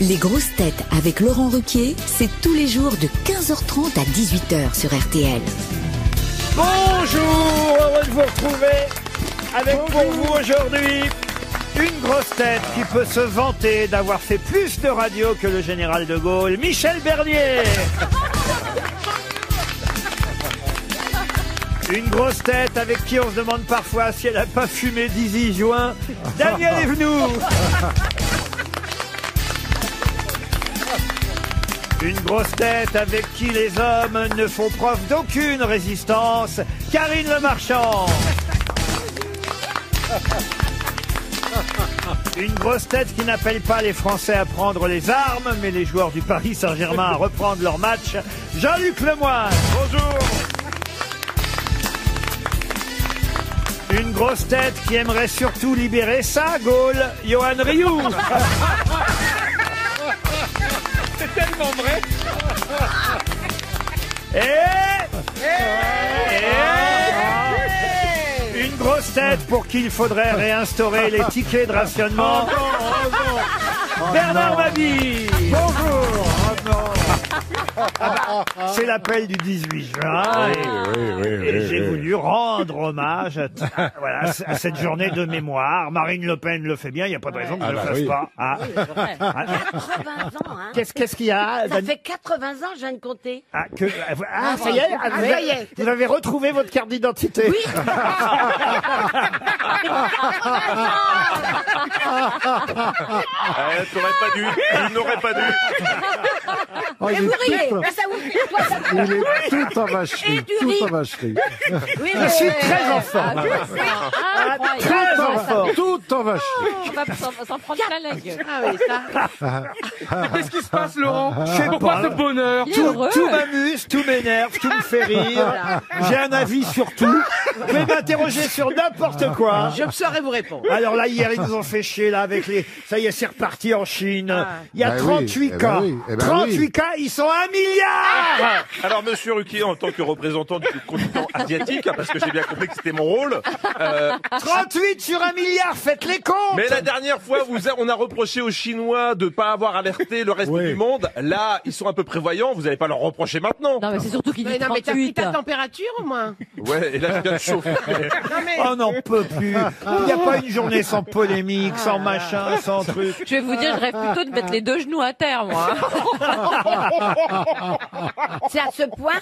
Les grosses têtes avec Laurent Ruquier, c'est tous les jours de 15h30 à 18h sur RTL. Bonjour, heureux de vous retrouver avec pour vous aujourd'hui une grosse tête qui peut se vanter d'avoir fait plus de radio que le général de Gaulle, Michel Bernier. Une grosse tête avec qui on se demande parfois si elle n'a pas fumé d'Easy Joint, Daniel Evenou. Une grosse tête avec qui les hommes ne font preuve d'aucune résistance, Karine Le Marchand. Une grosse tête qui n'appelle pas les Français à prendre les armes, mais les joueurs du Paris Saint-Germain à reprendre leur match, Jean-Luc Lemoyne. Bonjour. Une grosse tête qui aimerait surtout libérer sa Gaulle, Johan Rioux. C'est tellement vrai. Une grosse tête pour qui il faudrait réinstaurer les tickets de rationnement. Bernard Mabille. Bonjour. C'est l'appel du 18 juin et j'ai voulu rendre hommage à cette journée de mémoire. Marine Le Pen le fait bien, il n'y a pas de raison que je ne le fasse pas. 80 ans, hein. Qu'est-ce qu'il y a? Ça fait 80 ans, je viens de compter. Ça y est, vous avez retrouvé votre carte d'identité. Oui. Il n'aurait pas dû. Et vous riez, ça vous fait quoi, ça Il est tout en vacherie, tout en vacherie. Oui, Je suis très en forme. Très en forme. Tout en vacherie. On va s'en prendre plein la gueule. Ah oui, ça. Qu'est-ce qui se passe, Laurent? Je sais Pourquoi pas. ce bonheur? Tout m'amuse, tout m'énerve, tout me fait rire. J'ai un avis sur tout. Vous pouvez m'interroger sur n'importe quoi. Je saurais vous répondre. Alors là, hier, ils nous ont fait chier là avec les... Ça y est, c'est reparti en Chine. Il y a Bah 38 oui, eh cas. ben oui, eh ben 38 oui. cas, ils sont 1 milliard. Alors, monsieur Ruquier, en tant que représentant du continent asiatique, parce que j'ai bien compris que c'était mon rôle, 38 sur 1 milliard, faites les comptes. mais la dernière fois, on a reproché aux Chinois de pas avoir alerté le reste Oui. du monde. Là, ils sont un peu prévoyants, vous n'allez pas leur reprocher maintenant. Non, mais c'est surtout qu'il dit Non, mais t'as pris 38. ta température au moins. Ouais, et là, je viens de chauffer. Non, mais... On n'en peut plus. Il n'y a pas une journée sans polémique, sans machin, sans truc. Je vais vous dire, je rêve plutôt de mettre les deux genoux à terre, moi. C'est à ce point.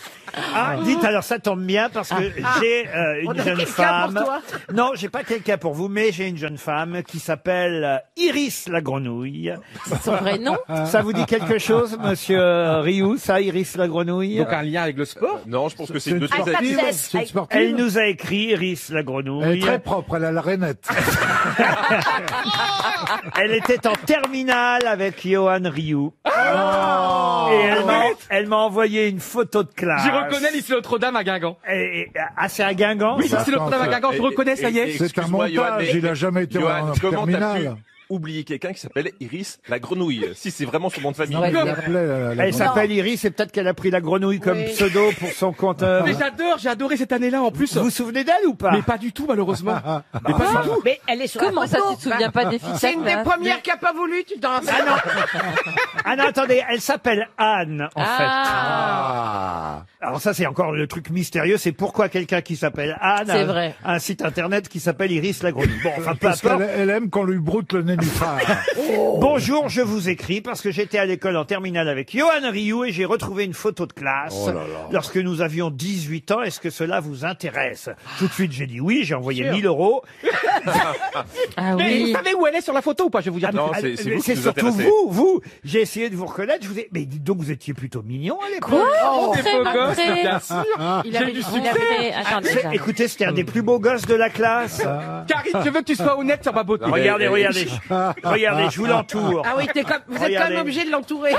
Ah, dites alors, ça tombe bien parce que j'ai On une a jeune quelqu'un femme. pour toi. Non, j'ai pas quelqu'un pour vous, mais j'ai une jeune femme qui s'appelle Iris la grenouille. Son vrai nom? Ça vous dit quelque chose, monsieur Rioux, ça, Iris la grenouille? Donc un lien avec le sport? Non, je pense que c'est C'est une une de tes sportive. actrices. C'est une sportive. Elle nous a écrit, Iris la Elle est grenouille. très propre, elle a la rainette. Elle était en terminale avec Johan Rioux. Et elle m'a envoyé une photo de classe. J'y reconnais lycée Notre-Dame à Guingamp. Ah, c'est à Guingamp, Oui, ça? lycée Notre-Dame à Guingamp, je reconnais, ça y est. C'est un Excuse-moi, Johan, montage, mais- il a jamais été Johan, en comment t'as pu terminale. oublier quelqu'un qui s'appelle Iris la grenouille? Si c'est vraiment son nom de famille. Non, mais il Ouais, l'appelait la Elle s'appelle Iris et peut-être qu'elle a pris la grenouille comme Oui. pseudo pour son compteur. Mais j'ai adoré cette année-là en plus. Vous vous souvenez d'elle ou pas? Mais pas du tout, malheureusement. Mais pas du tout. Mais elle est sur Comment la ça, photo. tu te souviens pas des filles? C'est une des premières qui a pas voulu, tu t'en rappelles? Ah non. Ah non, attendez, elle s'appelle Anne, en fait. Ah. Alors ça, c'est encore le truc mystérieux, c'est pourquoi quelqu'un qui s'appelle Anne C'est a vrai. un site internet qui s'appelle Iris la grenouille. Bon, enfin, peu Parce importe. qu'elle aime qu'on lui broute le nénuphar. Bonjour, je vous écris parce que j'étais à l'école en terminale avec Johan Rioux et j'ai retrouvé une photo de classe Oh là là. lorsque nous avions 18 ans. Est-ce que cela vous intéresse? Tout de suite, j'ai dit oui, j'ai envoyé 1000 €. Ah Mais vous oui. savez où elle est sur la photo ou pas? Je vais vous dire tout de Non, suite. c'est vous qui C'est nous surtout intéressez. vous. J'ai essayé de vous reconnaître. Je vous ai... Mais dites donc, vous étiez plutôt mignon à l'époque. Quoi? Des Très beaux gosses, très- bien sûr. Il avait fait... Attendez, C'est- Écoutez, c'était un des plus beaux gosses de la classe. Karine, je veux que tu sois honnête sur ma beauté. Regardez, regardez. Regardez, je vous l'entoure. Ah oui, vous êtes quand Regardez. même obligé de l'entourer.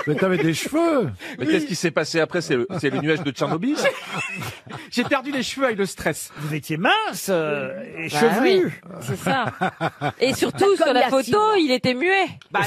Mais t'avais des cheveux. Mais qu'est-ce qui s'est passé après? C'est le nuage de Tchernobyl? J'ai perdu les cheveux avec le stress. Vous étiez mince et Bah chevelu. oui, c'est ça. Et surtout, Comme sur la il y a photo, il était muet. Bah,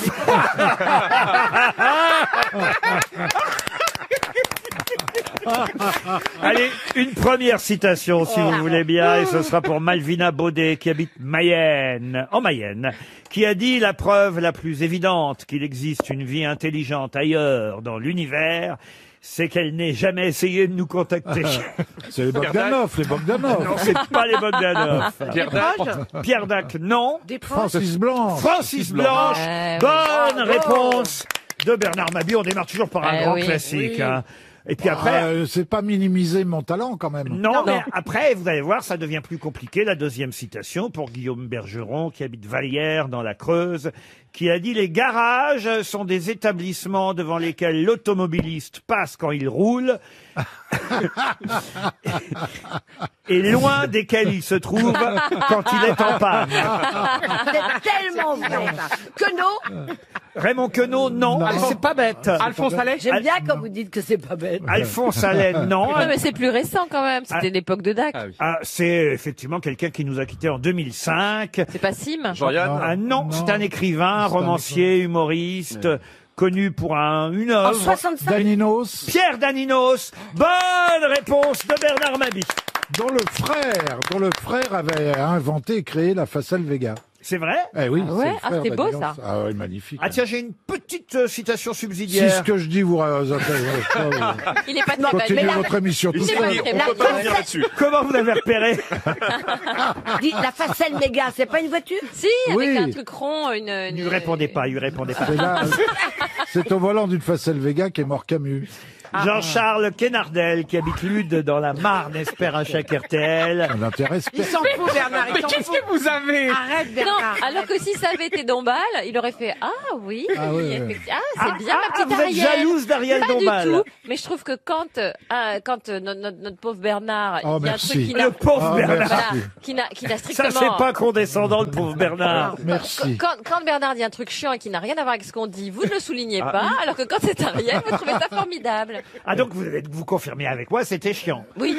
Allez, une première citation, si vous voulez bien, et ce sera pour Malvina Baudet, qui habite Mayenne, en Mayenne, qui a dit: la preuve la plus évidente qu'il existe une vie intelligente ailleurs dans l'univers, c'est qu'elle n'ait jamais essayé de nous contacter. C'est les Bogdanov, les Bogdanov. Non, c'est pas les Bogdanov. Pierre Dac. Pierre Dac, non. Francis Blanche. Francis Blanche, oui. bonne réponse de Bernard Mabie. On démarre toujours par un grand oui. classique. Hein. Et puis après... C'est pas minimiser mon talent quand même. Non, mais après, vous allez voir, ça devient plus compliqué. La deuxième citation pour Guillaume Bergeron, qui habite Vallières, dans la Creuse, qui a dit: les garages sont des établissements devant lesquels l'automobiliste passe quand il roule, et loin desquels il se trouve quand il est en panne. C'est tellement vrai, ça. Queneau, Raymond Queneau, non. Non. Ah, c'est pas bête. Alphonse Allais. j'aime bien quand vous dites que c'est pas bête. Alphonse Allais, non. Non, mais c'est plus récent quand même. C'était l'époque de Dac. Ah oui. Ah, c'est effectivement quelqu'un qui nous a quittés en 2005. C'est pas Sim. Jean-Yann. Ah non, Non. c'est un écrivain, C'est un romancier, humoriste, connu pour une En œuvre. 65, Daninos, Pierre Daninos. Bonne réponse de Bernard Mabie. dont le frère avait inventé et créé la Facel Vega. C'est vrai? Eh oui. Ah ouais, c'est le frère c'était beau, d'Aninos. ça. Ah ouais, magnifique. Ah tiens, j'ai une petite citation Si subsidiaire. ce que je dis vous Il est pas très continuez belle. votre émission tout C'est seul. pas On très peut belle. pas revenir là-dessus. Comment vous l'avez repéré? dit la Facel Méga, c'est pas une voiture? Si, avec Oui. un truc rond, Il lui répondait pas, il lui répondait pas. C'est là, c'est au volant d'une Facel Vega qu'est mort Camus. Jean-Charles Quénardel, qui habite Lude dans la Marne, espère un chèque RTL. Ça n'intéresse Il s'en fout, Bernard, Mais il s'en qu'est-ce fout. que vous avez? Arrête, Non, Bernard. alors que si ça avait été Dombal, il aurait fait: ah oui, Ah oui, oui. effectivement. Ah, c'est bien ma petite vous êtes Ariel. jalouse d'Ariel Pas Dombal. du tout. Mais je trouve que quand notre pauvre Bernard, Oh, il y a un merci. truc qui n'a Le pauvre Ah, Bernard. merci. voilà, qui n'a Ça, strictement. c'est pas condescendant, le pauvre Bernard. Merci. Quand Bernard dit un truc chiant et qui n'a rien à voir avec ce qu'on dit, vous ne le soulignez pas, alors que quand c'est Ariel, vous trouvez ça formidable. Ah, donc vous confirmez avec moi, c'était chiant. Oui.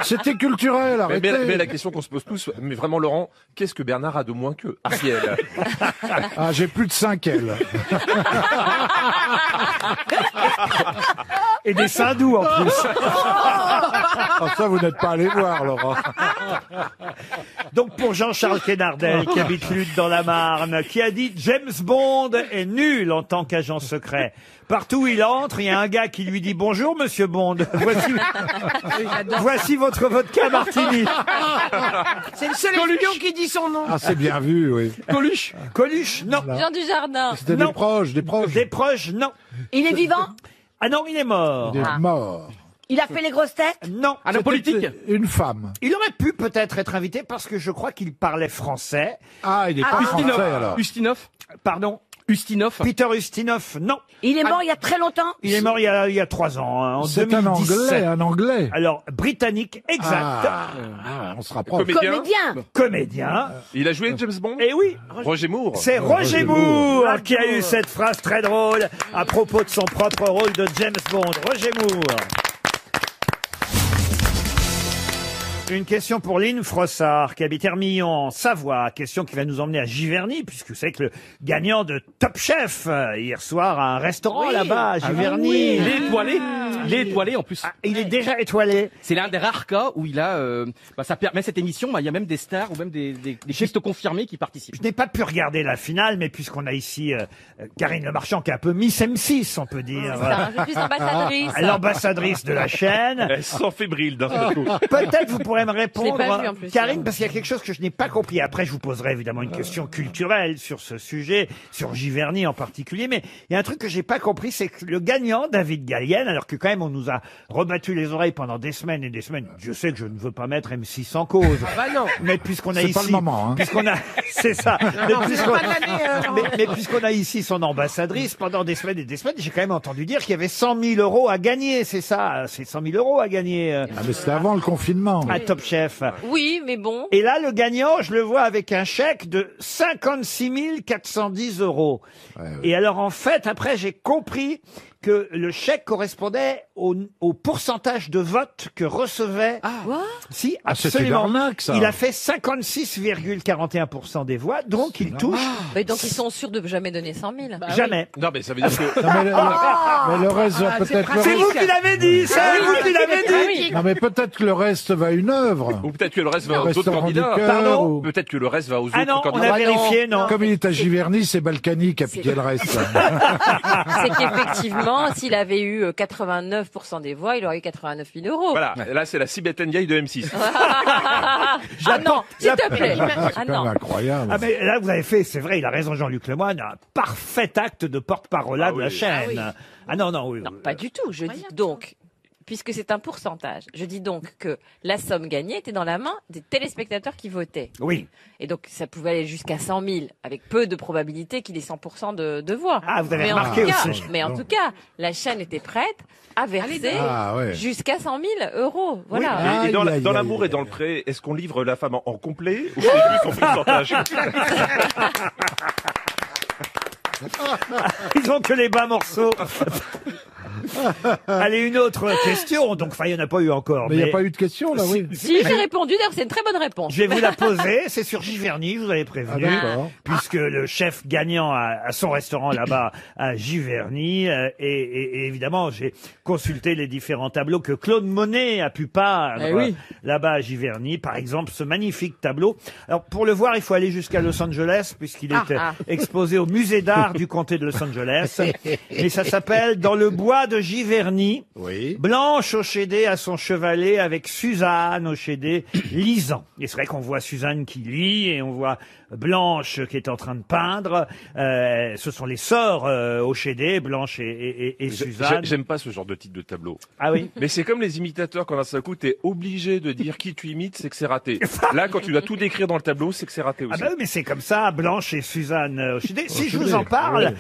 C'était culturel, Mais, arrêtez. mais la question qu'on se pose tous, mais vraiment Laurent, qu'est-ce que Bernard a de moins que Ariel? Ah, j'ai plus de 5 L. Et des seins doux, en plus. Ah, ça, vous n'êtes pas allé voir, Laurent. Donc pour Jean-Charles Quénardel, qui habite Lutte dans la Marne, qui a dit: James Bond est nul en tant qu'agent secret. Partout où il entre, il y a un gars qui lui dit: bonjour, monsieur Bond. Voici votre vodka martini. C'est le seul espion qui dit son nom. Ah, c'est bien vu, oui. Coluche. Coluche, non. Jean Dujardin. C'était Non. des proches, des proches. Des proches, non. Il est vivant? Ah non, il est mort. Des morts. Il a fait les grosses têtes? Non. Un homme politique. Une femme. Il aurait pu peut-être être invité parce que je crois qu'il parlait français. Ah, il est pas français, alors. Ustinov. Pardon. Ustinov. Peter Ustinov, non. Il est mort il y a très longtemps? Il est mort il y a 3 ans, hein, en C'est 2017. un anglais. Alors, britannique, exact. Ah, on se rapproche. Comédien. Comédien. Comédien. Il a joué James Bond? Et oui, Roger Moore. c'est Roger Roger Moore qui a eu cette phrase très drôle à propos de son propre rôle de James Bond. Roger Moore. Une question pour Lynn Frossard, qui habite Hermillon, en Savoie. Question qui va nous emmener à Giverny, puisque vous savez que le gagnant de Top Chef, hier soir, à un restaurant là-bas, à Giverny. Il est étoilé. Il est étoilé en plus. Ah, il est déjà étoilé. C'est l'un des rares cas où il a, ça permet cette émission, il y a même des stars ou même des pistes confirmées qui participent. Je n'ai pas pu regarder la finale, mais puisqu'on a ici Karine Le Marchand, qui est un peu Miss M6, on peut dire. Ça, je suis ambassadrice. L'ambassadrice de la chaîne. Elle s'en fébrile d'un seul coup. Peut-être vous pourrez me répondre, pas vu, en plus. Karine, parce qu'il y a quelque chose que je n'ai pas compris. Après, je vous poserai évidemment une question culturelle sur ce sujet, sur Giverny en particulier. Mais il y a un truc que j'ai pas compris, c'est que le gagnant, David Gallienne, alors que quand même on nous a rebattu les oreilles pendant des semaines et des semaines. Je sais que je ne veux pas mettre M6 en cause. Bah non. Mais puisqu'on a C'est ici, pas le moment, hein. puisqu'on a, c'est ça. Mais puisqu'on, pas de l'année, mais puisqu'on a ici son ambassadrice pendant des semaines et des semaines, j'ai quand même entendu dire qu'il y avait 100 000 euros à gagner. C'est ça, c'est 100 000 euros à gagner Ah, mais c'était avant le confinement. à Top Chef. Oui, mais bon. Et là, le gagnant, je le vois avec un chèque de 56 410 euros. Ouais, ouais. Et alors, en fait, après, j'ai compris que le chèque correspondait au pourcentage de vote que recevait. Si, c'est une absolument. arnaque, ça. Il a fait 56,41% des voix, donc il touche Mais donc ils sont sûrs de jamais donner 100 000. jamais. Non, mais ça veut dire que. Non, mais le reste va peut-être. C'est vous qui l'avez dit, c'est vous qui l'avez dit. Non, mais peut-être que le reste va à une œuvre. Ou peut-être que le reste va aux autres Restaurant du candidats. cœur, Pardon ou- Peut-être que le reste va aux autres Ah non, on candidats. a vérifié, non. Comme il est à Giverny, c'est Balkany qui a piqué le reste. C'est qu'effectivement, s'il avait eu 89% des voix, il aurait eu 89 000 euros. Voilà, là c'est la Sibeth Ndiaye de M6. Ah non, s'il te plaît. C'est Ah quand même non. incroyable. Ah mais là vous avez fait, c'est vrai, il a raison Jean-Luc Lemoyne, un parfait acte de porte-parole de la chaîne. Ah non, non, oui. Non, pas du tout. Je dis donc, puisque c'est un pourcentage, je dis donc que la somme gagnée était dans la main des téléspectateurs qui votaient. Oui. Et donc, ça pouvait aller jusqu'à 100 000, avec peu de probabilité qu'il ait 100% de voix. Ah, vous avez mais remarqué en tout cas, aussi. Mais en tout cas, la chaîne était prête à verser Ah, ouais. jusqu'à 100 000 euros. Voilà. Oui. Et dans Aïe, aïe, l'amour aïe, et dans aïe. le pré, est-ce qu'on livre la femme en complet ou c'est juste en pourcentage? Ils ont que les bas morceaux. Allez, une autre question. Donc, enfin, il n'y en a pas eu encore. Mais il n'y a pas eu de question, là, oui. Si j'ai répondu, d'ailleurs, c'est une très bonne réponse. Je vais vous la poser. C'est sur Giverny, je vous avais prévenu. Ah, d'accord. Puisque le chef gagnant a son restaurant là-bas à Giverny. Et évidemment, j'ai consulté les différents tableaux que Claude Monet a pu peindre là-bas à Giverny. Par exemple, ce magnifique tableau. Alors, pour le voir, il faut aller jusqu'à Los Angeles, puisqu'il est exposé au musée d'art du comté de Los Angeles. Et ça s'appelle Dans le bois de Giverny. Oui. Blanche Ochédé à son chevalet avec Suzanne Ochédé lisant. Et c'est vrai qu'on voit Suzanne qui lit et on voit Blanche qui est en train de peindre. Ce sont les sœurs Ochédé, Blanche et Suzanne. J'aime pas ce genre de titre de tableau. Ah oui. Mais c'est comme les imitateurs, quand d'un seul coup, t'es obligé de dire qui tu imites, c'est que c'est raté. Là, quand tu dois tout décrire dans le tableau, c'est que c'est raté aussi. Ah bah oui, mais c'est comme ça, Blanche et Suzanne Ochédé. Si je vous en parle,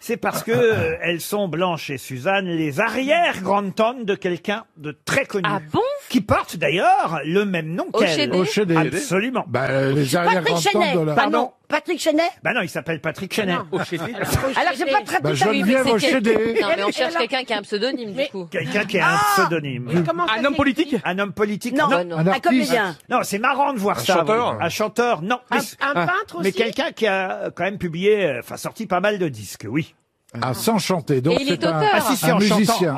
c'est parce que elles sont Blanche et Suzanne les arrière-grandes-tantes de quelqu'un de très connu. Ah bon? Qui porte d'ailleurs le même nom qu'elle. Ochédé. Ochédé. Absolument. Bah, les arrière-grands-tantes de la... Pardon. Patrick Chenet. Bah non, il s'appelle Patrick Chenet. Alors j'ai pas très Bah, tout à fait. Geneviève Ochédé. Non, mais on cherche quelqu'un qui a un pseudonyme, du coup. Quelqu'un qui a un pseudonyme. Un homme politique? Un homme politique? Non, Bah non. Un un artiste. comédien. Non, c'est marrant de voir Un ça. chanteur Un chanteur, non. Mais, Un peintre aussi. mais quelqu'un qui a quand même publié, enfin sorti pas mal de disques, oui. Ah, sans chanter. Donc Et il est c'est un, auteur. Ah si, si, un en musicien.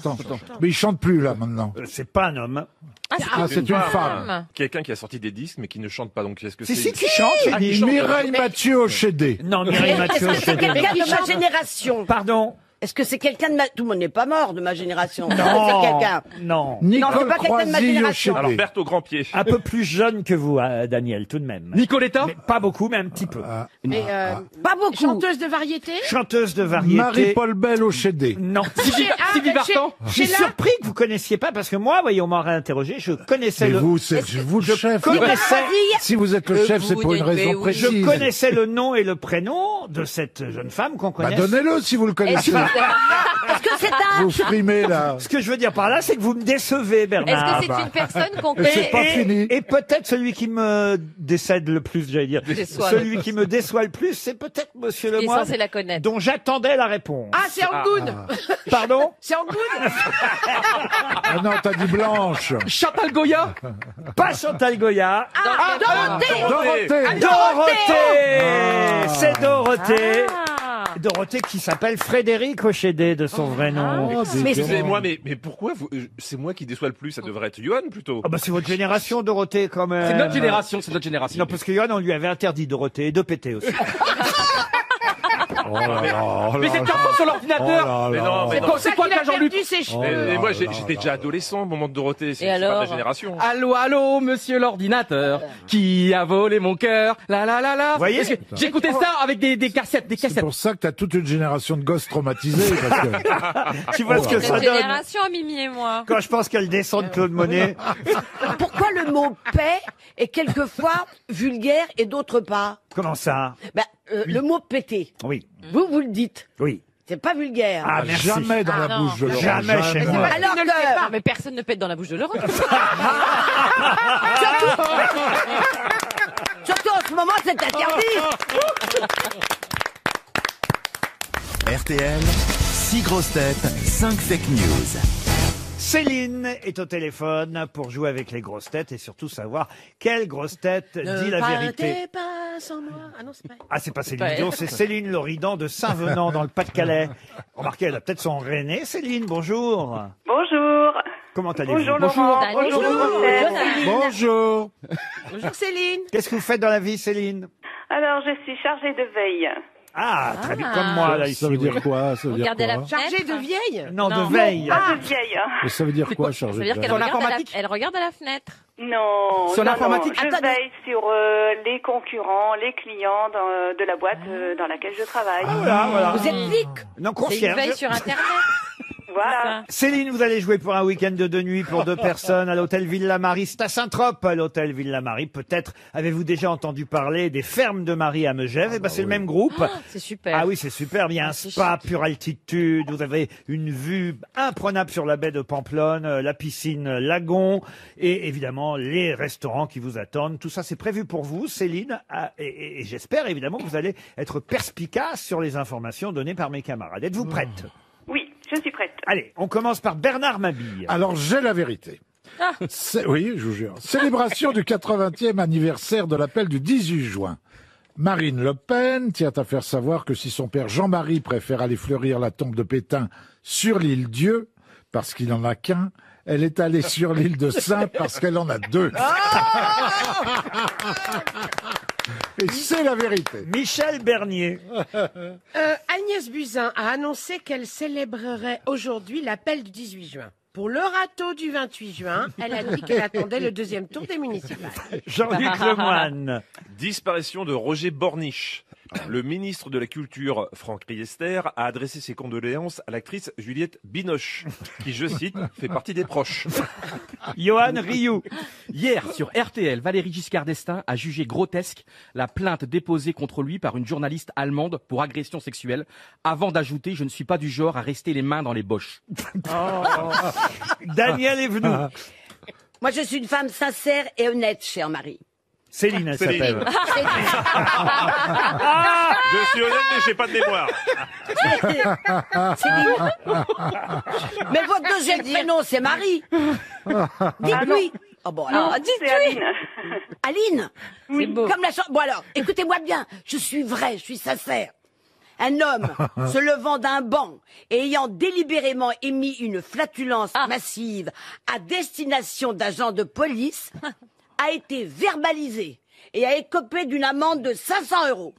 chantant. Mais il chante plus, là, maintenant. C'est pas un homme. Ah, c'est une femme. Quelqu'un qui a sorti des disques, mais qui ne chante pas. Donc, est-ce que Si, c'est si, qui chante, j'ai dit. Mireille Mathieu Ochédé. Non, Mireille Mathieu. Est-ce que c'est quelqu'un de ma génération? Pardon. Est-ce que c'est quelqu'un de ma... Tout le monde n'est pas mort de ma génération. Non. C'est quelqu'un. Non. Non, c'est Nicole pas quelqu'un de ma Croisille génération. Alors, Ochédé. Berthe au grand pied. Un peu plus jeune que vous, Daniel, tout de même. Nicoletta? Mais pas beaucoup, mais un petit peu. Mais pas beaucoup. Chanteuse de variété. Chanteuse de variété. Marie-Paul Bell Ochédé. Non. Sylvie Vartan? Je suis surpris que vous connaissiez pas, parce que moi, voyez, on m'aurait interrogé, je connaissais Mais le... vous, c'est vous le chef. connaissais- Si vous êtes le chef, c'est pour une raison oui, Je précise. connaissais le nom et le prénom de cette jeune femme qu'on Bah, connaît. donnez-le si vous le connaissez. Est-ce que c'est un... Vous frimez, là. Ce que je veux dire par là, c'est que vous me décevez, Bernard. Est-ce que c'est une personne qu'on Et c'est connaît? pas fini. Et peut-être celui qui me décède le plus, j'allais dire. Déçoit Celui le qui me déçoit le plus, c'est peut-être Monsieur Il est Lemoyne, censé la connaître. dont j'attendais la réponse. Ah, c'est Angoune. Pardon? C'est Angoune. Ah non, t'as dit Blanche. Chantal Goya? Pas Chantal Goya. Dorothée. Dorothée. C'est Dorothée. Ah. Dorothée qui s'appelle Frédéric Ochédé de son vrai nom. Oh, Mais Excusez-moi, mais pourquoi c'est moi qui déçois le plus? Ça devrait être Johan plutôt. Ah bah c'est votre génération, Dorothée, quand même. C'est notre génération, c'est notre génération. Non, parce que Johan, on lui avait interdit Dorothée et de péter aussi. Oh là là, Mais c'est un sur l'ordinateur! Mais non, mais non. C'est quoi Il a que Jean-Luc? perdu ses cheveux. Mais moi, j'étais déjà adolescent au moment de Dorothée. C'est Et pas alors ma génération. Allô, allô, monsieur l'ordinateur, qui a volé mon cœur, la la la la. Voyez Parce que j'écoutais ça avec des cassettes, C'est pour ça que t'as toute une génération de gosses traumatisés. Parce que... Tu vois ce que ça Cette donne génération, Mimi et moi. quand je pense qu'elle descend de Claude Monet. Pourquoi le mot paix est quelquefois vulgaire et d'autres pas? Comment ça? Ben, le mot péter. Oui, Vous le dites. oui. C'est pas vulgaire. Ah, merci. Jamais dans la non. bouche de Laurent. Jamais chez moi. Alors que... Ah, mais personne ne pète dans la bouche de Laurent. Surtout en ce moment, c'est interdit. RTL, 6 grosses têtes, 5 fake news. Céline est au téléphone pour jouer avec les grosses têtes et surtout savoir quelle grosse tête dit la vérité. Pas sans moi. Ah non, c'est pas. Ah, c'est pas Céline Dion, c'est Céline Loridan de Saint-Venant dans le Pas-de-Calais. Remarquez, elle a peut-être son René. Céline, bonjour. Bonjour. Comment allez-vous? Bonjour Laurent. Bonjour les grosses têtes. Bonjour. Bonjour Céline. Qu'est-ce que vous faites dans la vie, Céline? Alors, je suis chargée de veille. Ah, très bien, comme moi, là, ici. Ça veut dire oui. quoi? Ça veut dire Regardez la quoi? fenêtre. Chargée de vieille. Non, de veille. Pas de vieille. Mais ça veut dire quoi, chargé Ça veut dire de qu'elle veille? regarde, informatique elle regarde à la fenêtre. Non. Sur non, l'informatique. non. Je Attendez. veille sur les concurrents, les clients de la boîte dans laquelle je travaille. Voilà. Vous êtes flic? Non, C'est une concierge. veille sur Internet. Voilà. Céline, vous allez jouer pour un week-end de 2 nuits pour 2 personnes à l'hôtel Villa-Marie. C'est à Saint-Trope, à l'hôtel Villa-Marie. Peut-être avez-vous déjà entendu parler des fermes de Marie à Megève. Eh ben, c'est le même groupe. C'est super. Ah oui, c'est superbe. Il y a un C'est spa pure altitude. Vous avez une vue imprenable sur la baie de Pamplonne, la piscine Lagon et évidemment les restaurants qui vous attendent. Tout ça, c'est prévu pour vous, Céline. Et j'espère évidemment que vous allez être perspicace sur les informations données par mes camarades. Êtes-vous prête? Oui, je suis prête. Allez, on commence par Bernard Mabille. Alors, j'ai la vérité. Oui, je vous jure. Célébration du 80e anniversaire de l'appel du 18 juin. Marine Le Pen tient à faire savoir que si son père Jean-Marie préfère aller fleurir la tombe de Pétain sur l'île Dieu, parce qu'il n'en a qu'un, elle est allée sur l'île de Saint parce qu'elle en a 2. Et c'est la vérité. Michel Bernier. Agnès Buzyn a annoncé qu'elle célébrerait aujourd'hui l'appel du 18 juin. Pour le râteau du 28 juin, elle a dit qu'elle attendait le deuxième tour des municipales. Jean-Luc Lemoyne. Disparition de Roger Borniche. Le ministre de la Culture, Franck Riester, a adressé ses condoléances à l'actrice Juliette Binoche, qui, je cite, fait partie des proches. Johan Rioux. Hier, sur RTL, Valéry Giscard d'Estaing a jugé grotesque la plainte déposée contre lui par une journaliste allemande pour agression sexuelle, avant d'ajouter « Je ne suis pas du genre à rester les mains dans les boches Daniel Evenou. Moi, je suis une femme sincère et honnête, cher mari. Céline, elle Céline. s'appelle. Je suis honnête, mais j'ai pas de mémoire. Mais votre deuxième prénom, c'est Marie. Dites-lui. Oh bon, alors, C'est dites-lui. Aline. Aline. C'est beau. Comme la chanson. Bon alors, écoutez-moi bien. Je suis vrai, je suis sincère. Un homme se levant d'un banc et ayant délibérément émis une flatulence massive à destination d'agents de police a été verbalisé et a écopé d'une amende de 500 €.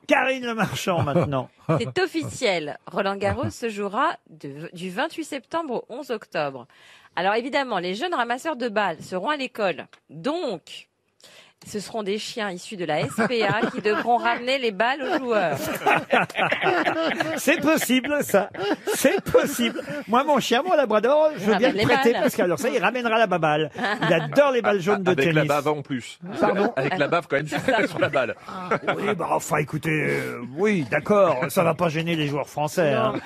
Karine Le Marchand, maintenant. C'est officiel. Roland Garros se jouera du 28 septembre au 11 octobre. Alors évidemment, les jeunes ramasseurs de balles seront à l'école. Donc, ce seront des chiens issus de la SPA qui devront ramener les balles aux joueurs. C'est possible, ça. C'est possible. Moi, mon chien, mon labrador, je veux bien Ramène le les prêter balles. parce que alors ça, il ramènera la baballe. Il adore les balles jaunes de Avec tennis. la bave en plus. Pardon? Avec la bave quand même sur la balle. Oui, bah enfin, écoutez, oui, d'accord, ça va pas gêner les joueurs français. Hein.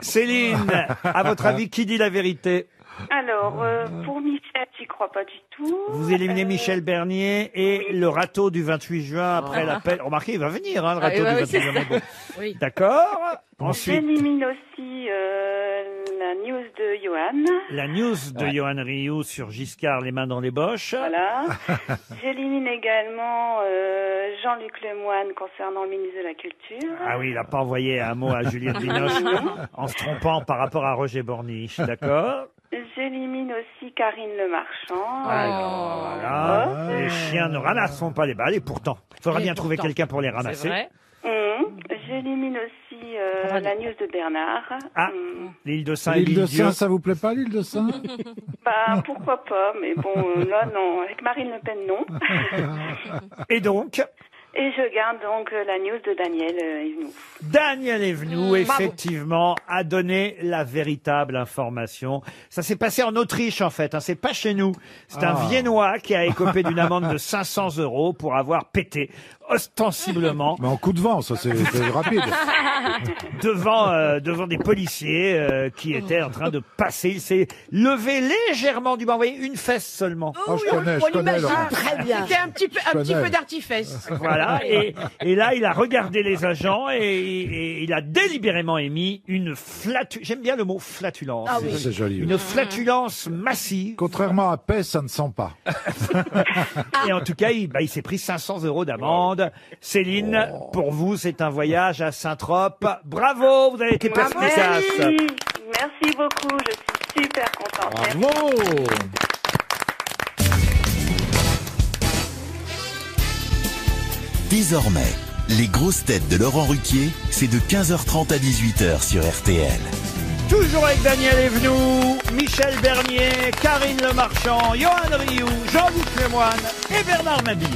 Céline, à votre avis, qui dit la vérité? Alors, pour Michel, j'y crois pas du tout. Vous éliminez Michel Bernier et le râteau du 28 juin après l'appel. Remarquez, il va venir, hein, le râteau oui, du 28 c'est juin. ça. Mais bon. Oui. D'accord. Ensuite, J'élimine aussi la news de Johan. la news de Johan Rioux sur Giscard, les mains dans les boches. Voilà. J'élimine également Jean-Luc Lemoyne concernant le ministre de la Culture. Ah oui, il n'a pas envoyé un mot à Juliette Binoche en se trompant par rapport à Roger Borniche. D'accord. J'élimine aussi Karine Le Marchand. Voilà. Les chiens ne ramasseront pas les balles et pourtant, il faudra bien trouver quelqu'un pour les C'est ramasser. vrai. J'élimine aussi la news de Bernard. Ah, l'île de Saint et L'île de l'île Dieu. Saint, ça vous plaît pas, l'île de Saint? Bah, pourquoi pas, mais bon, là, non. Avec Marine Le Pen, non. Et donc, Et je garde donc la news de Daniel Evenou. Daniel Evenou, effectivement, a donné la véritable information. Ça s'est passé en Autriche, en fait. Hein. C'est pas chez nous. C'est un Viennois qui a écopé d'une amende de 500 € pour avoir pété ostensiblement Mais en coup de vent, ça c'est rapide. devant des policiers qui étaient en train de passer. Il s'est levé légèrement du banc, vous voyez, une fesse seulement. Oh, je connais, Laurent. Très bien. C'était un petit connais. peu d'artifice. Voilà, et là, il a regardé les agents et il a délibérément émis une j'aime bien le mot flatulence. Ah oui. C'est joli. Une flatulence massive. Contrairement à Pez, ça ne sent pas. Et en tout cas, il s'est pris 500 € d'amende. Céline, pour vous, c'est un voyage à Saint-Trope. Bravo, vous avez été perspicace. Merci beaucoup, je suis super contente. Merci. Bravo. Désormais, les grosses têtes de Laurent Ruquier, c'est de 15h30 à 18h sur RTL. Toujours avec Daniel Evenou, Michel Bernier, Karine Le Marchand, Johan Rioux, Jean-Luc Lemoyne et Bernard Mabille.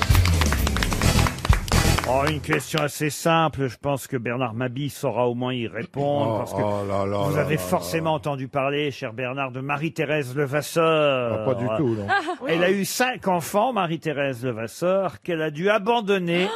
Oh, une question assez simple. Je pense que Bernard Mabille saura au moins y répondre. Parce que vous avez forcément entendu parler, cher Bernard, de Marie-Thérèse Levasseur. Pas du tout, non. Elle a eu 5 enfants, Marie-Thérèse Levasseur, qu'elle a dû abandonner.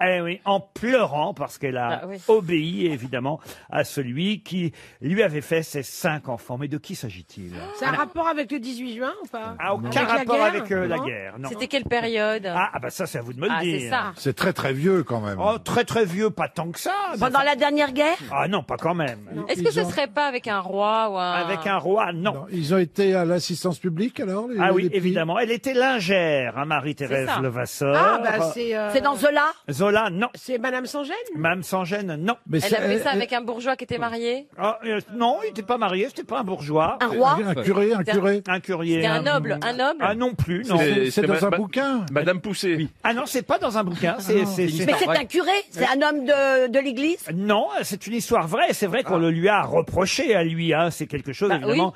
Eh oui, en pleurant parce qu'elle a obéi, évidemment, à celui qui lui avait fait ses 5 enfants. Mais de qui s'agit-il? C'est un rapport avec le 18 juin ou pas? Aucun Avec la rapport guerre, avec la non guerre. Non. C'était quelle période? Ah bah ça, c'est à vous de me le dire. C'est ça. C'est très très vieux quand même. Oh, très très vieux, pas tant que ça. Pendant la dernière guerre? Ah non, pas quand même. Est-ce que ce serait pas avec un roi ou un... Avec un roi, non. Non, ils ont été à l'assistance publique alors Ah oui, les petits évidemment. Elle était lingère, hein, Marie-Thérèse C'est ça. Levasseur. Ah, bah C'est dans Zola? Zola, non. c'est Madame Sans Gêne? Mme Sans-Gêne, non. Mais Elle a fait ça avec un bourgeois qui était marié? Ah, non, il n'était pas marié, c'était pas un bourgeois. Un roi? un curé, un curé. Un curier. C'était un noble, un noble? Ah non plus, non. C'est dans un bouquin. Madame Poussé. Ah non, c'est pas dans un bouquin. Mais c'est un curé? C'est un homme de l'église? Non, c'est une histoire vraie. C'est vrai qu'on le lui a reproché à lui. Hein. C'est quelque chose, évidemment,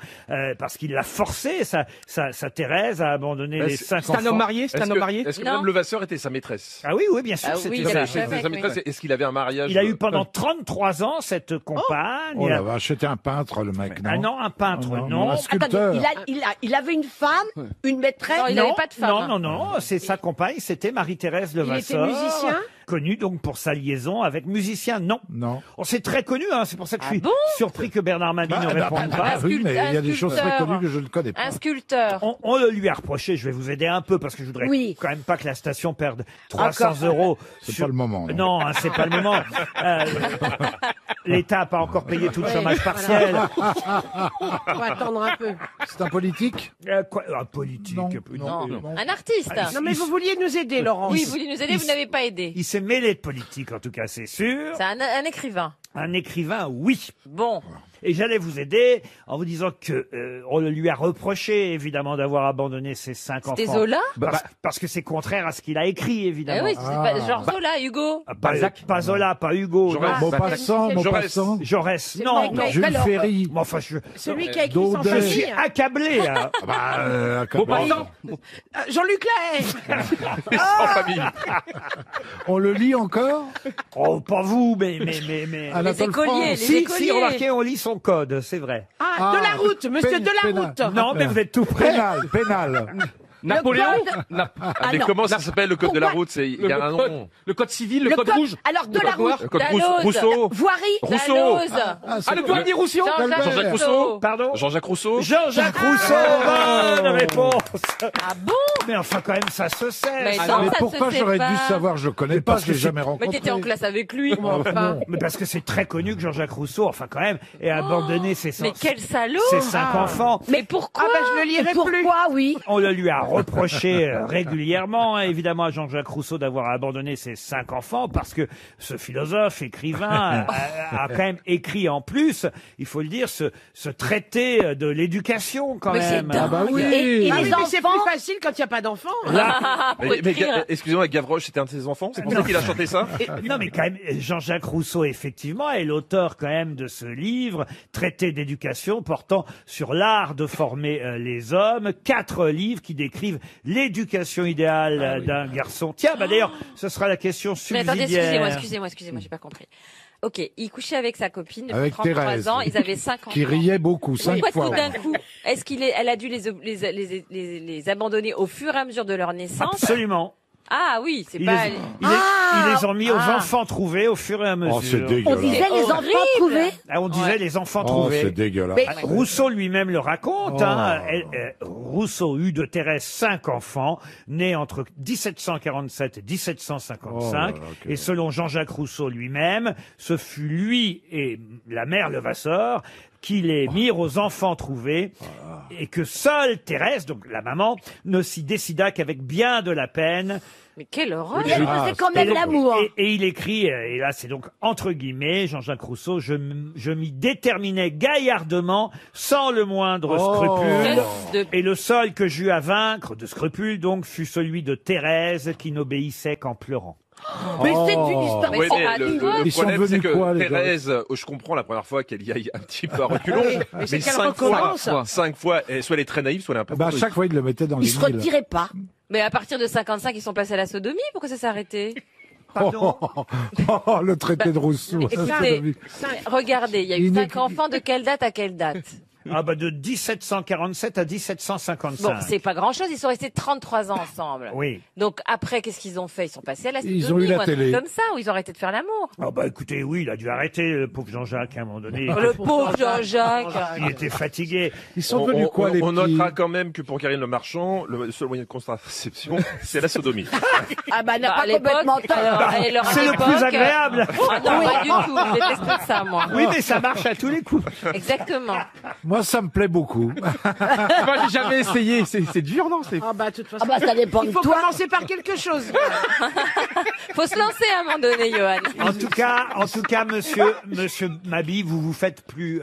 parce qu'il l'a forcé, sa Thérèse, à abandonner les 5 enfants. C'est un homme marié? C'est un homme marié? Est-ce que Non. Madame Levasseur était sa maîtresse? Ah oui, oui, bien sûr. Ah c'était oui, ça. il a C'était fait sa avec, maîtresse. Est-ce qu'il avait un mariage? Il a eu pendant 33 ans cette compagne. Oh la vache, c'était un peintre le mec, non? Ah non, un peintre, Oh non. un sculpteur. Attendez, il avait une femme, une maîtresse? Non, il n'avait pas de femme. Non, c'est sa compagne, c'était Marie-Thérèse Levasseur. était musicien? Connu donc pour sa liaison avec musicien, non. Non. On c'est très connu, hein, c'est pour ça que je suis bon surpris que Bernard Mabille ne réponde pas. Oui, mais il y a des choses très sculpteur. connues que je ne connais pas. Un sculpteur. On le lui a reproché, je vais vous aider un peu parce que je voudrais Oui. quand même pas que la station perde 300 €. C'est pas le moment. non. Non, hein, c'est pas le moment. L'État n'a pas encore payé tout le chômage partiel. On va attendre un peu. C'est un politique? Quoi, un politique. Non, non. non. Un artiste. Non, mais vous vouliez nous aider, Laurent. Oui, vous voulez nous aider, vous n'avez pas aidé. Il s'est mêlé de politique, en tout cas, c'est sûr. C'est un écrivain. Un écrivain, oui. Bon. Et j'allais vous aider en vous disant que on le lui a reproché, évidemment, d'avoir abandonné ses 5 enfants. C'était Zola? Parce que c'est contraire à ce qu'il a écrit, Eh évidemment. oui, c'est pas genre Zola, Hugo. Pas Zola, pas Hugo. Jaurès. non. Maupassant. Jaurès. C'est Non, pas- non. Jules alors, Ferry. Mais enfin, je Celui qui a écrit Sans Daudet. suis famille. accablé. Hein. Jean-Luc Lahaye. Sans famille. On le lit encore? Oh, pas vous, mais. Anatole écoliers, France. les Si, écoliers. remarquez, on lit son code, c'est vrai. Ah, de la route, monsieur de la route. Non, mais vous êtes tout près. Pénal. Napoléon? Mais non. comment ça s'appelle le code de la route? Il y a un nom. Le code civil, le code rouge? Alors, de Le la code noir? route. Le code Dalloz. Rousseau. Voirie. Rousseau. Dalloz. Ah, le douanier Roussillon? Jean-Jacques Rousseau. Pardon? Jean-Jacques Rousseau. Jean-Jacques Rousseau, bonne réponse. Ah bon? Mais enfin, quand même, ça se sait. Mais ça. non, Mais ça pourquoi se sait j'aurais pas. dû savoir? Je connais pas, parce je l'ai que jamais Mais rencontré. t'étais en classe avec lui. Mais parce que c'est très connu que Jean-Jacques Rousseau, enfin quand même, ait abandonné ses Mais quel salaud! ses 5 enfants. Mais pourquoi? Ah, bah, je le lirai plus. Pourquoi, oui? On le lui a reproché régulièrement, hein, évidemment, à Jean-Jacques Rousseau d'avoir abandonné ses 5 enfants parce que ce philosophe, écrivain, a quand même écrit en plus, il faut le dire, ce traité de l'éducation quand Mais c'est même. dingue. Ah bah oui. Et Ah les oui, mais c'est enfants? plus facile quand il n'y a pas d'enfants. Là, Faut écrire. Excusez-moi, Gavroche, c'était un de ses enfants? C'est pour ça qu'il a chanté ça? non mais quand même, Jean-Jacques Rousseau, effectivement, est l'auteur quand même de ce livre, Traité d'éducation, portant sur l'art de former les hommes. 4 livres qui décrivent l'éducation idéale d'un garçon. Tiens, bah d'ailleurs, ce sera la question Mais attendez, subsidiaire. excusez-moi, j'ai pas compris. Ok, il couchait avec sa copine depuis Avec 33 Thérèse. ans, ils avaient 5 ans. Qui riait beaucoup, 5 Pourquoi fois. tout d'un coup, elle a dû les abandonner au fur et à mesure de leur naissance? Absolument. Ah oui, c'est Ils pas... les, ils les ont mis aux enfants trouvés au fur et à mesure. Oh, c'est On dégueulasse. disait les enfants trouvés. Ah, on disait les enfants Oh, trouvés. c'est dégueulasse. Mais- Ah, Rousseau lui-même le raconte. Hein. Rousseau eut de Thérèse 5 enfants, nés entre 1747 et 1755. Oh là là, et selon Jean-Jacques Rousseau lui-même, ce fut lui et la mère Levasseur qui les mirent aux enfants trouvés, et que seule Thérèse, donc la maman, ne s'y décida qu'avec bien de la peine. Mais quelle horreur! Mais c'est quand même l'amour. Et il écrit, et là c'est donc entre guillemets, Jean-Jacques Rousseau, je m'y déterminais gaillardement, sans le moindre scrupule. Et le seul que j'eus à vaincre, de scrupule donc, fut celui de Thérèse, qui n'obéissait qu'en pleurant. Mais c'est une histoire. Ouais, mais c'est le Ils sont problème, c'est devenus quoi, que les gars Thérèse, je comprends la première fois qu'elle y aille un petit peu à reculons, mais c'est qu'elle 5 fois, recommence. 5 fois, soit elle est très naïve, soit elle est un peu Bah, à pourrie. chaque fois, ils le mettaient dans Ils les se milles. retiraient pas. Mais à partir de 55, ils sont passés à la sodomie. Pourquoi ça s'est arrêté? Pardon. Le traité de Rousseau. Écoutez, regardez, il y a eu Il 5 n'est- enfants de quelle date à quelle date? Ah bah de 1747 à 1755. Bon, c'est pas grand chose, ils sont restés 33 ans ensemble. Oui. Donc après, qu'est-ce qu'ils ont fait? Ils sont passés à la sodomie. Ils ont eu la ou un truc télé. comme ça, ou ils ont arrêté de faire l'amour. Ah bah écoutez, oui, il a dû arrêter, le pauvre Jean-Jacques, à un moment donné. Le pauvre Jean-Jacques. Il était fatigué. Ils sont devenus quoi, les on petits notera quand même que pour Karine Le Marchand, le seul moyen de contraception, c'est la sodomie. Ah bah, n'a Bah, pas à l'époque, complètement tort. alors, et leur C'est le époque, plus agréable. Ah non, pas du tout, je déteste ça, moi. Oui, mais ça marche à tous les coups. Exactement. Moi, ça me plaît beaucoup. Moi, j'ai jamais essayé. C'est dur, non? Ah bah, de toute façon. Ah bah, ça dépend Il de faut toi. commencer par quelque chose. Faut se lancer à un moment donné, Johan. En tout cas, monsieur Mabi, vous vous faites plus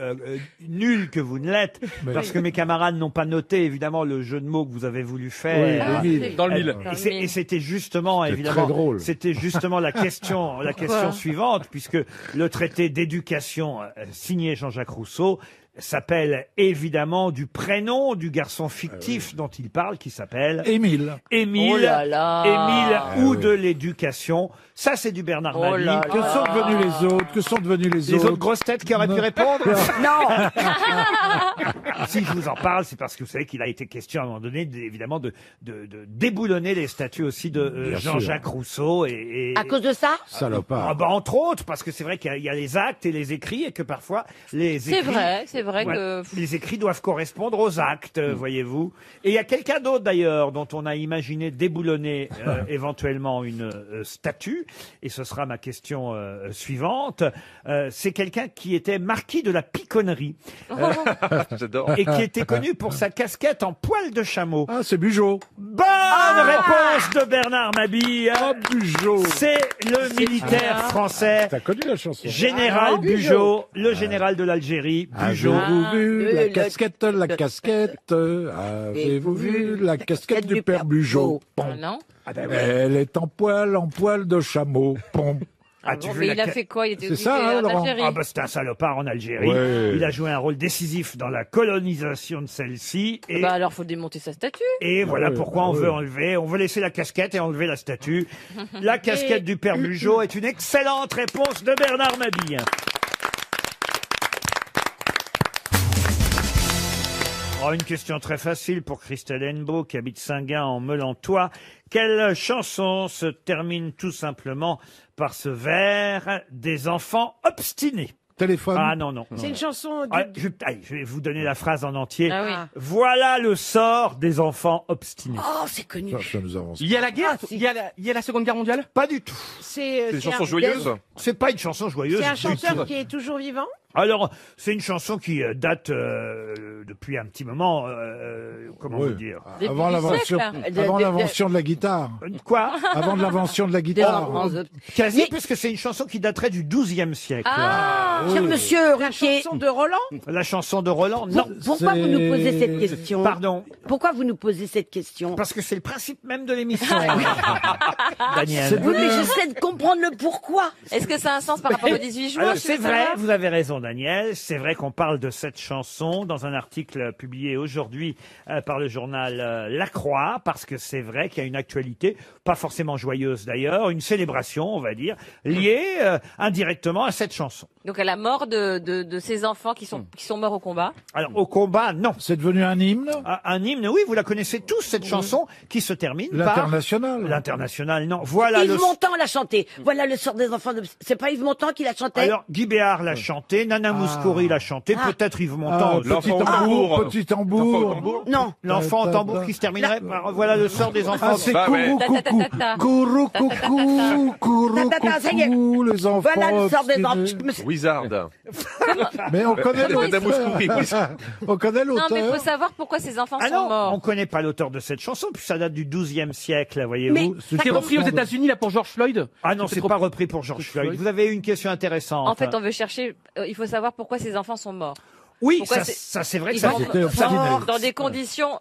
nul que vous ne l'êtes, parce que mes camarades n'ont pas noté, évidemment, le jeu de mots que vous avez voulu faire. Oui, les milles. Dans le mille. Et c'était justement, C'était évidemment, très drôle. c'était justement la question suivante, puisque le traité d'éducation signé Jean-Jacques Rousseau s'appelle évidemment du prénom du garçon fictif dont il parle, qui s'appelle Émile. Émile. Oh là là. Émile ou oui. de l'éducation. Ça, c'est du Bernard Oh Mabie. là Que sont devenus les autres? Que sont devenus les Les autres autres? grosses têtes qui auraient pu répondre? Non. Si je vous en parle, c'est parce que vous savez qu'il a été question à un moment donné, évidemment, de déboulonner les statuts aussi de Bien Jean-Jacques Rousseau. Et À cause de ça? Salopard. Ah bah, entre autres, parce que c'est vrai qu'il y a les actes et les écrits, et que parfois les C'est écrits... vrai Ouais, que... les écrits doivent correspondre aux actes, voyez-vous. Et il y a quelqu'un d'autre d'ailleurs dont on a imaginé déboulonner éventuellement une statue, et ce sera ma question suivante. C'est quelqu'un qui était marquis de la piconnerie J'adore. et qui était connu pour sa casquette en poil de chameau. Ah, c'est Bugeaud. Bonne réponse de Bernard Mabille. Ah, Bugeaud. C'est le militaire français. T'as connu la chanson? Général Bugeaud, le général de l'Algérie, Bugeaud. Avez-vous vu la le- casquette, la casquette? Avez-vous vu la casquette du père Bugeaud? Ah non? Elle est en poil de chameau. Pom. Ah, Bon, tu veux mais la il a ca- fait quoi? Il était C'est obligé ça, hein, en Laurent Algérie. Ah bah c'est un salopard en Algérie. Ouais. Il a joué un rôle décisif dans la colonisation de celle-ci. Et, Bah alors faut démonter sa statue. et voilà Ouais, pourquoi on veut enlever. On veut laisser la casquette et enlever la statue. La casquette du père Bugeaud est une excellente réponse de Bernard Mabille. Oh, une question très facile pour Christelle Hennebeau qui habite Saint-Guin en Melantois. Quelle chanson se termine tout simplement par ce vers des enfants obstinés? Téléphone. Ah non, non. C'est une chanson Ah, je vais vous donner la phrase en entier. Ah oui. Voilà le sort des enfants obstinés. Oh, c'est connu. Ça nous avance. Il y a la guerre? Il y a la Seconde Guerre mondiale? Pas du tout. C'est C'est une chanson un- joyeuse. C'est pas une chanson joyeuse. C'est un du chanteur tout. qui est toujours vivant. Alors, c'est une chanson qui date depuis un petit moment. Comment Oui. vous dire Depuis Avant du l'invention, siècle, avant l'invention de la guitare. Quoi Avant de l'invention de la Des guitare. enfants. Quasi, puisque c'est une chanson qui daterait du XIIe siècle. Ah, Cher monsieur La Ruquier, chanson de Roland. La chanson de Roland, non. pourquoi vous nous posez cette question? Pardon. Pourquoi vous nous posez cette question? Parce que c'est le principe même de l'émission. Daniel. C'est Oui, mais j'essaie de comprendre le pourquoi. est-ce que ça a un sens par rapport au 18 juin? Alors, je c'est veux vrai, savoir vous avez raison, chanson d'Agnès. C'est vrai qu'on parle de cette chanson dans un article publié aujourd'hui par le journal La Croix, parce que c'est vrai qu'il y a une actualité, pas forcément joyeuse d'ailleurs, une célébration, on va dire, liée indirectement à cette chanson. Donc à la mort de ces enfants qui sont morts au combat. Alors au combat, non. C'est devenu un hymne? Un hymne, oui, vous la connaissez tous, cette chanson qui se termine par... L'International. L'International, non. Voilà Yves Montand l'a chanté. Voilà le sort des enfants de... C'est pas Yves Montand qui l'a chanté? Alors, Guy Béard l'a chanté, Nana Mouskouri l'a chanté, peut-être Yves Montand. Petit tambour, petit tambour. Non. L'enfant au tambour qui se terminerait par voilà le sort des enfants. Ah, c'est courou, coucou. Courou, coucou, courou, coucou, les enfants. Voilà le sort des enfants. Wizard. Mais on connaît l'auteur. On connaît Non, l'auteur. mais il faut savoir pourquoi ces enfants Ah sont non, morts. on connaît pas l'auteur de cette chanson, puis ça date du XIIe siècle, voyez-vous. C'est repris aux États-Unis là pour George Floyd. Ah non, c'est pas repris pour George Floyd. Vous avez une question intéressante. En fait, on veut chercher. Il faut savoir pourquoi ces enfants sont morts. Oui, Pourquoi ça c'est vrai que Ils ça, sont morts dans des conditions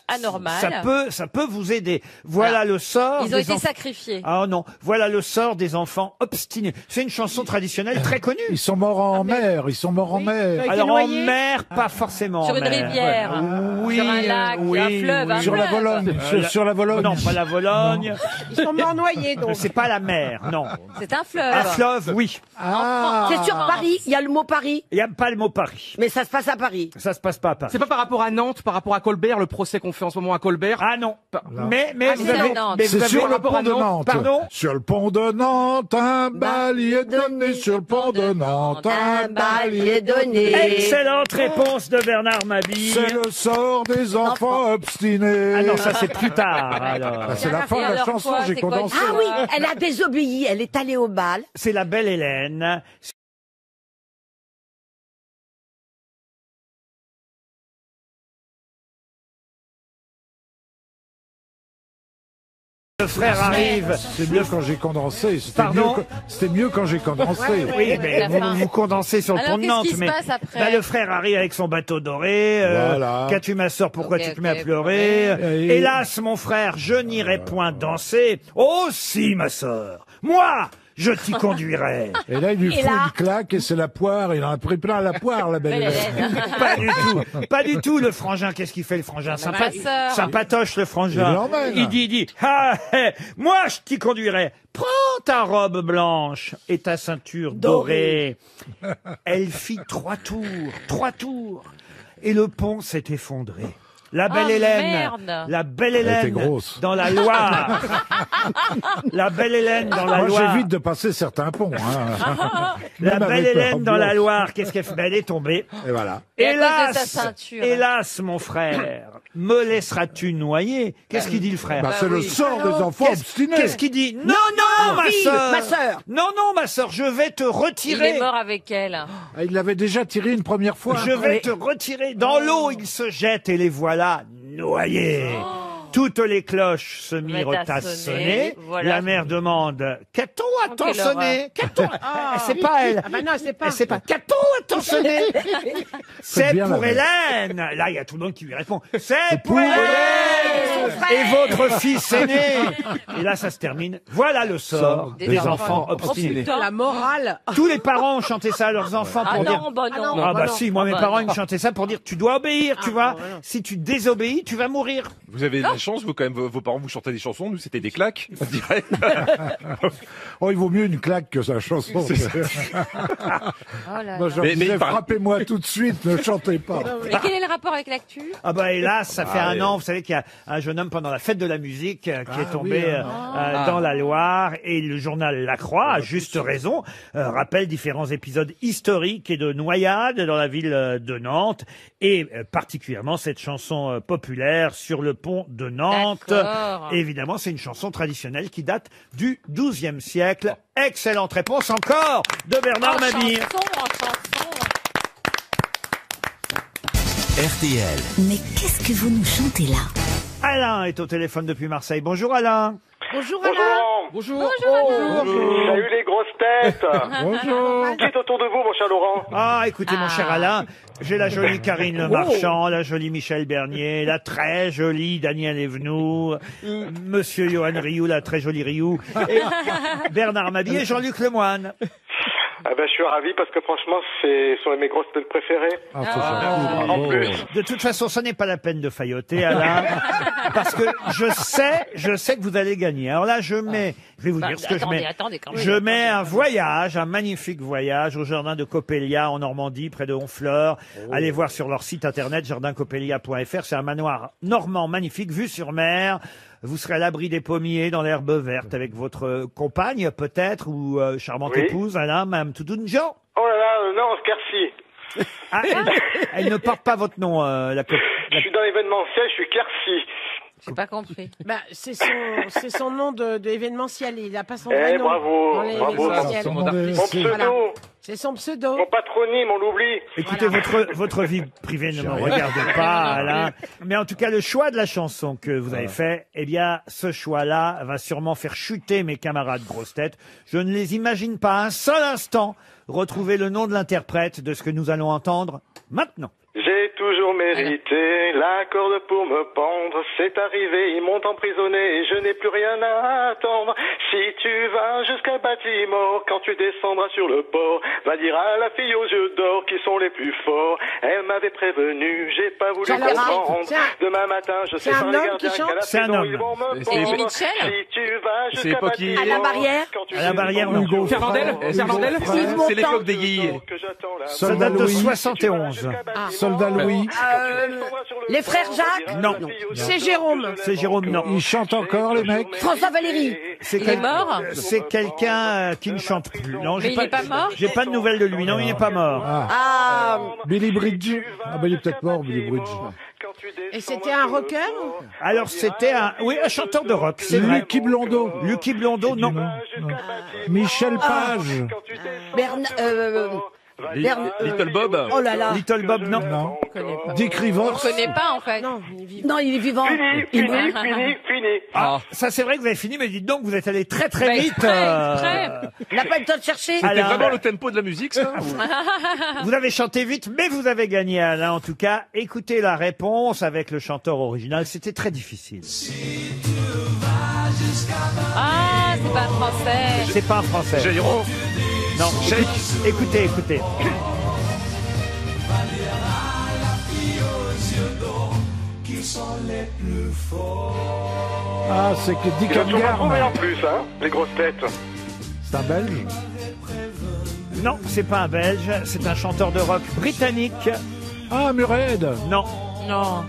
anormales. ça peut vous aider. Voilà le sort. Ils ont des été enf- sacrifiés. Ah non, voilà le sort des enfants obstinés. C'est une chanson traditionnelle très connue. Ils sont morts en mer, ils sont morts en mer. Alors en mer, pas forcément. Sur en une mer. rivière, Oui, sur un lac, oui, un fleuve, oui. un Sur la fleuve. Vologne, sur la Vologne. Non, pas la Vologne. Ils sont morts noyés, donc. C'est pas la mer, non. C'est un fleuve. Un fleuve, oui. Ah. C'est sur Paris, il y a le mot Paris. Il n'y a pas le mot Paris. Mais ça se passe à Paris. Ça se passe pas à Paris. C'est pas par rapport à Nantes, par rapport à Colbert, le procès qu'on fait en ce moment à Colbert. Ah non. Mais vous c'est avez, à Nantes. mais vous C'est avez sur le rapport à pont de Nantes. Nantes. Pardon? Sur le pont de Nantes, un bal est donné. Sur le pont de Nantes, un bal est donné. Excellente réponse de Bernard Mabille. C'est le sort des enfants obstinés. Ah non, ça c'est plus tard. Alors. Ah, c'est la fin Et de la alors chanson, quoi, j'ai c'est quoi condensé. Ah oui, elle a désobéi, elle est allée au bal. C'est la belle Hélène. Le frère arrive. C'est mieux quand j'ai condensé. Pardon C'était mieux quand j'ai condensé. Oui, mais la fin. vous condensez sur le Alors, pont de qu'est-ce Nantes. qui se Mais passe après bah, le frère arrive avec son bateau doré. Voilà. Qu'as-tu ma sœur, pourquoi Ok, tu te mets à ok. pleurer Et- Hélas, mon frère, je n'irai point danser. Oh si, ma sœur, moi, je t'y conduirai. Et là, il lui Et fout là- une claque et c'est la poire. Il en a pris plein la poire, la belle Belle Hélène. Hélène. Pas du tout, pas du tout. Le frangin, qu'est-ce qu'il fait le frangin? ma sœur. Sympatoche le Il frangin. l'emmène. Il dit, ah, moi je t'y conduirai. Prends ta robe blanche et ta ceinture dorée. Elle fit 3 tours, et le pont s'est effondré. La belle Oh, Hélène, merde. la belle Elle était Hélène grosse. dans la Loire. La belle Hélène dans la Moi, Loire. j'évite de passer certains ponts. Hein. La Même belle avec la Hélène robe dans la blanche. Loire, qu'est-ce qu'elle fait? Ben, elle est tombée. Et voilà. Et à cause de Hélas, sa ceinture. hélas, mon frère, me laisseras-tu noyer? Qu'est-ce qu'il dit le frère? Bah, c'est le sort des enfants obstinés. Qu'est-ce qu'il dit? Non, non, ma Vive, sœur! ma sœur. Non, non, ma sœur, je vais te Il retirer. est mort avec elle. Ah, il l'avait déjà tiré une première fois. Je vais te retirer. Dans l'eau, il se jette et les voilà noyés. Toutes les cloches se mirent Mettent à à sonner, sonner. voilà. La mère demande, qu'a-t-on quelle attentionné? Qu'a-t-on? C'est pas elle. Ah bah non, c'est pas. Elle sait pas. Qu'a-t-on attentionné? C'est bien la pour mère. Hélène. Là, il y a tout le monde qui lui répond. C'est pour Hélène et votre fils aîné. Et là, ça se termine. Voilà le sort des enfants obstinés. La morale. Tous les parents ont chanté ça à leurs enfants Ah pour dire. non, bah non. Ah non. Ah bah non. si, moi Ah mes bah parents non. ils me chantaient ça pour dire tu dois obéir, tu vois. Si tu désobéis, tu vas mourir. Vous avez de la chance, vous quand même, vos parents vous chantaient des chansons, nous c'était des claques, on dirait. Oh, il vaut mieux une claque que sa chanson. Oh là Moi, là. je leur Mais disais, il paraît- frappez-moi tout de suite, ne chantez pas. Mais quel est le rapport avec l'actu? Ah bah hélas, ça fait Ah, un oui. an, vous savez qu'il y a un jeune homme pendant la fête de la musique qui est tombé oui, dans la Loire et le journal La Croix, à juste raison, rappelle différents épisodes historiques et de noyades dans la ville de Nantes et particulièrement cette chanson populaire sur le pont de Nantes. D'accord. Évidemment, c'est une chanson traditionnelle qui date du XIIe siècle. Excellente réponse encore de Bernard Mabille. En chanson. RTL. Mais qu'est-ce que vous nous chantez là? Alain est au téléphone depuis Marseille. Bonjour Alain. Bonjour Bonjour Alain. Laurent. Bonjour. Salut les grosses têtes. Bonjour. Qui est autour de vous, mon cher Laurent? Ah, écoutez, mon cher Alain, j'ai la jolie Karine Le Marchand, la jolie Michel Bernier, la très jolie Daniel Evenou, Monsieur Johan Rioux, la très jolie Rioux, et Bernard Mabille et Jean-Luc Lemoyne. Ah ben, je suis ravi parce que franchement, ce sont mes grosses têtes préférées. En plus. De toute façon, ce n'est pas la peine de failloter, Alain, parce que je sais que vous allez gagner. Alors là, je vais vous dire ce que je mets. Je mets un voyage, un magnifique voyage au jardin de Coppelia en Normandie, près de Honfleur. Allez voir sur leur site internet jardincoppelia.fr. C'est un manoir normand magnifique, vue sur mer. Vous serez à l'abri des pommiers, dans l'herbe verte, avec votre compagne, peut-être, ou charmante épouse, Alain, Mme Toudounjian. Oh là là, non, Quercy. Ah, elle ne porte pas votre nom, Je suis dans l'événementiel, je suis Quercy. J'ai pas compris. Bah, c'est son nom de événementiel. Il n'a pas son vrai nom. Bravo, dans bravo. l'événementiel. Mon pseudo. Voilà. C'est son pseudo. Mon patronyme, on l'oublie. Écoutez, votre vie privée ne me regarde pas, Alain. Mais en tout cas, le choix de la chanson que vous avez fait, eh bien, ce choix-là va sûrement faire chuter mes camarades grosses têtes. Je ne les imagine pas un seul instant retrouver le nom de l'interprète de ce que nous allons entendre maintenant. J'ai toujours mérité la corde pour me pendre. C'est arrivé, ils m'ont emprisonné et je n'ai plus rien à attendre. Si tu vas jusqu'à Baltimore, quand tu descendras sur le port, va dire à la fille aux yeux d'or qui sont les plus forts. Elle m'avait prévenu, j'ai pas voulu comprendre. Demain matin, je sais pas les gardiens qu'à la prison ils vont me pendre. Si tu vas jusqu'à Baltimore, à la barrière. À la barrière, non. Fernandel. C'est l'époque des guillis. Ça date de 71. Soldat Louis. Les frères Jacques. Non. C'est Jérôme. C'est Jérôme, non. Ils chantent encore, les mecs. François Valéry. Il est mort. C'est quelqu'un qui ne chante plus. Non, Mais il n'est pas mort. J'ai pas de nouvelles de lui. Non, il n'est pas mort. Billy Bridge. Ah ben il est peut-être mort, Billy Bridge. Et c'était un rocker? Alors c'était un chanteur de rock, c'est vrai. Lucky Blondeau. Lucky Blondeau, non. Michel Page. Little Bob. Oh là là. Little Bob, non. Dick Rivers. On ne connaît pas, en fait. Non, il est vivant. Fini. Ah, ça c'est vrai que vous avez fini, mais dites donc, vous êtes allé très Bah, vite. Il n'a pas eu le temps de chercher. C'était Alain. vraiment le tempo de la musique, ça? Vous avez chanté vite, mais vous avez gagné, Alain, en tout cas. Écoutez la réponse avec le chanteur original. C'était très difficile. Ah, c'est pas français. C'est pas un français. Jairo. Non. Écoutez. Ah, c'est que Dick Ils ont toujours pas trouvé en Angarn. plus, hein, les grosses têtes. C'est un Belge. Non, c'est pas un Belge. C'est un chanteur de rock britannique. Ah, Murray-Head. Non. Non.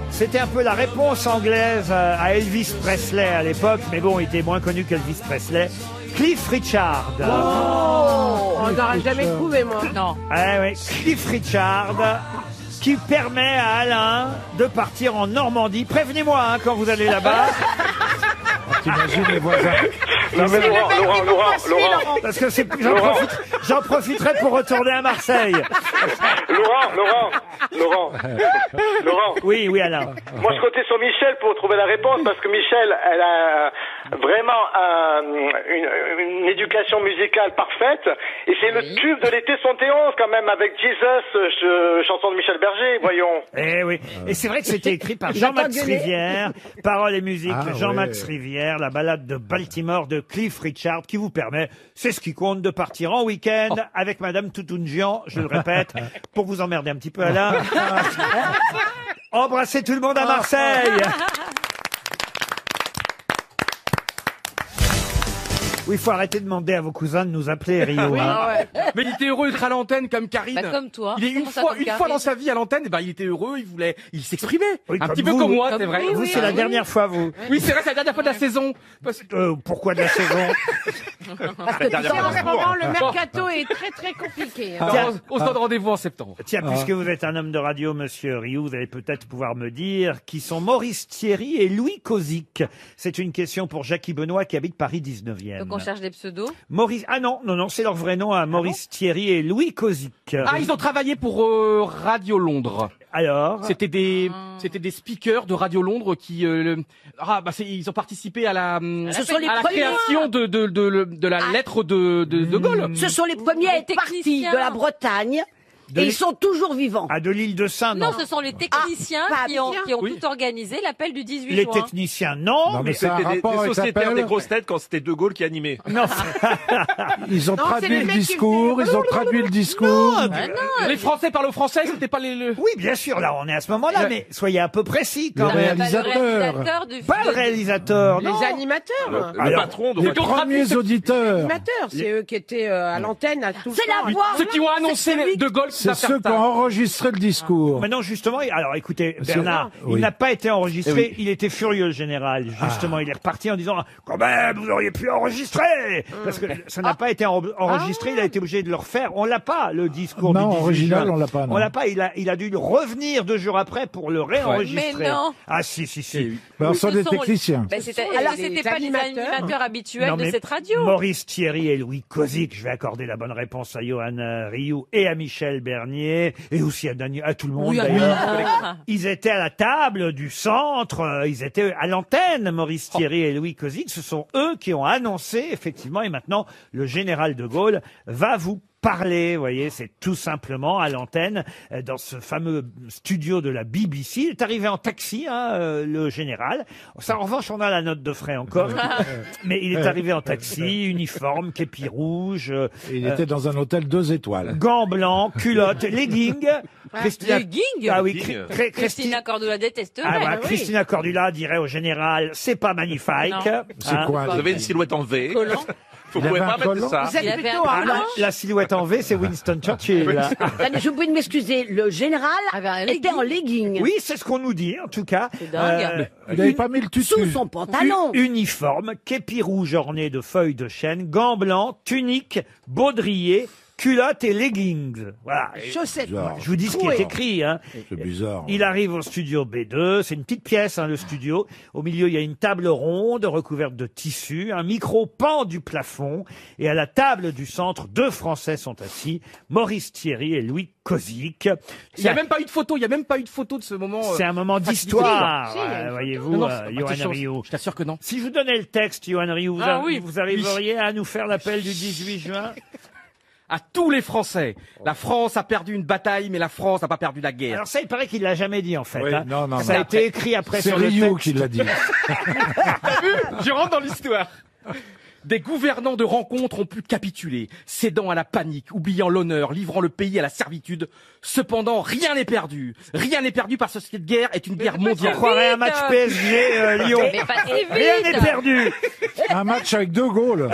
C'était un peu la réponse anglaise à Elvis Presley à l'époque, mais bon, il était moins connu qu'Elvis Presley. Cliff Richard. On n'aurait jamais trouvé, moi. Non. Ah oui, Cliff Richard, qui permet à Alain de partir en Normandie. Prévenez-moi hein, quand vous allez là-bas. T'imagines les voisins. Non mais Laurent. Parce que j'en profiterai pour retourner à Marseille. Laurent. Oui, Alain. Moi, je comptais sur Michel pour trouver la réponse parce que Michel, elle a vraiment une éducation musicale parfaite et c'est le tube de l'été 71 quand même avec Jesus, chanson de Michel Berger, voyons. Eh oui. Et c'est vrai que c'était écrit par Jean-Max Rivière. Paroles et musique, Jean-Max Rivière, la balade de Baltimore de Cliff Richard qui vous permet, c'est ce qui compte, de partir en week-end avec Madame Toutounjian, je le répète, pour vous emmerder un petit peu Alain. Embrassez tout le monde à Marseille. Oui, il faut arrêter de demander à vos cousins de nous appeler, Rio. Mais il était heureux d'être à l'antenne comme Karine. Bah, comme toi. Il est une fois dans sa vie à l'antenne, et ben il était heureux, il s'exprimait. Oui, un comme petit peu vous. comme moi, c'est vrai. Vous, c'est la dernière fois, vous. Oui, c'est vrai, c'est la dernière fois de la saison. Pourquoi de la saison? Parce que tu sais, en ce moment, le mercato est très très compliqué. Hein. Tiens, On se donne rendez-vous en septembre. Tiens, puisque vous êtes un homme de radio, monsieur Rioux, vous allez peut-être pouvoir me dire qui sont Maurice Thierry et Louis Kozik. C'est une question pour Jackie Benoît qui habite Paris 19e. Donc on cherche des pseudos. Maurice, non, c'est leur vrai nom, hein, Maurice Thierry et Louis Kozik. Ah, ils ont travaillé pour Radio Londres. Alors? C'était des speakers de Radio Londres qui, ils ont participé à la création de la lettre de Gaulle. Ce sont les premiers à être partis de la Bretagne Et ils sont toujours vivants. Ah, de l'île de Saint, Non, non. ce sont les techniciens qui ont tout organisé l'appel du 18 Les juin. techniciens, non. mais c'est un C'était rapport des avec sociétaires l'appel. des grosses têtes quand c'était De Gaulle qui animait. Non. Ils ont Non, c'est traduit les le mecs qui discours, faisaient- ils ont traduit le discours. Les Français parlent au français, c'était pas les... Oui, bien sûr, là, on est à ce moment-là, mais soyez un peu précis, quand Le même. réalisateur du Pas le réalisateur, non. Les animateurs. Le Alors, patron de Les Radio premiers auditeurs. Animateurs, c'est eux qui étaient à l'antenne à tout le C'est temps. la voix. Ceux qui ont annoncé De Gaulle, C'est ceux qui ont enregistré le discours. Mais non, justement, alors écoutez, C'est- Bernard, Oui. il n'a pas été enregistré, Oui. il était furieux, le général. Justement, il est reparti en disant, quand même, vous auriez pu enregistrer! Parce que ça n'a pas été enregistré, il a été obligé de le refaire. On l'a pas, le discours Non, du 18 original, juin. on l'a pas, non. On l'a pas, il a dû revenir 2 jours après pour le réenregistrer. Mais non. Ah, si. Alors, Ce sont des sont- techniciens. Ben, c'était Alors, c'était les pas les animateurs. animateurs habituels Non, de mais cette radio. Maurice Thierry et Louis Kozik, je vais accorder la bonne réponse à Johan Rioux et à Michel Bernier, et aussi à tout le monde d'ailleurs. Ils étaient à la table du centre, ils étaient à l'antenne, Maurice Thierry et Louis Kozik. Ce sont eux qui ont annoncé, effectivement, et maintenant, le général de Gaulle va vous parler, vous voyez, c'est tout simplement à l'antenne, dans ce fameux studio de la BBC. Il est arrivé en taxi, le général. Ça, en revanche, on a la note de frais encore. Mais il est arrivé en taxi, uniforme, képi rouge, Il était dans un hôtel 2 étoiles. gants blancs, culottes, leggings. Leggings Ah oui, Leggings. Christina Cordula détesterait. Ah, voilà, oui. Christina Cordula dirait au général, c'est pas magnifique. Non. C'est quoi Vous avez une silhouette en V. Collant. Vous Il y pouvez avait pas un mettre collant ça. Vous êtes Il avait plutôt un à collant. La silhouette en V, c'est Winston Churchill. Attendez, je vous prie de m'excuser. Le général Avait un était en legging. Oui, c'est ce qu'on nous dit, en tout cas. C'est dingue. Il n'avait pas mis le tutu. Sous son pantalon. Uniforme, képi rouge orné de feuilles de chêne, gants blancs, tunique, baudrier, culottes et leggings. Voilà. chaussettes. Bizarre. Je vous dis ce qui est écrit. Hein. C'est bizarre. Il arrive au studio B2, c'est une petite pièce, le studio. Au milieu, il y a une table ronde recouverte de tissu, un micro pend du plafond, et à la table du centre, 2 Français sont assis, Maurice Thierry et Louis Kozik. Il n'y a même pas eu de photo, il n'y a même pas eu de photo de ce moment. C'est un moment fatidique. d'histoire, Si, il y a une photo. voyez-vous, Non, Johan Rioux. je t'assure que non. Si je vous donnais le texte, Johan Rioux, vous arriveriez à nous faire l'appel du 18 juin? À tous les Français, la France a perdu une bataille, mais la France n'a pas perdu la guerre. Alors ça, il paraît qu'il l'a jamais dit en fait. Oui, non, ça a été écrit après C'est sur le Ryu texte. qui l'a dit. Je rentre dans l'histoire. Des gouvernants de rencontre ont pu capituler, cédant à la panique, oubliant l'honneur, livrant le pays à la servitude. Cependant, rien n'est perdu. Rien n'est perdu parce que cette guerre est une guerre On mondiale. croirait un match PSG Lyon. Mais pas si vite. Rien n'est perdu. Un match avec 2 goals.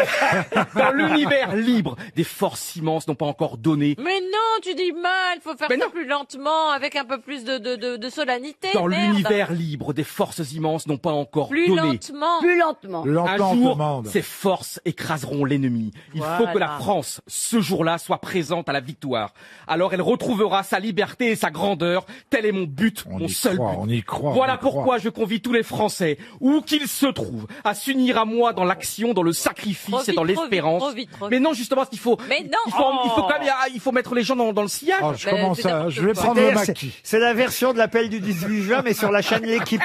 Dans l'univers libre, des forces immenses n'ont pas encore donné. Mais non, tu dis mal, faut faire Mais ça non. plus lentement, avec un peu plus de solennité. Dans merde. l'univers libre, des forces immenses n'ont pas encore Plus donné. lentement. Plus lentement. Un Lentement, on jour, commande. ces forces écraseront l'ennemi. Il faut Voilà. que la France, ce jour-là, soit présente à la victoire. Alors elle retrouvera sa liberté et sa grandeur. Tel est mon but, On mon y seul croit, but. on y croit. Voilà on y croit. pourquoi je convie tous les Français, où qu'ils se trouvent, à s'unir à moi dans l'action, dans le sacrifice Trop et dans vite, trop l'espérance. vite, trop vite, trop vite. Mais non, justement, parce qu'il faut, Mais non. il faut quand même, il faut mettre les gens dans le sillage. Oh, je Mais commence c'est à, n'importe je vais quoi. prendre le C'est-à-dire, maquis. c'est la version de l'appel du 18 juin, mais sur la chaîne L'équipe.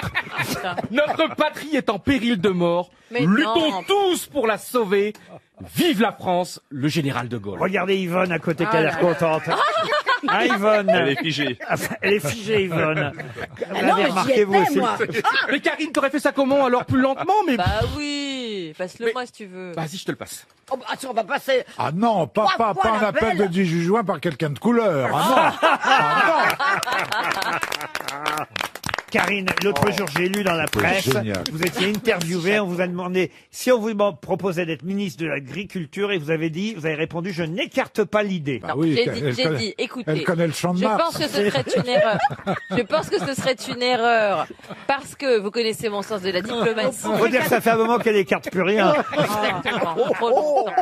Notre patrie est en péril de mort. Mais Luttons non. tous pour la sauver. Vive la France, le général de Gaulle. Regardez Yvonne à côté qui a Ah l'air là. contente. Hein, Yvonne? Elle est figée. Enfin, elle est figée, Yvonne. Vous Ah non, l'avez mais j'y remarqué, vous étais, aussi. moi. Mais Karine, t'aurais fait ça comment alors plus lentement mais Bah oui, passe-le moi si tu veux. vas-y, je te le passe. Oh, bah, attends, on va passer. Ah non, pas Trois fois un appel l'appel. de 18 juin par quelqu'un de couleur. Ah non. Karine, l'autre jour, j'ai lu dans la presse, génial. vous étiez interviewé, on vous a demandé si on vous proposait d'être ministre de l'Agriculture et vous avez répondu, je n'écarte pas l'idée. Bah oui, J'ai dit, écoutez, elle connaît le champ de je Mars. pense que ce serait une erreur. Je pense que ce serait une erreur parce que vous connaissez mon sens de la diplomatie. Faut dire que ça fait un moment qu'elle écarte plus rien. Exactement. Trop longtemps.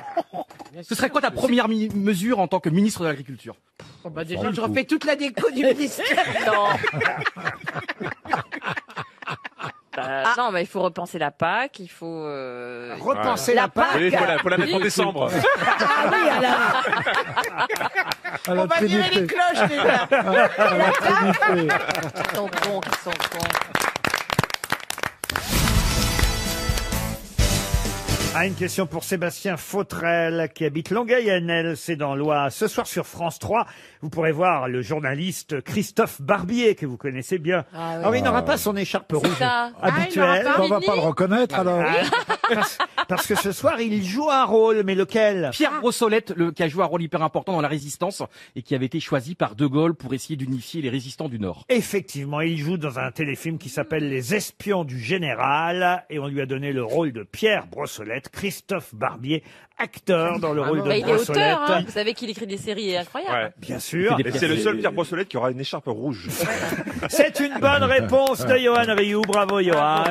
Ce serait quoi ta première mesure en tant que ministre de l'Agriculture? Oh, bah, déjà, je refais toute la déco du ministère. Non. Non, mais il faut repenser la PAC, il faut... Repenser la PAC. Oui, faut la mettre en décembre. Ah oui, alors. À la On va virer Trinité. les cloches déjà. À la Trinité. Ils sont cons, ils sont cons. Ah, une question pour Sébastien Fautrel qui habite Longueuil-en-Elle, c'est dans l'Oise. Ce soir sur France 3, vous pourrez voir le journaliste Christophe Barbier que vous connaissez bien. Ah oui. Alors il n'aura pas son écharpe rouge ça. habituelle. On va pas le reconnaître alors. Parce que ce soir il joue un rôle, mais lequel? Pierre Brossolette, qui a joué un rôle hyper important dans la résistance et qui avait été choisi par De Gaulle pour essayer d'unifier les résistants du Nord. Effectivement, il joue dans un téléfilm qui s'appelle Les Espions du Général et on lui a donné le rôle de Pierre Brossolette, Christophe Barbier, acteur dans le rôle de Bah, il est Brossolette. auteur, hein. Vous savez qu'il écrit des séries incroyables. Ouais. Bien sûr. Et c'est le seul Pierre Brossolette qui aura une écharpe rouge. C'est une bonne réponse de Johan Rioux. Bravo Johan.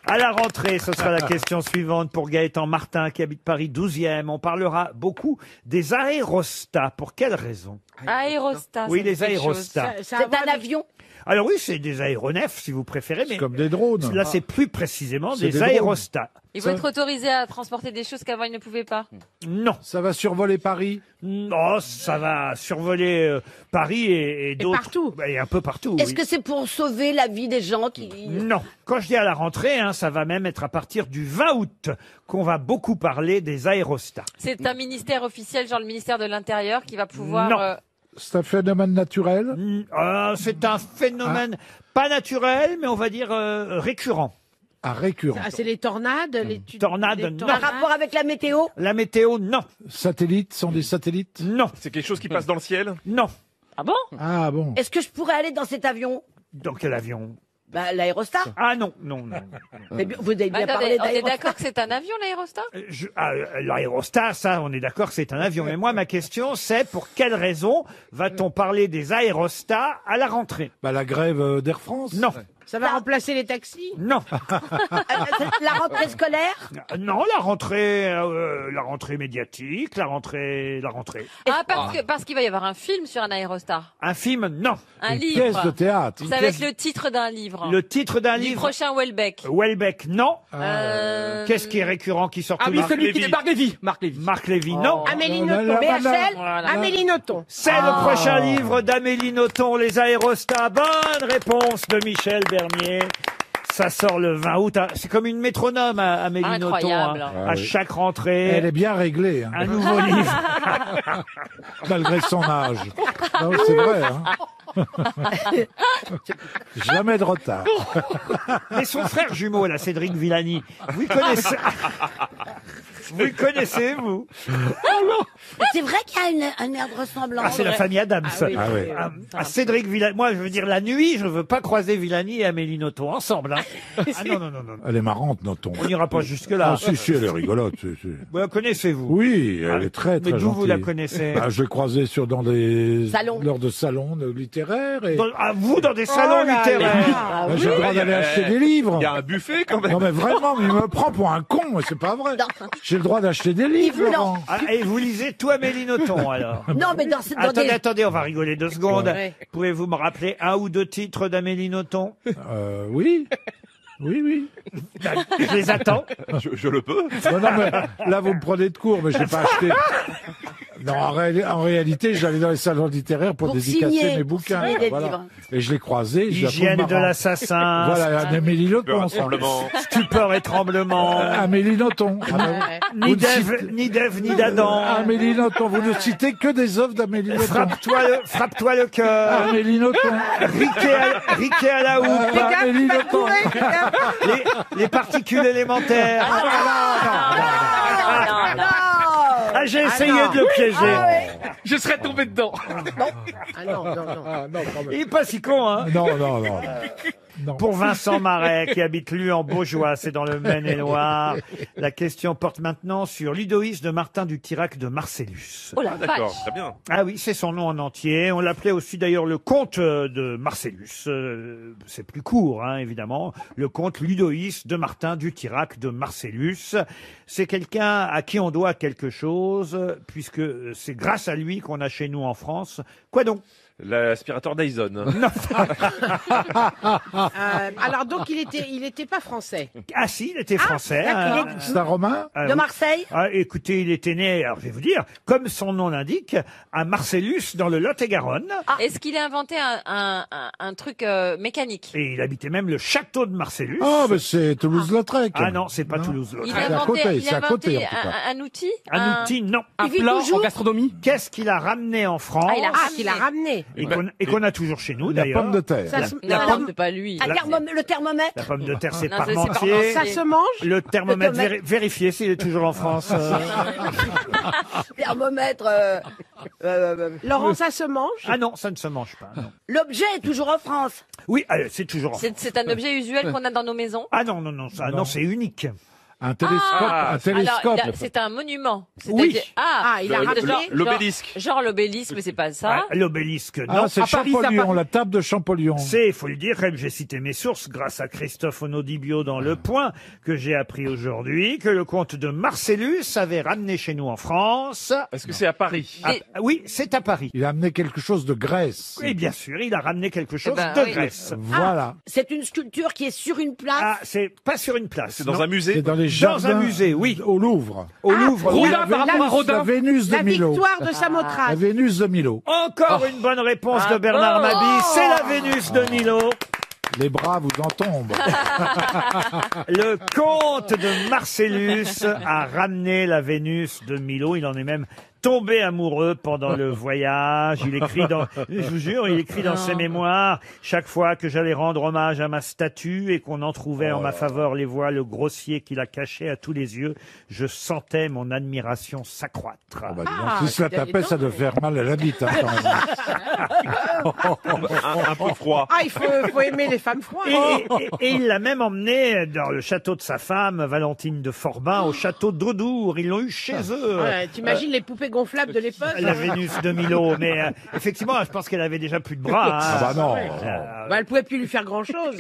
À la rentrée, ce sera la question suivante pour Gaëtan Martin qui habite Paris 12e. On parlera beaucoup des aérostats. Pour quelle raison? Aérostat. Oui, ça me les dit quelque chose. aérostats. C'est un avion. Alors oui, c'est des aéronefs si vous préférez, mais Comme des drones. là c'est plus précisément C'est des des drones. aérostats. Il faut être autorisé à transporter des choses qu'avant il ne pouvait pas. Non. Ça va survoler Paris. Non, ça va survoler Paris et d'autres. partout. Et un peu partout. Est-ce oui. que c'est pour sauver la vie des gens qui... Non. Quand je dis à la rentrée, hein, ça va même être à partir du 20 août qu'on va beaucoup parler des aérostats. C'est un ministère officiel, genre le ministère de l'Intérieur, qui va pouvoir... Non. C'est un phénomène naturel. C'est un phénomène pas naturel, mais on va dire récurrent. Récurrent. Ah, c'est les tornades, les Tornades, les non. Par rapport avec la météo? La météo, non. Satellites sont des satellites. Non. C'est quelque chose qui passe dans le ciel? Non. Ah bon? Ah bon. Est-ce que je pourrais aller dans cet avion? Dans quel avion? Bah, l'aérostat. Ah non, non, non. Mais vous avez bien Attendez, parlé on est d'aérostat. d'accord que c'est un avion, l'aérostat? L'aérostat, ça, on est d'accord que c'est un avion. Mais moi, ma question, c'est pour quelle raison va-t-on parler des aérostats à la rentrée? Bah, la grève d'Air France. Non. Ça va remplacer les taxis? Non. La rentrée scolaire? Non, la rentrée médiatique, la rentrée. Ah, parce qu'il va y avoir un film sur un aérostat. Un film, non. Un Une livre. pièce de théâtre. Ça va être le titre d'un livre. Le titre d'un Du livre. prochain Welbeck. Welbeck, non. Qu'est-ce qui est récurrent qui sort Ah tous oui, les- celui qui est Marc Lévy. Marc Lévy, non. Amélie non, Nothomb. non, BHL? Voilà. Amélie Nothomb. C'est le prochain livre d'Amélie Nothomb, Les aérostats. Bonne réponse de Michel Bernier. Ça sort le 20 août. C'est comme une métronome, Amélie Nothomb. Incroyable. Ah À oui. chaque rentrée, Elle est bien réglée, hein, un nouveau livre. malgré son âge. Non, c'est vrai. Hein. Jamais de retard. Mais son frère jumeau, là, Cédric Villani, vous le connaissez? Vous le connaissez, vous? C'est vrai qu'il y a un air de ressemblance. Ah, c'est la famille Adams. Ah oui. Ah oui. Cédric Villani. Moi, je veux dire, la nuit, je veux pas croiser Villani et Amélie Nothomb ensemble. Hein. Ah non, non, non, non. Elle est marrante, Nothomb. On n'ira pas jusque-là. Ah, si, elle est rigolote. Si. Vous la connaissez-vous? Oui, elle Ah, est très, très mais d'où gentille. vous la connaissez? Je l'ai croisée dans des... Salons. lors de salons littéraires. Et... Vous, dans des salons là littéraires? là. J'ai le droit d'aller acheter des livres. Il y a un buffet quand même. Non mais vraiment, mais il me prend pour un con, c'est pas vrai. J'ai le droit d'acheter des livres, Non. Laurent. Ah, et vous lisez tout Amélie Nothomb, alors? Non, mais dans Attendez, des... attendez, on va rigoler 2 secondes. Ouais. Pouvez-vous me rappeler un ou deux titres d'Amélie Nothomb? Oui. Oui. Je les attends. Je le peux. Non, mais là, vous me prenez de court, mais je l'ai pas acheté. Non, en réalité, j'allais dans les salons littéraires pour dédicacer signer, mes pour bouquins. signer des Voilà. livres. Et je l'ai croisé. je la trouve Hygiène de marrante. l'assassin. Voilà, un Amélie Nothomb. Rassemblement. Stupeur et tremblement. Amélie Nothomb. Ni d'Ève, ni d'Adam. Amélie Nothomb. Vous ne citez que des œuvres d'Amélie Nothomb. Frappe-toi le cœur. Amélie Nothomb. Riquet à la houppe. Amélie Nothomb. Les particules élémentaires. Ah, j'ai essayé de le piéger. Je serais tombé dedans. Ah non, non, non. Ah, non, quand même. Il est pas si con, hein. Non. Non. Pour Vincent Marais, qui habite Luen-Beaujois, c'est dans le Maine-et-Loire. La question porte maintenant sur l'Idoïs de Martin du Tirac de Marcellus. Oh la D'accord, vache. très bien. Ah oui, c'est son nom en entier. On l'appelait aussi d'ailleurs le comte de Marcellus. C'est plus court, hein, évidemment. Le comte Ludoïs de Martin du Tirac de Marcellus. C'est quelqu'un à qui on doit quelque chose, puisque c'est grâce à lui qu'on a chez nous en France. Quoi donc? L'aspirateur Dyson. Alors donc il était pas français. Ah si, il était français. d'accord. C'est un Romain? Ah, De oui. Marseille? Écoutez, il était né, alors je vais vous dire, comme son nom l'indique, à Marcellus, dans le Lot-et-Garonne. Est-ce qu'il a inventé un truc mécanique? Et il habitait même le château de Marcellus. Ah, mais c'est Toulouse-Lautrec. Ah non, c'est pas Il Toulouse-Lautrec. a C'est à inventé, côté, il c'est a à côté, inventé en tout cas. un outil? Un outil, non. Un Il vit plat en toujours gastronomie? Qu'est-ce qu'il a ramené en France Ah, il a Qu'il a ramené. et qu'on a toujours chez nous, La d'ailleurs. pomme de terre. Ça se- Non, non, c'est pas lui. Le thermomètre? La pomme de terre, c'est Non, c'est Parmentier. ça se mange. Le thermomètre, Le thermomètre. vérifiez s'il est toujours en France. Thermomètre. Laurent, ça se mange. Ah non, ça ne se mange pas. non. L'objet est toujours en France. Oui, c'est toujours en France. C'est un objet usuel qu'on a dans nos maisons? Ah non, non, c'est unique. Un télescope. Ah, Un télescope. alors, c'est un monument. Oui. C'est-à-dire- Il a ramené. L'obélisque. Genre l'obélisque, mais c'est pas ça. Ah, l'obélisque, non. Ah, c'est À Paris, ça Champollion, part- la table de Champollion. C'est, il faut le dire, comme j'ai cité mes sources, grâce à Christophe Onodibio dans Le Point, que j'ai appris aujourd'hui, que le comte de Marcellus avait ramené chez nous en France. Est-ce que c'est à Paris? Oui, c'est à Paris. Il a amené quelque chose de Grèce. Et bien sûr, il a ramené quelque chose ben, de oui. Grèce. Voilà. C'est une sculpture qui est sur une place. Ah, c'est pas sur une place. C'est dans non. un musée? C'est dans les Dans jardins. un musée, oui. Au Louvre. Au Louvre. oui. Rodin par rapport à La Rodin. Vénus de La Milo. victoire de La Samothrace. Vénus de Milo. Encore une bonne réponse de Bernard Mabie. C'est la Vénus de Milo. Les bras vous en tombent. Le comte de Marcellus a ramené la Vénus de Milo. Il en est même tombé amoureux pendant le voyage. Il écrit dans, je vous jure, il écrit dans ses mémoires, chaque fois que j'allais rendre hommage à ma statue et qu'on en trouvait en ma faveur les voiles grossiers qui la cachaient à tous les yeux, je sentais mon admiration s'accroître. Oh, bah, dis donc, si cela tapait, ça doit faire mal à la bite. Hein, quand même. Un peu froid. Ah, il faut aimer les femmes froides. Et il l'a même emmené dans le château de sa femme, Valentine de Forbin, au château d'Audour. Ils l'ont eu chez eux. Ouais, t'imagines les poupées gonflables de l'époque? La Vénus de Milo, mais effectivement, je pense qu'elle avait déjà plus de bras. hein. Ah bah non. Bah, elle pouvait plus lui faire grand chose.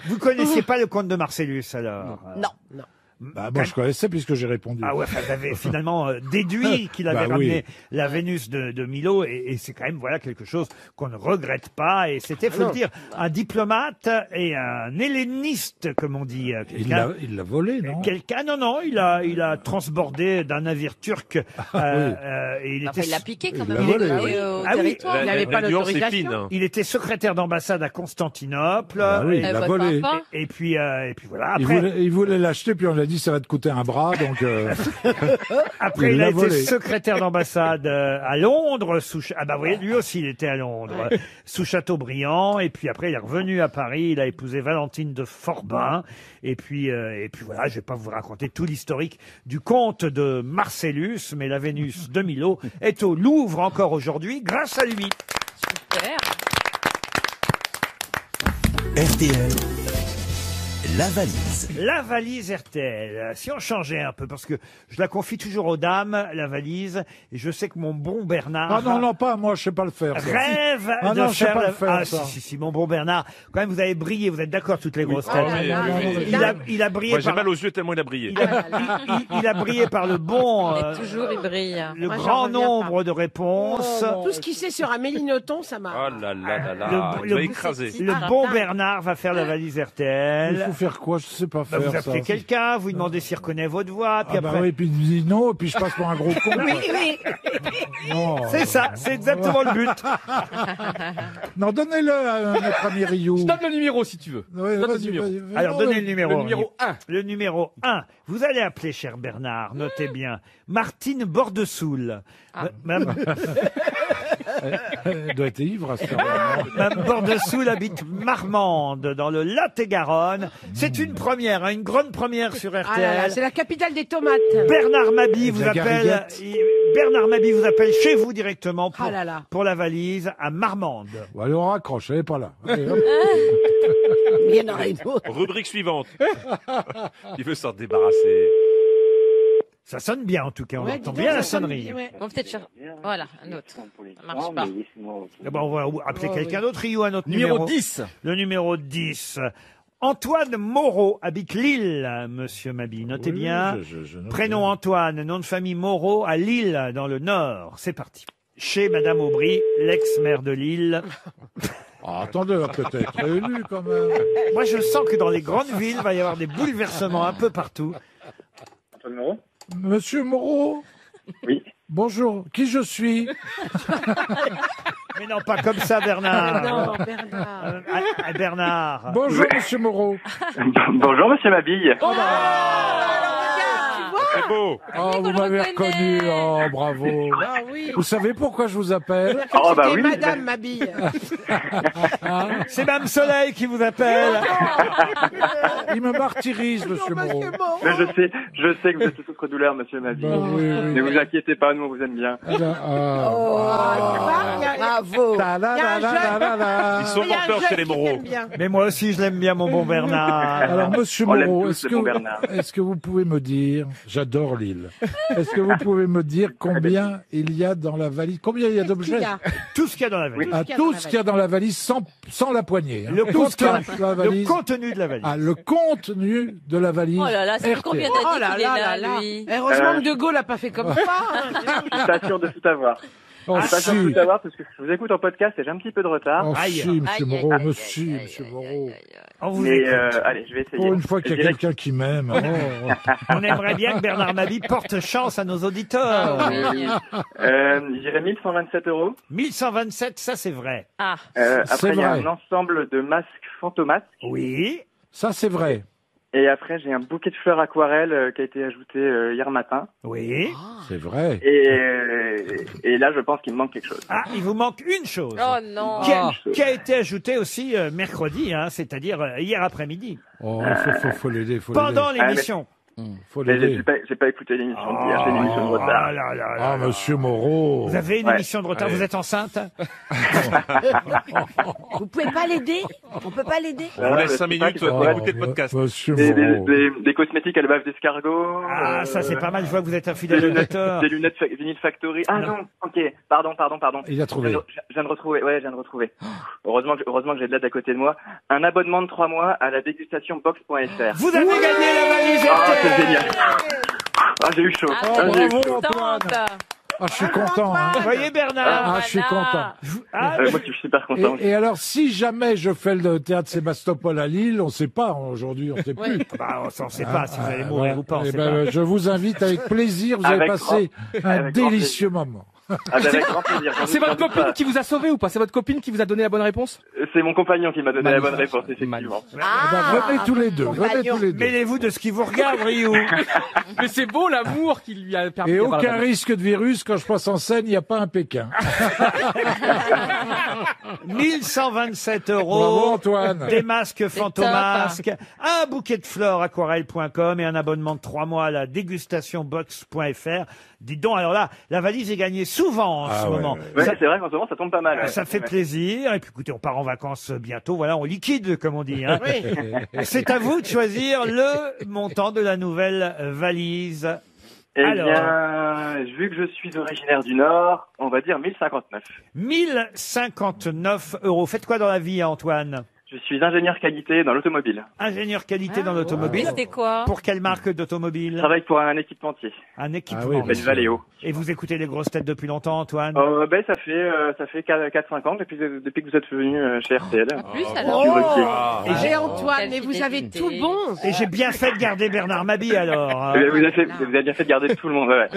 Vous connaissiez pas le comte de Marcellus alors? Non. Non. Bah, moi, je connaissais puisque j'ai répondu. Ah ouais, enfin, vous avez finalement déduit qu'il avait Bah ramené oui. la Vénus de Milo, et c'est quand même voilà quelque chose qu'on ne regrette pas. Et c'était, faut le dire, un diplomate et un helléniste, comme on dit. Il l'a volé, non? Quelqu'un, non, il a transbordé d'un navire turc. Et il Enfin, était, il l'a piqué quand Il même. l'a volé, Il oui. est au Ah oui. territoire. Il avait pas nuance est l'autorisation. fine. il était secrétaire d'ambassade à Constantinople. Ah oui, il Eh, l'a votre volé. papa. Et puis voilà. Après, Il voulait l'acheter, puis on lui a dit ça va te coûter un bras, donc Après, il il a l'a été volé. secrétaire d'ambassade à Londres, ah bah vous voyez, lui aussi, il était à Londres, sous Chateaubriand, et puis après, il est revenu à Paris, il a épousé Valentine de Forbin, et puis voilà, je vais pas vous raconter tout l'historique du comte de Marcellus, mais la Vénus de Milo est au Louvre encore aujourd'hui, grâce à lui. Super. RTL, la valise. La valise RTL. Si on changeait un peu, parce que je la confie toujours aux dames, la valise, et je sais que mon bon Bernard... Ah non, pas moi, je sais pas le faire. ça. Rêve Ah de non, je sais faire pas la... le faire, Ah ça. si, mon bon Bernard, quand même vous avez brillé, vous êtes d'accord toutes les grosses têtes. Ah, oui, oui, oui. Il a brillé Moi, j'ai par... mal aux yeux tellement il a brillé. il a brillé par le bon, Mais toujours, il brille. le Moi, j'en grand reviens nombre de réponses. Tout ce qui sait sur Amélie Nothomb, ça m'a. Oh là là là là. Le- Il va le- écraser. Le bon Bernard va faire la valise Il RTL. faut faire quoi? Je sais pas Bah, faire vous appelez ça. quelqu'un, vous lui demandez s'il reconnaît votre voix, puis Ah bah après... oui, puis il me dit non, et puis je passe pour un gros con. Oui. Non. C'est ça, c'est exactement le but. Non, donnez-le à notre ami Ryu. Je donne le numéro si tu veux. Ouais, Donne le vas-y, numéro. vas-y, vas-y. Alors, donnez le numéro. Le numéro 1. Le numéro 1. Vous allez appeler, cher Bernard, notez bien, Martine Bordesoul. Mme Elle doit être ivre à ce moment-là. Mme Bordesoul habite Marmande, dans le Lot-et-Garonne. C'est une première, hein, une grande première sur Ah là là, RTL. c'est la capitale des tomates. Bernard Mabie vous La appelle. gariguette. Bernard Mabie vous appelle chez vous directement pour, Ah là là. pour la valise à Marmande. Bon, allez, on raccroche, elle est pas là. Allez, hop. Il y en aura une autre. Rubrique suivante. Il veut s'en débarrasser. Ça sonne bien en tout cas, on Ouais, entend dis donc, bien la ça sonne sonnerie. bien, ouais. Bon, peut-être voilà, un autre. Ça marche pas. Eh ben, on va appeler quelqu'un d'autre, Rio, un autre Numéro 10. Le numéro 10. Antoine Moreau habite Lille, monsieur Mabie. Notez Oui, bien. je note Prénom bien. Antoine, nom de famille Moreau à Lille, dans le Nord. C'est parti. chez Madame Aubry, l'ex-maire de Lille. Ah, attendez, elle va peut-être être élue quand même. Moi, je sens que dans les grandes villes, il va y avoir des bouleversements un peu partout. Antoine Moreau ? Monsieur Moreau ? Oui. Bonjour, qui je suis? Mais non, pas comme ça, Bernard. Non, Bernard. Bernard. Bonjour, monsieur Moreau. Bonjour, monsieur Mabille. C'est beau. Oh, vous m'avez reconnu. Oh, bravo. Ah oui. Vous savez pourquoi je vous appelle? Oh, bah C'était oui. Madame Mabille. C'est Mme Soleil qui vous appelle. Il me martyrise, monsieur Moreau. Mais je sais que vous êtes sous souffre-douleur, monsieur Mabille. Bah oui, oui. Ne vous inquiétez pas, nous on vous aime bien. Ah, bah, ah. Bravo. Ta la la la la la la. Ils sont Il y a un menteurs jeune chez les qui Moreau. t'aime bien. Mais moi aussi, je l'aime bien, mon bon Bernard. Alors, monsieur On l'aime Moreau, tous, est-ce le bon Bernard. que vous pouvez me dire, j'adore Lille, est-ce que vous pouvez me dire combien il y a dans la valise, combien il y a d'objets? Tout ce qu'il y a dans la valise. Ah, tout ce qu'il y a dans la valise sans la poignée. Hein. Le, Tout ce qu'il y a contenu, dans la le valise. contenu de la valise. Ah, le contenu de la valise. Oh là là, c'est RTL. combien Oh d'années là qu'il est là là, là lui? là. Heureusement que De Gaulle n'a pas fait comme ça. Je suis pas sûr de tout avoir. Oh, Je suis pas sûr de si. tout avoir parce que je vous écoute en podcast et j'ai un petit peu de retard. Oh, Aïe. si, monsieur Aïe, Moreau, aïe, monsieur, aïe, monsieur aïe, Moreau. aïe, aïe, On vous Mais écoute. allez, je vais essayer. Pour une fois qu'il y a Je dirais quelqu'un qui m'aime. Oh. On aimerait bien que Bernard Mabille porte chance à nos auditeurs. Ah oui. je dirais 1127 €. 1127, ça c'est vrai. Ah, C'est Après, il y a vrai. un ensemble de masques fantomasques. Oui. Ça, c'est vrai. Et après, j'ai un bouquet de fleurs aquarelles qui a été ajouté hier matin. Oui. C'est vrai. Et là, je pense qu'il me manque quelque chose. Ah, il vous manque une chose. oh non. Qui a été ajoutée aussi mercredi, hein, c'est-à-dire hier après-midi. Oh, faut l'aider, faut Pendant l'aider. l'émission. Faut Mais l'aider. j'ai pas écouté l'émission d'hier, j'ai une émission de retard. Ah là là là Ah, là. monsieur Moreau. Vous avez une Ouais. émission de retard, Ouais. vous êtes enceinte? Vous pouvez pas l'aider? On peut pas l'aider? On vous laisse 5 minutes Oh, pour écouter le podcast. Monsieur Des, Moreau. des cosmétiques à la bave d'escargot. Ah, ça c'est pas mal, je vois que vous êtes un Des fidèle lunettes, auditeur. des lunettes Vinyl Factory. Ah non, ok, pardon. Il a trouvé. Je viens de retrouver, ouais, je viens de retrouver. Heureusement que j'ai de l'aide à côté de moi. Un abonnement de 3 mois à la dégustation box.fr. Vous avez gagné la valise Ah, RTL. c'est génial. Ah, j'ai eu chaud. Ah, Ah, j'ai eu bravo, chaud. Antoine. Contente. Ah, je suis content. Hein. Vous voyez Bernard? Ah, je suis content. Ah, Moi, je suis super content. Et alors, si jamais je fais le théâtre Sébastopol à Lille, on sait pas, aujourd'hui, on sait plus. bah, on s'en sait pas si vous allez mourir Ouais. ou pas, on Eh sait ben, pas. je vous invite avec plaisir, vous allez Avec passer un avec grand délicieux moment. Ah, bah, avec grand plaisir. C'est votre J'en doute copine pas. qui vous a sauvé ou pas? C'est votre copine qui vous a donné la bonne réponse? C'est mon compagnon qui m'a donné la bonne Magnifique. réponse, effectivement. Eh ben, venez tous les deux, venez tous les deux. Mêlez-vous de ce qui vous regarde, Ryu. Mais c'est beau l'amour qui lui a permis Et d'avoir la aucun bonne- risque de virus, quand je passe en scène, il n'y a pas un Pékin. 1127 Bravo, €. Antoine. Des masques fantomasques, un bouquet de fleurs aquarelle.com et un abonnement de 3 mois à la dégustation box.fr. Dites donc, alors là, la valise est gagnée souvent en Ah ce ouais, moment. Ouais, Ça, c'est vrai qu'en ce moment, ça tombe pas mal. ouais. ça fait Ouais. plaisir. Et puis écoutez, on part en vacances bientôt. Voilà, on liquide, comme on dit. Hein. Oui. C'est à vous de choisir le montant de la nouvelle valise. Eh Alors. bien, vu que je suis originaire du Nord, on va dire 1059. 1059 €. Faites quoi dans la vie, Antoine? Je suis ingénieur qualité dans l'automobile. Ingénieur qualité Ah, dans l'automobile. C'était quoi? Pour quelle marque Je d'automobile? travaille pour un équipementier, Un équipement. Ah oui, Ben Valeo. Et vous écoutez les grosses têtes depuis longtemps, Antoine? Ben, ça fait 4-5 ans depuis que vous êtes venu chez RTL. Plus Je alors? suis requis. Et Antoine, Quelle mais vous avez fidélité. tout bon. Et j'ai bien fait de garder Bernard Mabille alors. hein. Vous avez bien fait de garder tout le monde. Ouais.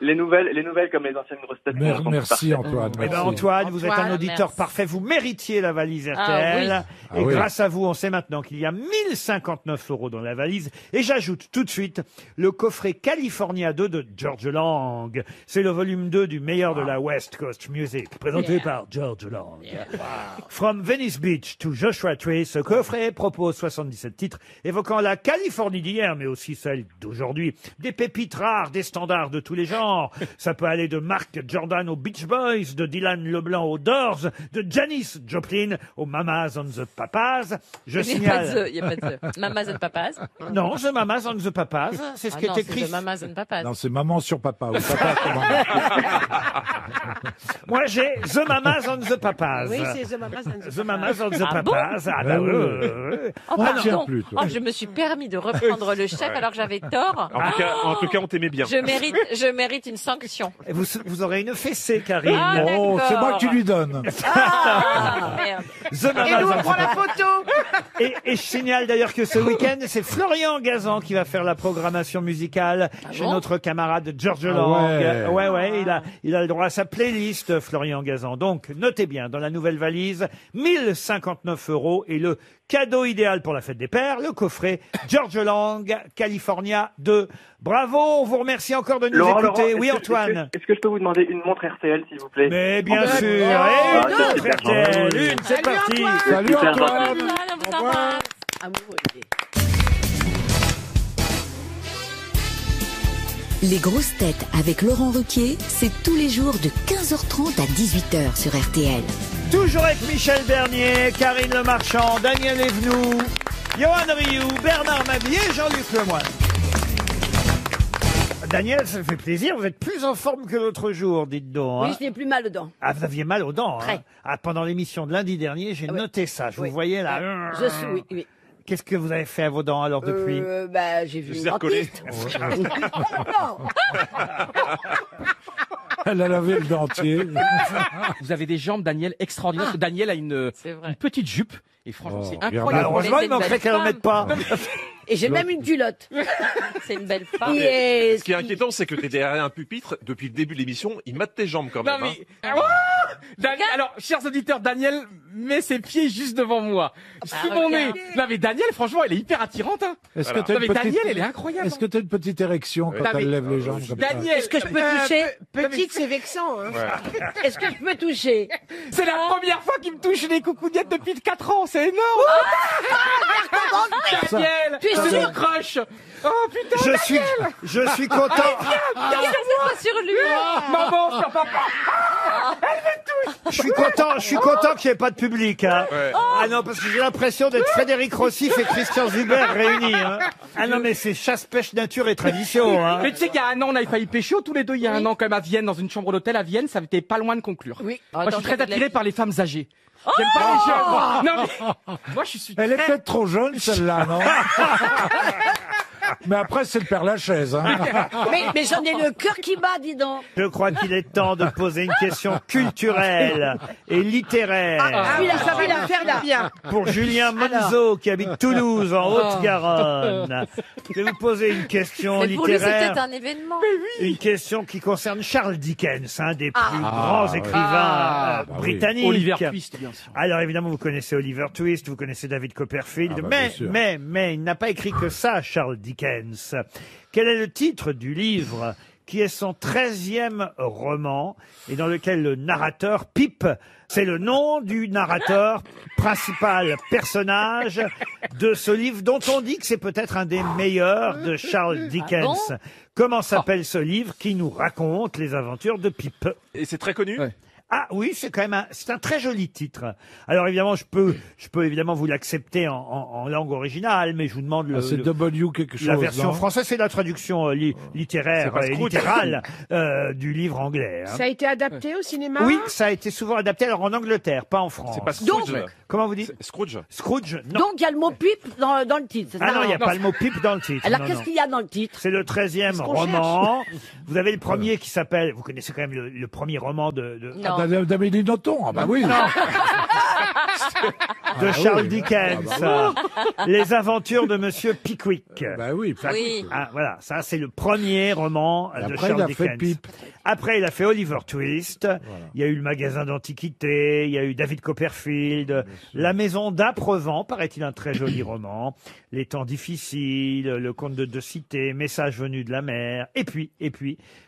les nouvelles comme les anciennes grosses têtes. sont Merci, parfaites. Antoine. Eh ben merci. Antoine, vous êtes un Antoine, auditeur merci. parfait. Vous méritiez la valise RTL. Ah oui. Et Ah oui. grâce à vous, on sait maintenant qu'il y a 1059 € dans la valise. Et j'ajoute tout de suite le coffret California 2 de George Lang. C'est le volume 2 du meilleur de la West Coast Music, présenté par George Lang. From Venice Beach to Joshua Tree, ce coffret propose 77 titres évoquant la Californie d'hier, mais aussi celle d'aujourd'hui. Des pépites rares, des standards de tous les genres. Ça peut aller de Mark Jordan aux Beach Boys, de Dylan Leblanc aux Doors, de Janis Joplin aux Mamas on the Papas. Je Il n'y a pas de signale... the, il y a pas de the. Mamas and Papas. Non, The Mamas on the Papas, c'est ce Ah qui non, est c'est écrit. the Mamas and Papas. Non, c'est maman sur papa. Ou papa sur maman. Moi, j'ai The Mamas and the Papas. Oui, c'est The Mamas and The Mamas and the Ah bon Papas. Ah bah oui. Oh, On pardon. tient plus, toi. Oh, je me suis permis de reprendre le chef alors que j'avais tort. En tout cas, on t'aimait bien. Je mérite une sanction. Et vous aurez une fessée, Karine. Ah, Oh, c'est moi qui lui donne. Ah, merde. The Mamas Et nous, and on the prend la Papas. photo. Et je signale d'ailleurs que ce week-end, c'est Florian Gazan qui va faire la programmation musicale chez bon notre camarade George Ah Lang. ouais. Il a le droit à sa playlist, Florian Gazan. Donc, notez bien, dans la nouvelle valise, 1059 € et le cadeau idéal pour la fête des pères, le coffret George Lang, California 2. Bravo, on vous remercie encore de nous Laurent, écouter. Laurent, Oui, est-ce Antoine. Est-ce que je peux vous demander une montre RTL, s'il vous plaît? Mais bien sûr. Et Ah, une c'est autre super. RTL, une, c'est Salut, parti. Antoine. Salut Super Antoine. Antoine, on vous embrasse. Amoureux. Les grosses têtes avec Laurent Ruquier, c'est tous les jours de 15h30 à 18h sur RTL. Toujours avec Michel Bernier, Karine Le Marchand, Daniel Evenou, Johan Rioux, Bernard Mabie et Jean-Luc Lemoyne. Daniel, ça me fait plaisir, vous êtes plus en forme que l'autre jour, dites donc. Oui, Hein. je n'ai plus mal aux dents. Ah, vous aviez mal aux dents. Hein. Très. Ah, pendant l'émission de lundi dernier, j'ai oui. noté ça. Je Oui. vous voyais là. Je suis, oui, oui. Qu'est-ce que vous avez fait à vos dents alors depuis J'ai vu Je une les ai recollés. dentiste. Non. Elle a lavé le dentier. Vous avez des jambes, Daniel, extraordinaires. Parce que Daniel a une petite jupe. Et franchement, Oh, c'est bien incroyable. Bah, heureusement, il manquerait qu'elle en mette pas. Et j'ai même une culotte. C'est une belle femme. Et Ce qui est inquiétant, c'est que t'es derrière un pupitre depuis le début de l'émission. Il mate tes jambes quand Non même. mais Daniel, alors chers auditeurs, Daniel met ses pieds juste devant moi. Sous mon nez. Non mais Daniel, franchement, elle est hyper attirante. Hein. Est-ce Voilà. que t'as Non une mais petite... Daniel, elle est incroyable. Est-ce que t'as une petite érection quand Non, mais- elle lève les jambes comme ça? Daniel, est-ce que je peux toucher Petite, c'est vexant. Hein. Est-ce que je peux toucher c'est la première fois qu'il me touche les coucougnettes depuis 4 ans, c'est énorme. Daniel, Tu es c'est sûr mon crush. Oh putain. Je suis content. Pas sur lui. Maman, sur papa. Je suis content qu'il n'y ait pas de public. Hein. Ouais. Ah non, parce que j'ai l'impression d'être Frédéric Rossif et Christian Zuber réunis. Hein. Ah non, mais c'est chasse, pêche, nature et tradition. Hein. Mais tu sais qu'il y a un an, on avait failli pécho tous les deux. Il y a un an, quand même, à Vienne, dans une chambre d'hôtel à Vienne, ça était pas loin de conclure. Oui. Moi, je suis très attiré par les femmes âgées. J'aime pas les jeunes. Moi. Non, mais moi, je suis. Elle est peut-être trop jeune, celle-là, non? Mais après, c'est le Père Lachaise. Hein. Mais j'en ai le cœur qui bat, dis donc. Je crois qu'il est temps de poser une question culturelle et littéraire Ça va la faire bien. pour Julien Monzo qui habite Toulouse en Haute-Garonne. Je vais vous poser une question Mais pour lui, c'est peut-être littéraire, un événement. une question qui concerne Charles Dickens, un des plus grands écrivains bah oui. britanniques. Oliver Twist, bien sûr. Alors évidemment, vous connaissez Oliver Twist, vous connaissez David Copperfield, Ah bah, bien sûr. mais il n'a pas écrit que ça, Charles Dickens. Quel est le titre du livre qui est son 13e roman et dans lequel le narrateur Pip, c'est le nom du narrateur principal personnage de ce livre dont on dit que c'est peut-être un des meilleurs de Charles Dickens. Comment s'appelle ce livre qui nous raconte les aventures de Pip? Et c'est très connu. Ouais. Ah oui, c'est quand même c'est un très joli titre. Alors évidemment, je peux évidemment vous l'accepter en langue originale, mais je vous demande C'est W quelque chose. la version non française, c'est la traduction littéraire C'est pas et Scrooge. littérale du livre anglais. hein. Ça a été adapté au cinéma. Oui, ça a été souvent adapté alors en Angleterre, pas en France. C'est pas Scrooge. Donc- Comment vous dites C'est Scrooge. Scrooge? Non. Donc il y a le mot pipe dans le titre. c'est Ah ça non, il n'y a pas le mot pipe dans le titre. Alors Non, qu'est-ce non. qu'il y a dans le titre C'est le 13e qu'on roman. Vous avez le premier qui s'appelle, vous connaissez quand même le premier roman de Non. d'Amélie Nothomb. Ah bah oui. de Charles oui. Dickens. Les aventures de Monsieur Pickwick. Bah oui. Ça- Oui. Ah, voilà, ça c'est le premier roman Et de après, Charles il a fait Dickens. Pip. Après, il a fait Oliver Twist. Il y a eu le magasin d'antiquités. Il y a eu David Copperfield. La maison d'Aprevent, paraît-il un très joli roman. Les temps difficiles, le conte de deux cités, Message venu de la mer. Et puis,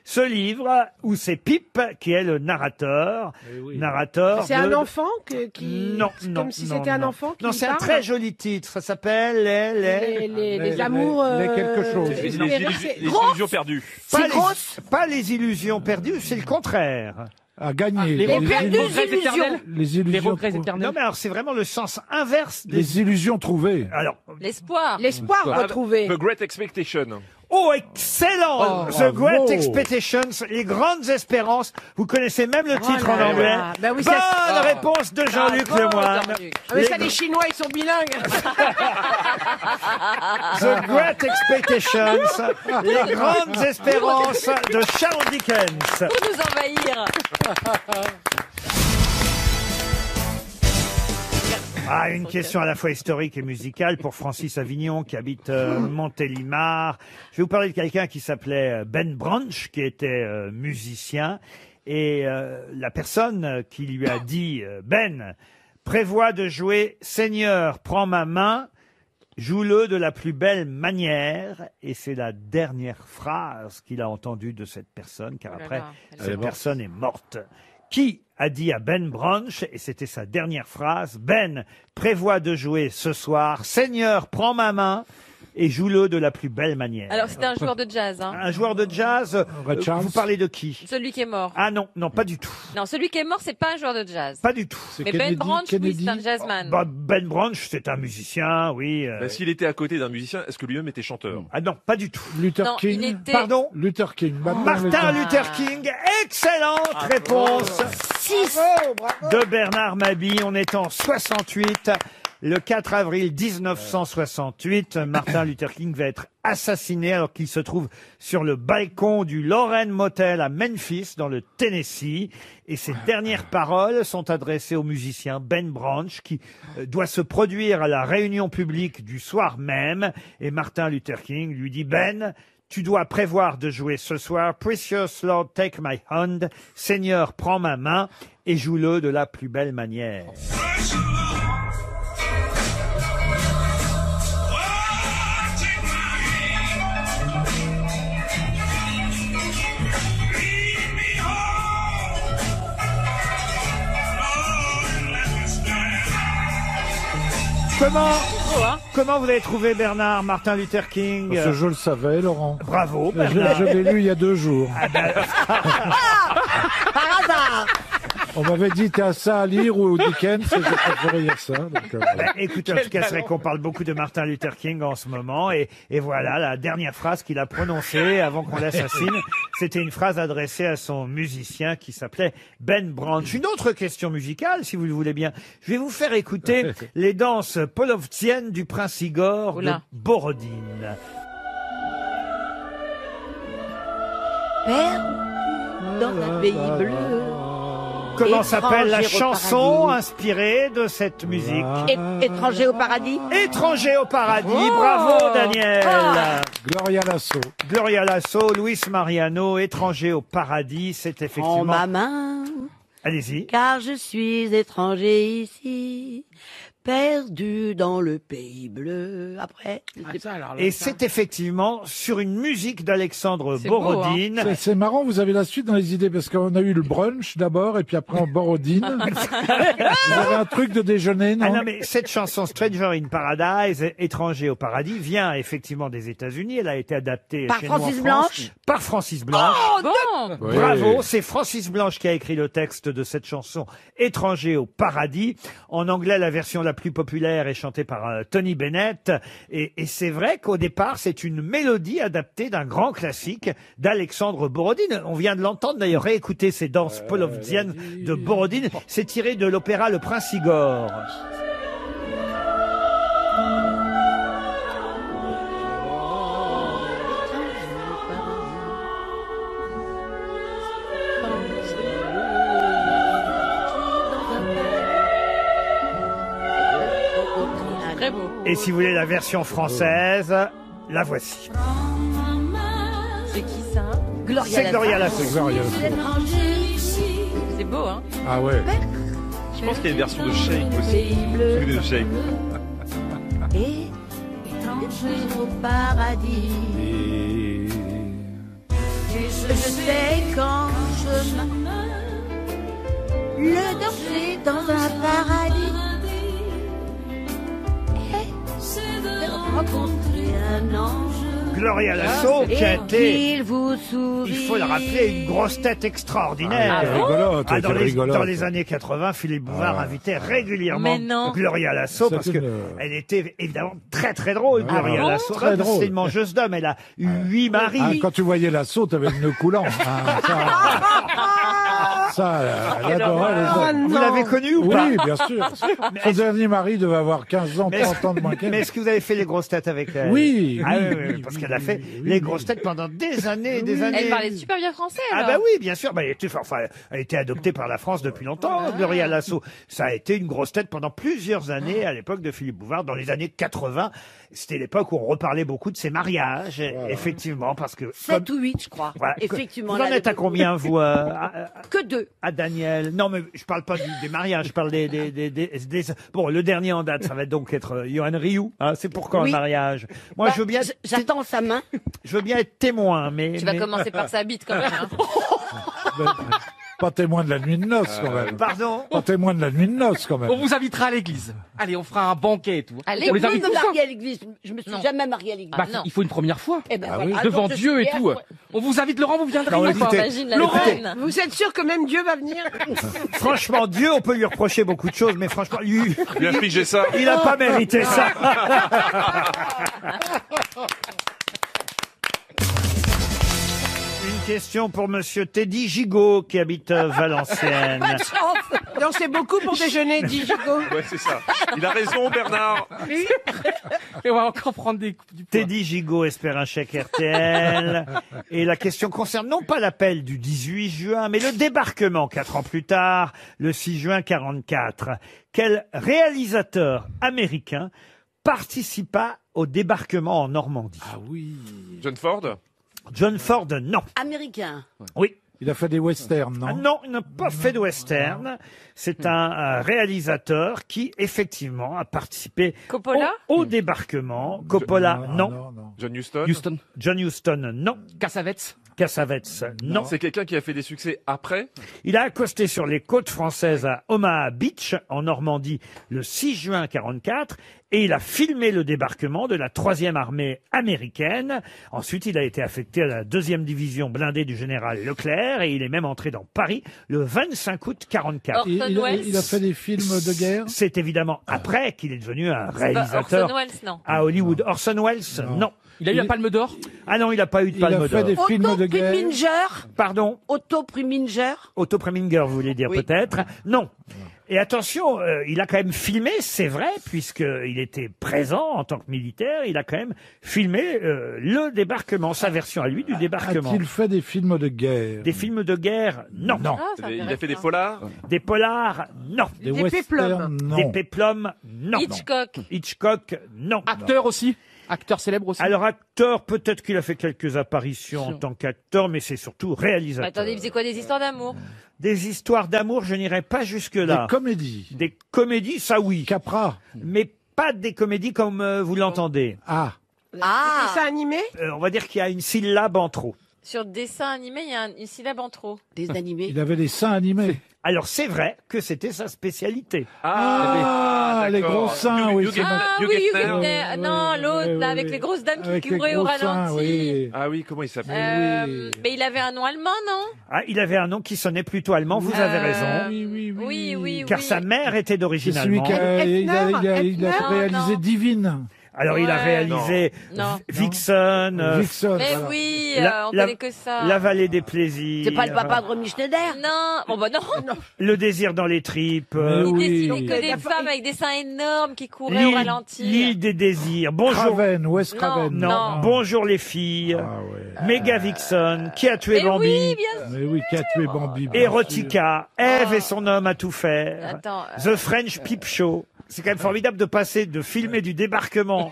ce livre où c'est Pip qui est le narrateur. Narrateur. C'est un enfant qui. Non, c'est non, Comme si non, c'était un non. enfant qui Non, c'est un parle. très joli titre. Ça s'appelle Les amours. les quelque chose. Les c'est- illusions perdues. Pas les illusions perdues, c'est le contraire. À gagner. Les regrets illusions. éternels. Les Les illusions. regrets éternels. Non, mais alors c'est vraiment le sens inverse des. Les illusions trouvées. Alors, L'espoir. L'espoir Ah, retrouvé. The Great Expectation. Oh, excellent! Oh, The Great bravo. Expectations, les grandes espérances. Vous connaissez même le titre en là anglais. là. Ben oui, ça- Bonne réponse de Jean-Luc Lemoyne. Ah, mais ça, les Chinois, ils sont bilingues. The Great Expectations, les grandes espérances de Charles Dickens. Pour nous envahir. Ah, une question à la fois historique et musicale pour Francis Avignon qui habite Montélimar. Je vais vous parler de quelqu'un qui s'appelait Ben Branch, qui était musicien. Et la personne qui lui a dit Ben, prévois de jouer Seigneur, prends ma main, joue-le de la plus belle manière. Et c'est la dernière phrase qu'il a entendue de cette personne, car Oh là après, là, elle est cette morte. personne est morte. Qui a dit à Ben Branch, et c'était sa dernière phrase, Ben, prévois de jouer ce soir, Seigneur, prends ma main et joue-le de la plus belle manière. Alors, c'était un joueur de jazz, hein. Un joueur de jazz, Ray Charles. vous parlez de qui? Celui qui est mort. Ah non, non, pas du tout. Non, celui qui est mort, c'est pas un joueur de jazz. Pas du tout. C'est Mais Kennedy, Ben Branch, oui, Kennedy. c'est un jazzman. Bah, Ben Branch, c'est un musicien, oui. Ben, s'il était à côté d'un musicien, est-ce que lui-même était chanteur? Ah non, pas du tout. Luther Non, King. il était- Pardon? Luther King. Martin Luther King, excellente réponse de Bernard Mabie. On est en 68. Le 4 avril 1968, Martin Luther King va être assassiné alors qu'il se trouve sur le balcon du Lorraine Motel à Memphis, dans le Tennessee. Et ses dernières paroles sont adressées au musicien Ben Branch, qui doit se produire à la réunion publique du soir même. Et Martin Luther King lui dit, Ben, tu dois prévoir de jouer ce soir Precious Lord, take my hand. Seigneur, prends ma main et joue-le de la plus belle manière. Comment vous avez trouvé Bernard, Martin Luther King? Parce que je le savais, Laurent. Bravo, Je Bernard. l'ai lu il y a 2 jours. Par hasard. On m'avait dit, t'as ça à lire ou Dickens, et j'ai préféré lire ça. Donc, Bah, écoutez, en tout cas, c'est vrai qu'on parle beaucoup de Martin Luther King en ce moment. Et voilà, la dernière phrase qu'il a prononcée avant qu'on l'assassine, c'était une phrase adressée à son musicien qui s'appelait Ben Branch. Une autre question musicale, si vous le voulez bien. Je vais vous faire écouter les danses polovtsiennes du prince Igor de Oula. Borodine. Perdu dans un pays bleu. Comment s'appelle la Étranger au chanson paradis. inspirée de cette musique? Étranger au paradis. Étranger au paradis. Bravo, Daniel. Gloria Lasso. Gloria Lasso, Luis Mariano, Étranger au paradis, c'est En effectivement... ma main, Allez-y. car je suis étranger ici, perdu dans le pays bleu. Après, Et c'est effectivement sur une musique d'Alexandre C'est beau, Borodine. C'est marrant, vous avez la suite dans les idées, parce qu'on a eu le brunch d'abord, et puis après en Borodine. Vous avez un truc de déjeuner, non? Ah non, mais cette chanson Stranger in Paradise, Étranger au paradis, vient effectivement des États-Unis. Elle a été adaptée Par chez nous en Francis France. Blanche Par Francis Blanche. Bon. Oui. Bravo, c'est Francis Blanche qui a écrit le texte de cette chanson Étranger au paradis. En anglais, la version la plus populaire est chantée par Tony Bennett. Et c'est vrai qu'au départ, c'est une mélodie adaptée d'un grand classique d'Alexandre Borodine. On vient de l'entendre d'ailleurs, réécouter ces danses polovtsiennes de Borodine. C'est tiré de l'opéra Le Prince Igor. Très beau. Et si vous voulez la version française, la voici. C'est qui ça? C'est Gloria Lasso. Gloria Lasso. C'est beau, hein? Ah ouais. Je pense qu'il y a une version de Shake aussi. Celui de Shake. et étranger au paradis. Et... Je sais qu'en chemin, le danger dans un paradis est de rencontrer un ange Gloria Lasso, qui a été, qu'il vous sourie. il faut le rappeler, une grosse tête extraordinaire. Dans les années 80, Philippe Bouvard invitait régulièrement Gloria Lasso parce que elle était évidemment très très drôle. Gloria Lasso, c'est une mangeuse d'hommes. Elle a eu 8 maris. Quand tu voyais Lasso, t'avais le nœud coulant. Ça, elle adorait les hommes. Vous l'avez connu ou pas? Oui, bien sûr. Son dernier mari devait avoir 15 ans, 30 ans de moins qu'elle. Mais est-ce que vous avez fait les grosses têtes avec elle? Oui. Oui, parce qu'elle a fait les grosses têtes pendant des années et des années. Elle parlait super bien français, Ah alors. bah oui, bien sûr. Bah, elle a été adoptée par la France depuis longtemps, Gloria Lasso. Ça a été une grosse tête pendant plusieurs années à l'époque de Philippe Bouvard, dans les années 80. C'était l'époque où on reparlait beaucoup de ses mariages, effectivement, parce que... 7 ou 8, je crois. Voilà. Effectivement. Vous en êtes à combien, vous Que 2. À Daniel. Non, mais je parle pas des mariages, je parle des... Bon, le dernier en date, ça va donc être Johan Rioux. Hein, c'est pour quand Oui. le mariage? Moi, je veux bien... J'attends sa main. Je veux bien être témoin, mais... Tu vas commencer par sa bite, quand même. Hein. Pas témoin de la nuit de noces, quand même. Pardon? Pas témoin de la nuit de noces, quand même. On vous invitera à l'église. Allez, on fera un banquet et tout. À On les l'église, invite Je me tous, hein. marier à l'église. Je me suis jamais mariée à l'église. Bah, il faut une première fois. Eh ben, Ah voilà. oui. Devant Donc, je Dieu suis et tout. fière. On vous invite, Laurent, vous viendrez Non, une écoutez, fois. Imagine la Laurent, scène. Vous êtes sûr que même Dieu va venir? Franchement, Dieu, on peut lui reprocher beaucoup de choses, mais franchement, lui, Lui infliger ça. il n'a pas mérité ça. Une question pour monsieur Teddy Gigot, qui habite Valenciennes. Pas de chance. Non, c'est beaucoup pour déjeuner, dit Gigot. Ouais, c'est ça. Il a raison, Bernard. et on va encore prendre du poids. Teddy Gigot espère un chèque RTL. Et la question concerne non pas l'appel du 18 juin, mais le débarquement 4 ans plus tard, le 6 juin 44. Quel réalisateur américain participa au débarquement en Normandie? Ah oui. John Ford. John Ford, non. Américain. Oui. Il a fait des westerns, Ah non? non, il n'a pas fait de western. C'est un réalisateur qui, effectivement, a participé Coppola au débarquement. Coppola, non. John Huston. Houston. John Huston, non. Cassavetes. Cassavetes, non. C'est quelqu'un qui a fait des succès après. Il a accosté sur les côtes françaises à Omaha Beach, en Normandie, le 6 juin 44, et il a filmé le débarquement de la 3e armée américaine. Ensuite, il a été affecté à la 2e division blindée du général Leclerc, et il est même entré dans Paris le 25 août 44. Il a fait des films de guerre? C'est évidemment après qu'il est devenu un C'est pas réalisateur Orson Welles, non. à Hollywood. Orson Welles, non. Il a eu la Palme d'Or? Ah non, il n'a pas eu de Il a Palme fait d'Or. des films de guerre? Preminger. Pardon? Otto Preminger. Otto Preminger, vous voulez dire Oui. peut-être? Non. Et attention, il a quand même filmé, c'est vrai, puisqu'il était présent en tant que militaire, il a quand même filmé le débarquement, sa version à lui du débarquement. A-t-il fait des films de guerre? Des films de guerre? Non. Non. Il a fait des polars. Des polars? Non. Des Des westerns? péplums. Non. Des péplums? Non. Hitchcock. Hitchcock? Non. Acteur aussi? Acteur célèbre aussi? Alors acteur, peut-être qu'il a fait quelques apparitions en tant qu'acteur, mais c'est surtout réalisateur. Attendez, il faisait quoi, des histoires d'amour? Des histoires d'amour, je n'irai pas jusque-là. Des comédies? Des comédies, ça oui. Capra? Mais pas des comédies comme vous l'entendez. Ah. Ah. Dessin animé? On va dire qu'il y a une syllabe en trop. Sur dessin animé, il y a une syllabe en trop. Des animés. Il avait des seins animés. Alors c'est vrai que c'était sa spécialité. Ah, les d'accord. gros seins, oui. c'est Ah Hugh oui, Hugh Hefner. Hefner. Non, l'autre, là, avec les grosses dames qui couraient au ralenti. Oui. Ah oui, comment il s'appelle? Mais il avait un nom allemand, non? Ah, il avait un nom qui sonnait plutôt allemand, vous avez raison. Oui. Car sa mère était d'origine C'est celui allemande. qui il a Non, réalisé non. Divine. Alors il a Ouais. réalisé Non. Vixen, Vixen, Mais voilà. oui, La- on la- connaît que ça. La vallée des plaisirs. C'est pas le papa de Romy Schneider? Non, bon bah non. Le désir dans les tripes. Il oui. dessinait que des femmes avec des seins énormes qui couraient au ralenti. L'île des désirs. Bonjour. Craven, Wes Non, Craven. Non. Bonjour les filles. Ah ouais. Méga Vixen. Qui a tué Mais Bambi? oui, bien sûr. Mais oui, qui a tué Bambi. bien Erotica. Ève et son homme à tout faire. Attends, The French Peep Show. C'est quand même formidable de passer de filmer du débarquement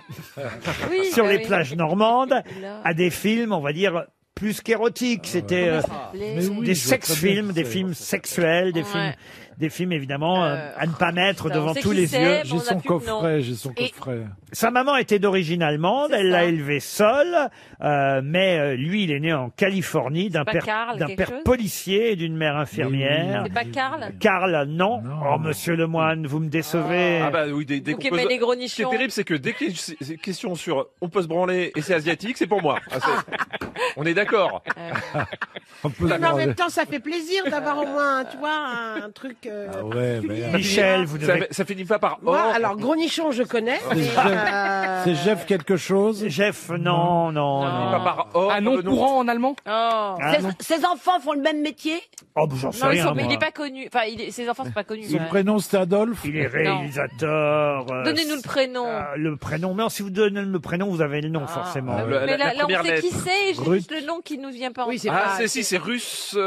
oui, sur bah les oui. plages normandes Là. à des films, on va dire, plus qu'érotiques. C'était sûr. Mais oui, des je vois très bien sex-films, que des c'est- films sexuels, des Ouais. films des films évidemment à ne pas mettre ça, on devant sait tous qui les c'est, yeux. mais on J'ai n'a son plus de nom. coffret, j'ai son Et- coffret. Sa maman était d'origine allemande, C'est elle l'a ça. élevé seule, mais lui, il est né en Californie d'un pas père, Karl, quelque père chose policier et d'une mère infirmière. C'est pas Karl? Karl, non. Non. Oh, monsieur Lemoine, vous me décevez. Ah bah oui, dès Vous qu'on qui pose- aimez les gros Ce qui est nichons. terrible, c'est que dès qu'il y a une question sur on peut se branler et c'est asiatique, c'est pour moi. Ah, on est d'accord. On peut Mais en se- même temps, ça fait plaisir d'avoir au moins, tu vois, un truc. Ah ouais, mais... Michel, vous devez... Ça finit pas par Moi, or. alors, gros nichon, je connais. Mais, C'est Jeff quelque chose? Jeff, non, non, Pas non. par or. Un nom le courant en allemand? Oh. Ah, non. Ses enfants font le même métier? Oh, bah, j'en sais Non, rien, mais il moi. est pas connu. Enfin, ses enfants sont pas connus. Son prénom c'était Adolphe? Il est réalisateur. Donnez-nous le prénom. Le prénom. Mais non, si vous donnez le prénom, vous avez le nom, forcément. Le- Mais là, la on première sait qui lettre. c'est, j'ai Ruth. juste le nom qui nous vient pas en Oui, c'est tête. Ah, pas- c'est russe.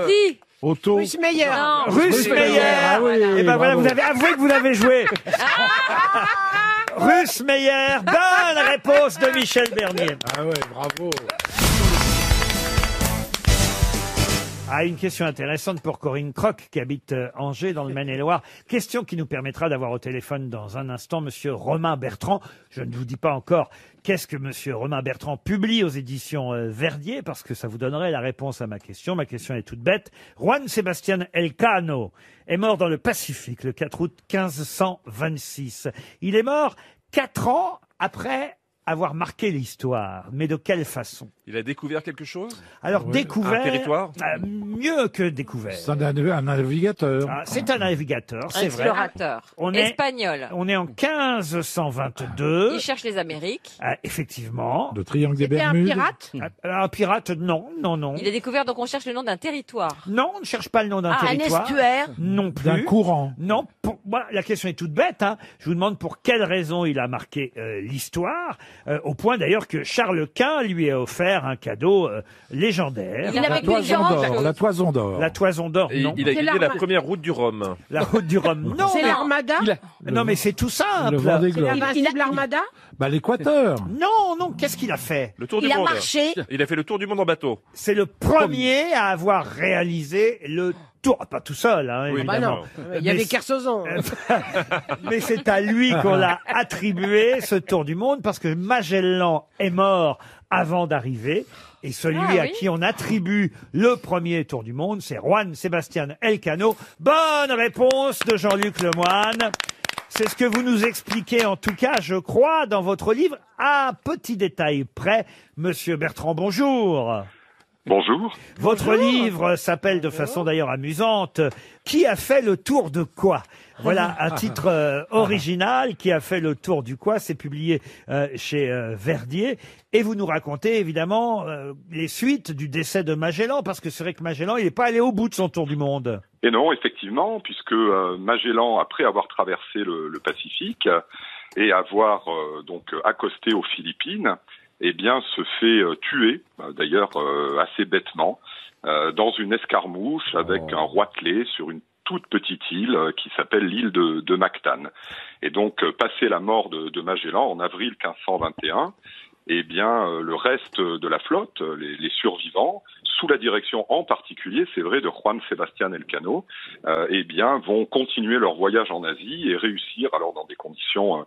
Si. Auto? Russe Meyer. Non. Russe Meyer. Ah oui, Et ben voilà, bravo. vous avez avoué que vous l'avez joué. Russe Meyer. Bonne réponse de Michel Bernier. Ah ouais, bravo. Ah, une question intéressante pour Corinne Croc, qui habite Angers, dans le Maine-et-Loire. Question qui nous permettra d'avoir au téléphone dans un instant Monsieur Romain Bertrand. Je ne vous dis pas encore qu'est-ce que Monsieur Romain Bertrand publie aux éditions Verdier, parce que ça vous donnerait la réponse à ma question. Ma question est toute bête. Juan Sebastián Elcano est mort dans le Pacifique le 4 août 1526. Il est mort 4 ans après avoir marqué l'histoire. Mais de quelle façon? Il a découvert quelque chose? Alors, Ouais. découvert... Un territoire? mieux que découvert. C'est un navigateur. Ah, c'est un navigateur, c'est vrai. Explorateur. On est- Espagnol. On est en 1522. Il cherche les Amériques. Ah, effectivement. Le triangle des C'était un Bermudes. pirate. Un pirate, non, non, non. Il a découvert, donc on cherche le nom d'un territoire. Non, on ne cherche pas le nom d'un Ah, Un territoire. estuaire? Non D'un plus. courant. Non, pour moi, la question est toute bête. Hein. Je vous demande pour quelle raison il a marqué l'histoire, au point d'ailleurs que Charles Quint lui a offert un cadeau légendaire. Il La avait toison différentes d'or. choses. La toison d'or. La toison d'or, Et non. il a C'est gagné la l'arme. première route du Rhum. La route du Rhum, non. C'est mais- l'Armada. Non, mais c'est tout simple. Le Vendée Globe. L'invincible Armada. Bah, l'équateur. Non, non, qu'est-ce qu'il a fait? Le tour Il du a monde. marché? Il a fait le tour du monde en bateau. C'est le premier à avoir réalisé le tour. Pas tout seul, hein, Oui, Bah évidemment. non. Il y avait Mais- Kersozon. Mais c'est à lui qu'on l'a attribué ce tour du monde parce que Magellan est mort avant d'arriver. Et celui Ah à oui. qui on attribue le premier tour du monde, c'est Juan Sebastián Elcano. Bonne réponse de Jean-Luc Lemoine. C'est ce que vous nous expliquez, en tout cas, je crois, dans votre livre. À un petit détail près, Monsieur Bertrand, bonjour. Bonjour. Votre livre s'appelle de façon d'ailleurs amusante « Qui a fait le tour de quoi ?» Voilà un titre original, « Qui a fait le tour du quoi ?» C'est publié chez Verdier. Et vous nous racontez évidemment les suites du décès de Magellan, parce que c'est vrai que Magellan, il n'est pas allé au bout de son tour du monde. Et non, effectivement, puisque Magellan, après avoir traversé le Pacifique et avoir donc accosté aux Philippines, eh bien, se fait tuer, d'ailleurs assez bêtement, dans une escarmouche avec un roitelet sur une toute petite île qui s'appelle l'île de Mactan. Et donc, passé la mort de Magellan en avril 1521, eh bien, le reste de la flotte, les survivants, sous la direction en particulier, c'est vrai, de Juan Sebastián Elcano, eh bien, vont continuer leur voyage en Asie et réussir, alors dans des conditions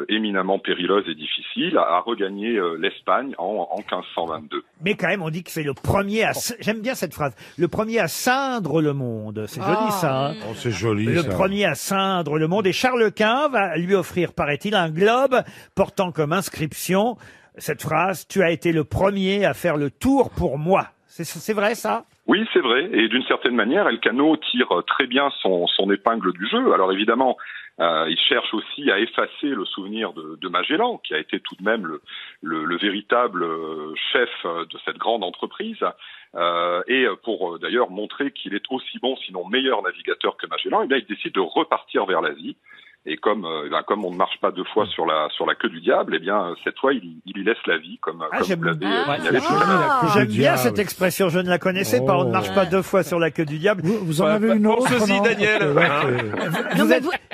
éminemment périlleuses et difficiles, à regagner l'Espagne en 1522. Mais quand même, on dit que c'est le premier à... J'aime bien cette phrase. Le premier à ceindre le monde. C'est joli, ça. Hein. Oh, c'est joli, Le ça. premier à ceindre le monde. Et Charles Quint va lui offrir, paraît-il, un globe portant comme inscription cette phrase « Tu as été le premier à faire le tour pour moi ». C'est vrai, ça? Oui, c'est vrai. Et d'une certaine manière, Elcano tire très bien son épingle du jeu. Alors évidemment, il cherche aussi à effacer le souvenir de Magellan, qui a été tout de même le véritable chef de cette grande entreprise. Et pour d'ailleurs montrer qu'il est aussi bon, sinon meilleur navigateur que Magellan, eh bien, il décide de repartir vers l'Asie. Et comme on ne marche pas 2 fois sur la queue du diable, eh bien cette fois il y laisse la vie, comme vous l'avez signalé tout à l'heure. J'aime bien cette expression, je ne la connaissais pas. On ne marche pas 2 fois sur la queue du diable. Vous en avez une autre, Pense-y, non Daniel.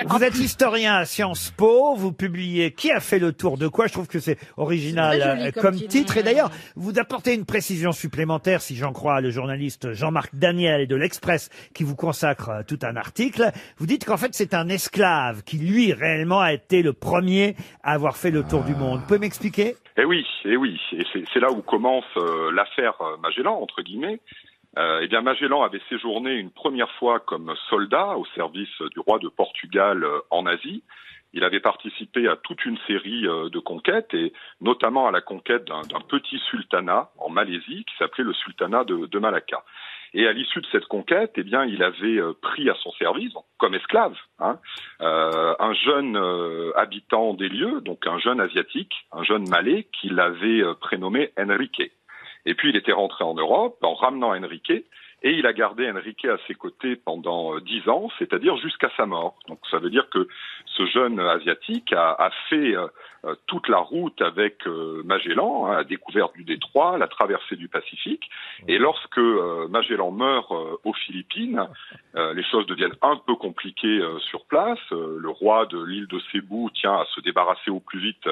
Vous êtes historien à Sciences Po, vous publiez Qui a fait le tour de quoi? Je trouve que c'est original C'est très joli comme comme titre. Et d'ailleurs, vous apportez une précision supplémentaire, si j'en crois le journaliste Jean-Marc Daniel de l'Express, qui vous consacre tout un article. Vous dites qu'en fait, c'est un esclave qui, lui, réellement, a été le premier à avoir fait le tour du monde. Vous pouvez m'expliquer? Eh oui. Et c'est là où commence l'affaire Magellan, entre guillemets. Eh bien, Magellan avait séjourné une première fois comme soldat au service du roi de Portugal en Asie. Il avait participé à toute une série de conquêtes, et notamment à la conquête d'un petit sultanat en Malaisie qui s'appelait le sultanat de Malacca. Et à l'issue de cette conquête, eh bien, il avait pris à son service, comme esclave, un jeune habitant des lieux, donc un jeune asiatique, un jeune malais, qu'il avait prénommé Enrique. Et puis il était rentré en Europe en ramenant Enrique, et il a gardé Enrique à ses côtés pendant 10 ans, c'est-à-dire jusqu'à sa mort. Donc ça veut dire que ce jeune asiatique a fait toute la route avec Magellan, la découverte du détroit, la traversée du Pacifique. Et lorsque Magellan meurt aux Philippines, les choses deviennent un peu compliquées sur place. Le roi de l'île de Cébou tient à se débarrasser au plus vite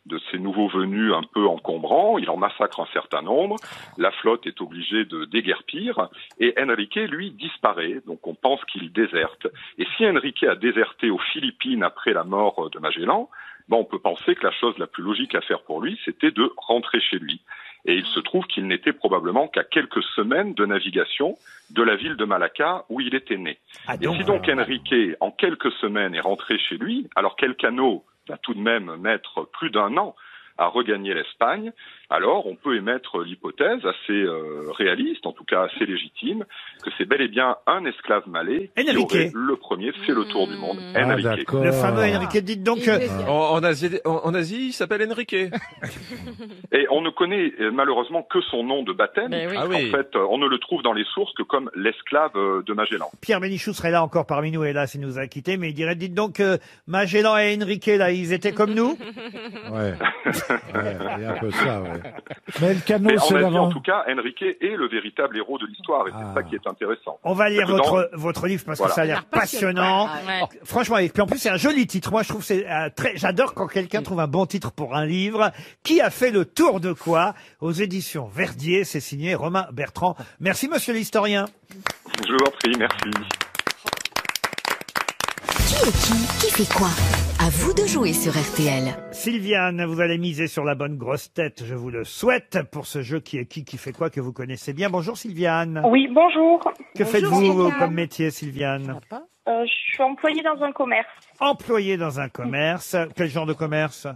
de ces nouveaux venus un peu encombrants. Il en massacre un certain nombre. La flotte est obligée de déguerpir. Et Enrique, lui, disparaît. Donc on pense qu'il déserte. Et si Enrique a déserté aux Philippines après la mort de Magellan, on peut penser que la chose la plus logique à faire pour lui, c'était de rentrer chez lui. Et il se trouve qu'il n'était probablement qu'à quelques semaines de navigation de la ville de Malacca où il était né. Et si donc Enrique, en quelques semaines, est rentré chez lui, alors qu'Elcano va tout de même mettre plus d'1 an à regagner l'Espagne, alors on peut émettre l'hypothèse assez réaliste, en tout cas assez légitime, que c'est bel et bien un esclave malais qui aurait le premier fait le tour du monde, Enrique. Le fameux Enrique, dites donc... En Asie, il s'appelle Enrique. Et on ne connaît malheureusement que son nom de baptême. En fait, on ne le trouve dans les sources que comme l'esclave de Magellan. Pierre Bénichou serait là encore parmi nous, et là, s'il nous a quittés, mais il dirait, dites donc, Magellan et Enrique, là, ils étaient comme nous? Ouais. Il y a un peu ça, ouais. Mais Elcano, mais c'est en Asie, l'avant. en tout cas, Enrique est le véritable héros de l'histoire, et c'est ça qui est intéressant. On va lire votre livre parce que ça a l'air passionnant. Franchement, et puis en plus, c'est un joli titre. Moi, je trouve que c'est j'adore quand quelqu'un trouve un bon titre pour un livre. Qui a fait le tour de quoi? Aux éditions Verdier, c'est signé Romain Bertrand. Merci, monsieur l'historien. Je vous en prie, merci. Qui est qui fait quoi? À vous de jouer sur RTL. Sylviane, vous allez miser sur la bonne grosse tête, je vous le souhaite, pour ce jeu Qui est qui fait quoi, que vous connaissez bien. Bonjour Sylviane. Oui, bonjour. Que faites-vous comme métier, Sylviane? Je suis employée dans un commerce. Employée dans un commerce. Quel genre de commerce?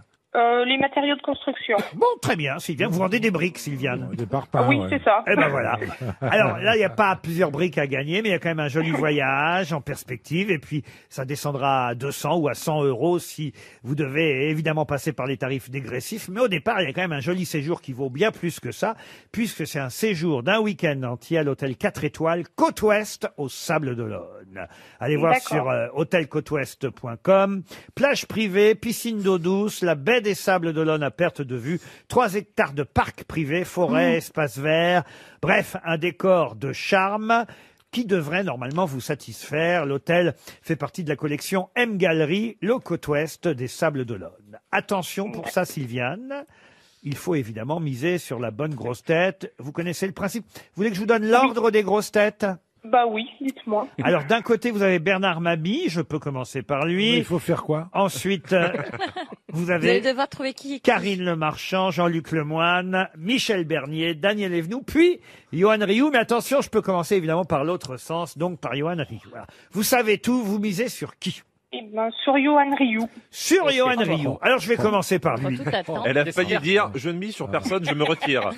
Les matériaux de construction. Bon, très bien, Sylviane. Vous vendez des briques, Sylviane? Des parpaings, Oui, c'est ça. Eh ben voilà. Alors là, il n'y a pas plusieurs briques à gagner, mais il y a quand même un joli voyage en perspective. Et puis, ça descendra à 200 ou à 100 euros si vous devez évidemment passer par les tarifs dégressifs. Mais au départ, il y a quand même un joli séjour qui vaut bien plus que ça, puisque c'est un séjour d'un week-end entier à l'hôtel 4 étoiles Côte Ouest au Sable d'Olonne. Allez voir sur hôtelcôteouest.com. Plage privée, piscine d'eau douce, la baie des Sables d'Olonne à perte de vue, 3 hectares de parcs privés, forêts, espaces verts, bref, un décor de charme qui devrait normalement vous satisfaire. L'hôtel fait partie de la collection M Gallery, le Côte Ouest des Sables d'Olonne. Attention pour ça, Sylviane. Il faut évidemment miser sur la bonne grosse tête. Vous connaissez le principe. Vous voulez que je vous donne l'ordre des grosses têtes? Bah oui, dites-moi. Alors d'un côté, vous avez Bernard Mabille, je peux commencer par lui. Mais il faut faire quoi? Ensuite, vous allez avez devoir trouver qui? Karine Le Marchand, Jean-Luc Lemoyne, Michel Bernier, Daniel Evenou, puis Johan Rioux. Mais attention, je peux commencer évidemment par l'autre sens, donc par Johan Rioux. Voilà. Vous savez tout, vous misez sur qui? Eh ben, sur Johan Rioux. Sur Johan Rioux. Alors je vais commencer par lui. Elle a failli dire, je ne mise sur personne, je me retire.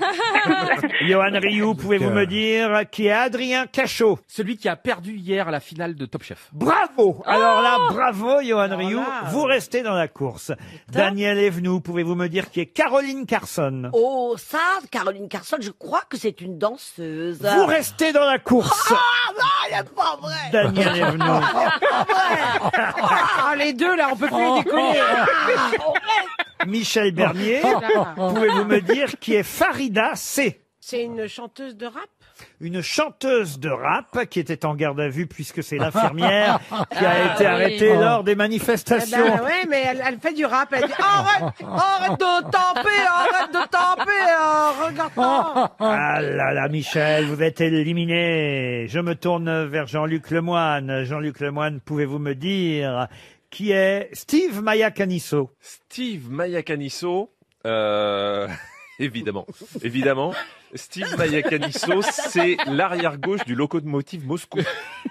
Johan Rioux, pouvez-vous me dire qui est Adrien Cachot? Celui qui a perdu hier à la finale de Top Chef. Bravo! Alors là, bravo, Johan Rioux. Vous restez dans la course. Daniel Evenou, pouvez-vous me dire qui est Caroline Carson? Oh, ça, Caroline Carson, je crois que c'est une danseuse. Vous restez dans la course. Ah, non, il n'est pas vrai. Daniel Evenou. C'est pas vrai. Ah, les deux, là, on peut plus les décoller. Michel Bernier, pouvez-vous me dire qui est Farida C? C'est une chanteuse de rap? Une chanteuse de rap qui était en garde à vue puisque c'est l'infirmière qui a été arrêtée lors des manifestations. Eh ben ouais, mais elle fait du rap. Elle dit arrête de taper, regarde-moi. Ah là là, Michel, vous êtes éliminé. Je me tourne vers Jean-Luc Lemoyne. Jean-Luc Lemoyne, pouvez-vous me dire qui est Steve Mayacanisso? Steve Mayacanisso, évidemment. Steve Mayacanisso, c'est l'arrière-gauche du locomotive Moscou.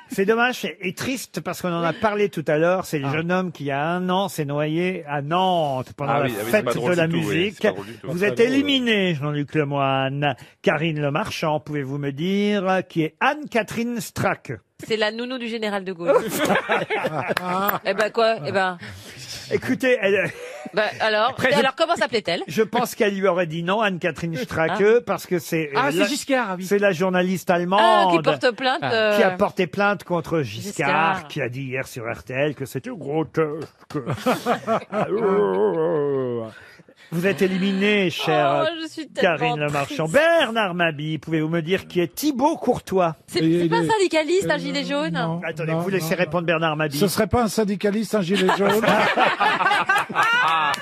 C'est dommage et triste parce qu'on en a parlé tout à l'heure. C'est le jeune homme qui, il y a 1 an, s'est noyé à Nantes pendant la fête de la musique. Vous êtes éliminé, Jean-Luc Lemoyne. Karine Le Marchand, pouvez-vous me dire qui est Anne-Catherine Strack? C'est la nounou du général de Gaulle. Eh ben quoi? Eh ben. Écoutez, elle... alors comment s'appelait-elle? Je pense qu'elle lui aurait dit non, Anne-Catherine Strack, parce que c'est c'est Giscard, oui. C'est la journaliste allemande qui porte plainte, qui a porté plainte contre Giscard, qui a dit hier sur RTL que c'était grotesque. Vous êtes éliminé, chère Karine Le Marchand. Bernard Mabie, pouvez-vous me dire qui est Thibaut Courtois? C'est pas un syndicaliste, un gilet jaune? Attendez, vous laissez répondre Bernard Mabie. Ce serait pas un syndicaliste, un gilet jaune?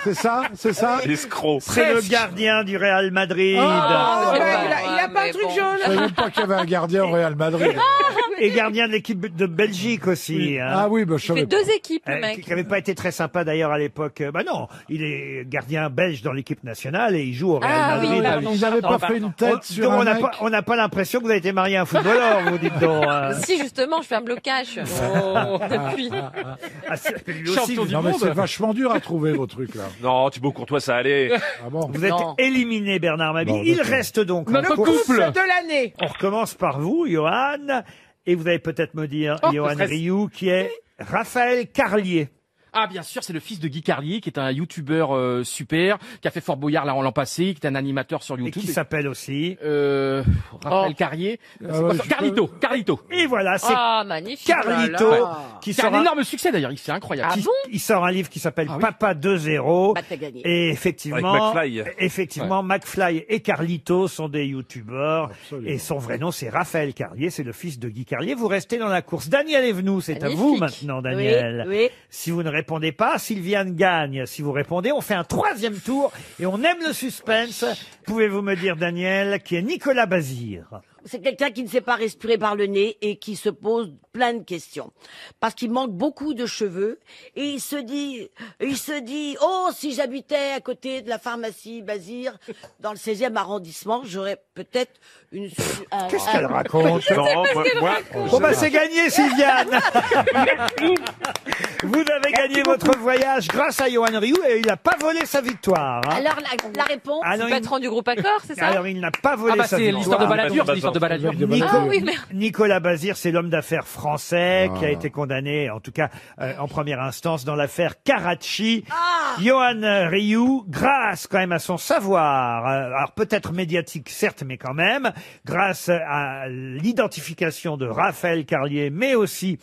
C'est ça? L'escroc. C'est le gardien du Real Madrid. Il a pas un truc jaune. Je savais même pas qu'il y avait un gardien au Real Madrid. Et gardien de l'équipe de Belgique aussi. Hein. Ah oui, je savais. Il fait 2 équipes, le mec. Qui n'avait pas été très sympa d'ailleurs à l'époque. Non, il est gardien belge dans l'équipe nationale et il joue au Real Madrid. Ils n'avaient pas fait une tête sur un mec. On n'a pas l'impression que vous avez été marié à un footballeur, vous dites donc. Si, justement, je fais un blocage. Depuis. Lui aussi, Non, mais c'est vachement dur à trouver vos trucs là. Non, Thibaut Courtois, ça allait. Ah bon? Vous êtes éliminé, Bernard Mabie. Il reste donc Notre couple de l'année. On recommence par vous, Johan. Et vous allez peut-être me dire, Johan Rioux, qui est Raphaël Carlier. Ah, bien sûr, c'est le fils de Guy Carlier, qui est un youtubeur super, qui a fait Fort Boyard l'an passé, qui est un animateur sur YouTube. Et qui s'appelle aussi Raphaël Carlier. Carlito. Et voilà, c'est magnifique. Carlito qui a un énorme succès d'ailleurs, c'est incroyable. Il sort un livre qui s'appelle Papa 2.0. T'as gagné. Et effectivement, McFly. McFly et Carlito sont des youtubeurs. Et son vrai nom, c'est Raphaël Carlier, c'est le fils de Guy Carlier. Vous restez dans la course. Daniel Evenou, c'est à vous maintenant, Daniel. Oui. Si vous ne répondez pas, Sylviane gagne. Si vous répondez, on fait un 3e tour et on aime le suspense. Pouvez-vous me dire, Daniel, qui est Nicolas Bazir? C'est quelqu'un qui ne sait pas respirer par le nez et qui se pose plein de questions. Parce qu'il manque beaucoup de cheveux et il se dit, oh, si j'habitais à côté de la pharmacie Bazir, dans le 16e arrondissement, j'aurais peut-être une... Qu'est-ce qu'elle raconte? Non, moi, Bon bah c'est gagné, Sylviane. Vous avez gagné votre voyage grâce à Johan Rioux et il n'a pas volé sa victoire. Hein. Alors la réponse... C'est le patron du groupe Accor, c'est ça? Alors il n'a pas volé sa c'est victoire. l'histoire de Balladur, c'est l'histoire de Balladur. Nicolas Bazir, c'est l'homme d'affaires français qui a été condamné, en tout cas en première instance, dans l'affaire Karachi. Johan Rioux, grâce quand même à son savoir, alors peut-être médiatique certes, mais quand même, grâce à l'identification de Raphaël Carlier, mais aussi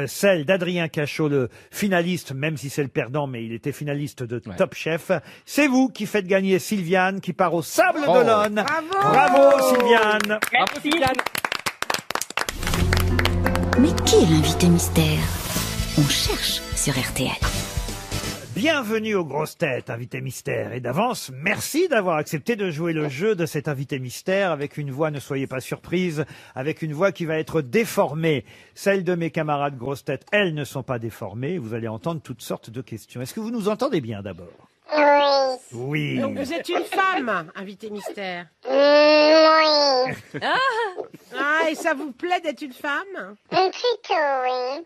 celle d'Adrien Cachot, le finaliste, même si c'est le perdant, mais il était finaliste de Top Chef. C'est vous qui faites gagner Sylviane, qui part au Sable d'Olonne. Bravo Sylviane. Merci. Mais qui est l'invité mystère? On cherche sur RTL. Bienvenue aux grosses têtes, invité mystère. Et d'avance, merci d'avoir accepté de jouer le jeu de cet invité mystère avec une voix, ne soyez pas surprise, avec une voix qui va être déformée. Celles de mes camarades grosses têtes, elles ne sont pas déformées. Vous allez entendre toutes sortes de questions. Est-ce que vous nous entendez bien d'abord? Oui. Donc vous êtes une femme, invité mystère. Oui. Et ça vous plaît d'être une femme? Plutôt, oui.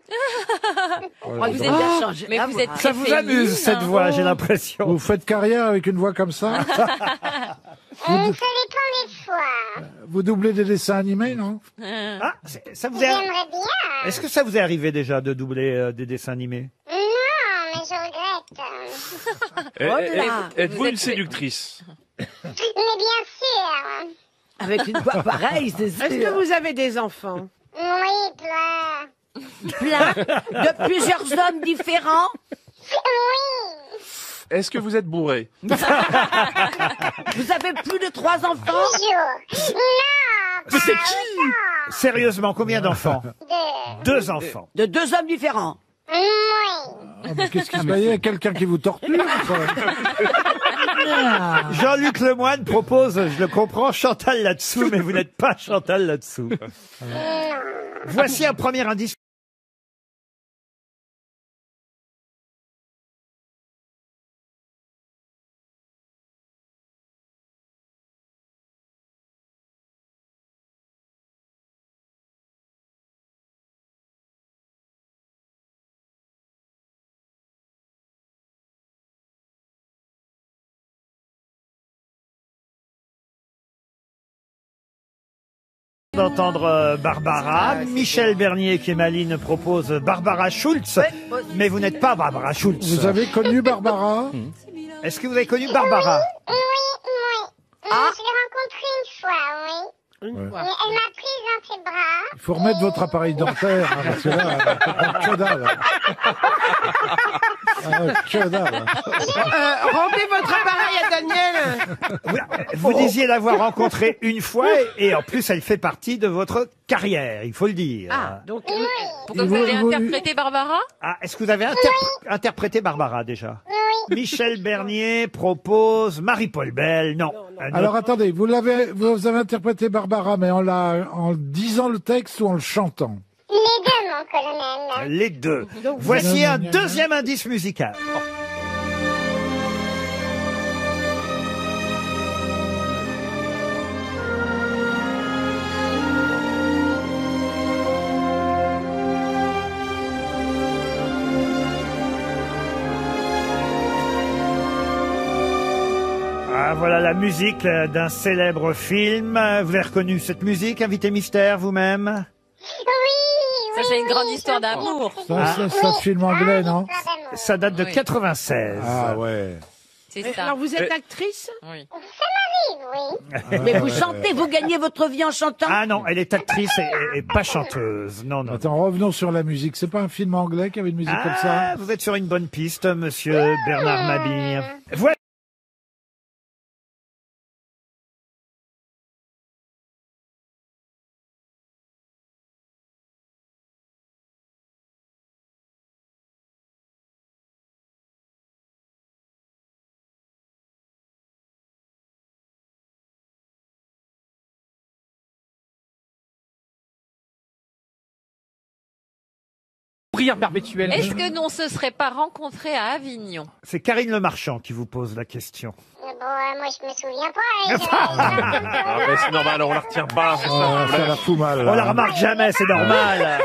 Vous êtes bien changé. Mais vous êtes Ça vous amuse cette voix, j'ai l'impression. Vous faites carrière avec une voix comme ça? Ça dépend des fois. Vous doublez des dessins animés, non? Ah, ça vous est... J'aimerais bien. Est-ce que ça vous est arrivé déjà de doubler des dessins animés? Non, mais je regrette. Êtes-vous une séductrice? Mais bien sûr. Avec une voix pareille, c'est sûr. Est-ce que vous avez des enfants? Oui, toi. Plein de plusieurs hommes différents. Est-ce que vous êtes bourré? Vous avez plus de 3 enfants? Mais c'est qui? Sérieusement, combien d'enfants? 2 enfants. De 2 hommes différents. Ah, mais qu'est-ce qui se passe? Il y a quelqu'un qui vous torture? Jean-Luc Lemoyne propose, je le comprends, Chantal là-dessous, mais vous n'êtes pas Chantal là-dessous. Voici un premier indice. D'entendre Barbara. Michel Bernier, qui est maline, propose Barbara Schulz. Mais vous n'êtes pas Barbara Schulz. Vous avez connu Barbara? Est-ce que vous avez connu Barbara? Oui. Je l'ai rencontrée une fois, oui. Ouais. Mais elle m'a prise dans ses bras. Il faut remettre votre appareil dentaire, hein, parce que là, que dalle. Que dalle. Rendez votre appareil à Daniel. Vous disiez l'avoir rencontrée une fois et en plus elle fait partie de votre carrière, il faut le dire. Ah, donc... Pourquoi vous avez interprété Barbara? Ah, est-ce que vous avez interprété Barbara déjà? Michel Bernier propose Marie-Paul Bell. Non. Alors attendez, vous avez interprété Barbara, mais en disant le texte ou en le chantant? Les deux, mon colonel. Les deux. Voici un deuxième indice musical. Ah, voilà la musique d'un célèbre film. Vous avez reconnu cette musique, Invité Mystère, vous-même? Ça, c'est une grande histoire d'amour. Ça film anglais, non? Ça date de 96. Ah ouais. C'est ça. Alors, vous êtes actrice? Oui. Ça m'arrive, oui. Mais vous chantez, vous gagnez votre vie en chantant? Ah non, elle est actrice et pas chanteuse. Non, non. Attends, revenons sur la musique. C'est pas un film anglais qui avait une musique comme ça? Vous êtes sur une bonne piste, monsieur Bernard Mabille. Voilà. Prière perpétuelle. Est-ce que nous, on se serait pas rencontrés à Avignon? C'est Karine Le Marchand qui vous pose la question. Bon, moi, je me souviens pas. Ah, mais c'est normal, on la retient pas. c'est ça, Oh, ça la fout mal. On la remarque jamais, c'est normal.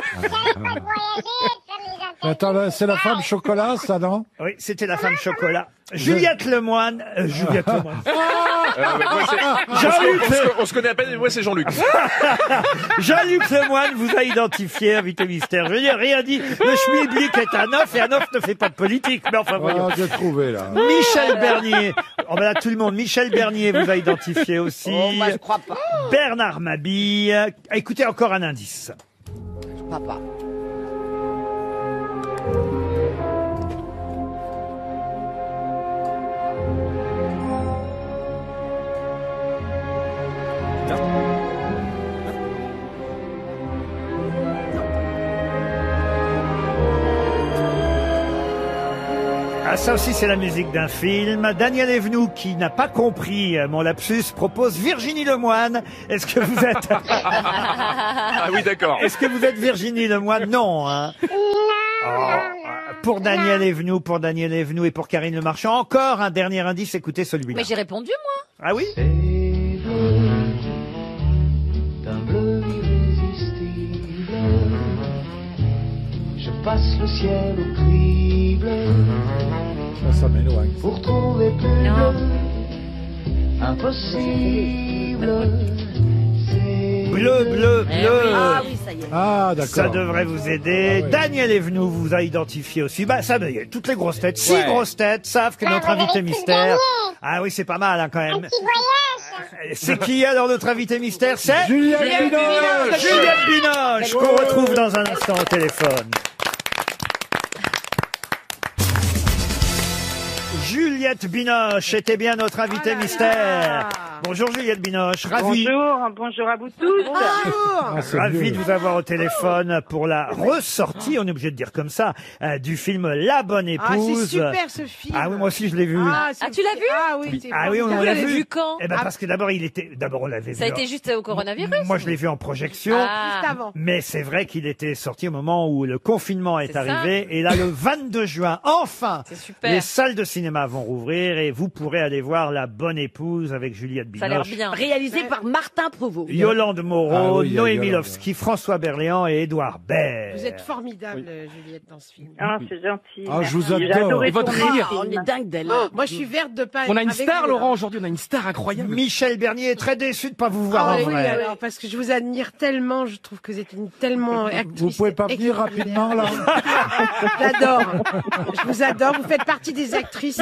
Attends, là, c'est la femme chocolat, ça, non? Oui, c'était la femme chocolat. Juliette Lemoine. Juliette Lemoine. Jean-Luc on se connaît à peine, mais moi c'est Jean-Luc. Jean-Luc Lemoine vous a identifié, invité mystère. Je n'ai rien dit. Le schmilblick est un off et un off ne fait pas de politique. Mais enfin, voyons. J'ai trouvé, là. Michel Bernier. Oh, ben là, tout le monde. Michel Bernier vous a identifié aussi. Oh, moi, je crois pas. Bernard Mabille. Écoutez encore un indice. Je crois pas. Ah, ça aussi, c'est la musique d'un film. Daniel Evenou, qui n'a pas compris mon lapsus, propose Virginie Lemoine. Est-ce que vous êtes... Ah oui, d'accord. Est-ce que vous êtes Virginie Lemoine? Non, hein. Pour Daniel Evenou, et pour Karine Le Marchand, encore un dernier indice, écoutez celui-là. Mais j'ai répondu, moi. Ah oui? D'un bleu irrésistible, je passe le ciel au crible Ça m'éloigne. pour trouver plus bleu, impossible. Bleu, bleu, bleu. Ah oui, ça y est. Ah, d'accord. Ça devrait vous aider. Ah ouais. Daniel Evenou vous a identifié aussi. Bah, ça, toutes les grosses têtes, 6 Ouais. grosses têtes savent que notre vous avez invité tout mystère. gagné. Ah oui, c'est pas mal, hein, quand même. Petit voyage. C'est qui alors notre invité mystère? C'est Juliette Binoche. Juliette Binoche, qu'on retrouve dans un instant au téléphone. Juliette Binoche était bien notre invitée mystère. Bonjour Juliette Binoche, ravi. Bonjour à vous tous. Ravi de vous avoir au téléphone pour la ressortie, on est obligé de dire comme ça, du film La Bonne Épouse. C'est super ce film. Ah oui, moi aussi je l'ai vu. Tu l'as vu? Ah oui, Oui, on l'a Vous l'avez vu. vu quand? Eh ben parce que d'abord on l'avait vu. Ça a été juste au coronavirus? Moi je l'ai vu en projection. Juste avant. Mais c'est vrai qu'il était sorti au moment où le confinement est C'est ça. arrivé. Et là, le 22 juin, enfin, C'est super. les salles de cinéma vont rouvrir et vous pourrez aller voir La Bonne Épouse avec Juliette Ça a l'air Binoche, bien. Réalisé par Martin Provost. Yolande Moreau, Ah oui, il y a Noémie Yolande. Lovski, François Berléand et Édouard Baird. Vous êtes formidable, Juliette, dans ce film. Ah, c'est gentil. Ah, je vous J'ai adore. adoré Et votre tourner rire. ce On film. est dingue d'elle. Moi, je suis verte de pas On a une être avec star, vous, Laurent, là. aujourd'hui. On a une star incroyable. Michel Bernier est très déçu de pas vous voir Ah en oui, vrai. alors, parce que je vous admire tellement, je trouve que vous êtes une tellement actrice. Vous pouvez pas venir rapidement là? J'adore. Je vous adore. Vous faites partie des actrices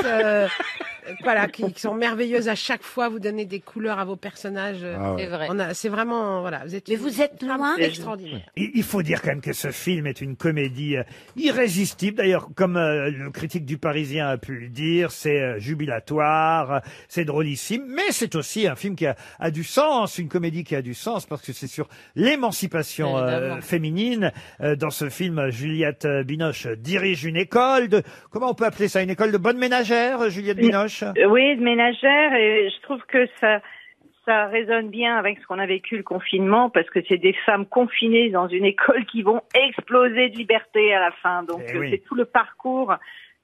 voilà, qui sont merveilleuses à chaque fois. Vous donnez des couleurs à vos personnages. Ah ouais. C'est vrai. C'est vraiment, voilà, vous êtes. Mais vous êtes loin. Extraordinaire. Il faut dire quand même que ce film est une comédie irrésistible. D'ailleurs, comme le critique du Parisien a pu le dire, c'est jubilatoire, c'est drôlissime, mais c'est aussi un film qui a du sens, une comédie qui a du sens, parce que c'est sur l'émancipation Évidemment. féminine. Dans ce film, Juliette Binoche dirige une école de... Comment on peut appeler ça? Une école de bonne ménagère, Juliette Binoche? Oui, de ménagère, et je trouve que ça résonne bien avec ce qu'on a vécu le confinement, parce que c'est des femmes confinées dans une école qui vont exploser de liberté à la fin. Donc Eh oui. c'est tout le parcours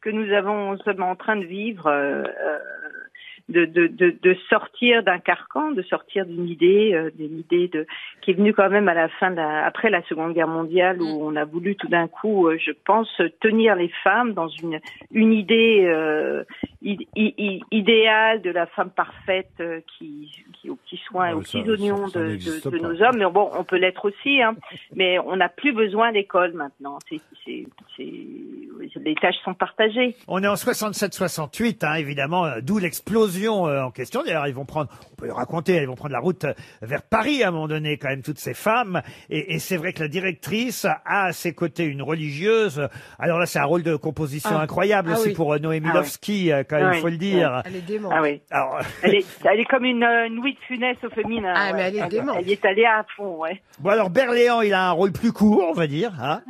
que nous sommes en train de vivre, de sortir d'un carcan, de sortir d'une idée, qui est venue quand même à la fin après la Seconde Guerre mondiale, où on a voulu tout d'un coup, je pense, tenir les femmes dans une idée idéale de la femme parfaite qui aux petits soins et aux petits oignons ça n'existe de pas. nos hommes. Mais bon, on peut l'être aussi, hein. Mais on n'a plus besoin d'école maintenant. Les tâches sont partagées. On est en 67-68, hein, évidemment, d'où l'explosion en question. D'ailleurs, on peut le raconter, elles vont prendre la route vers Paris à un moment donné, quand même, toutes ces femmes. Et c'est vrai que la directrice a à ses côtés une religieuse. Alors là, c'est un rôle de composition incroyable aussi pour Noémie Lovski, quand même, il faut le dire. Elle est démente. Ah oui. Alors, Elle est comme une Louis de Funès au féminin. Ah, mais elle est démente. Elle y est allée à fond, ouais. bon, alors Berléand, il a un rôle plus court, on va dire. Hein.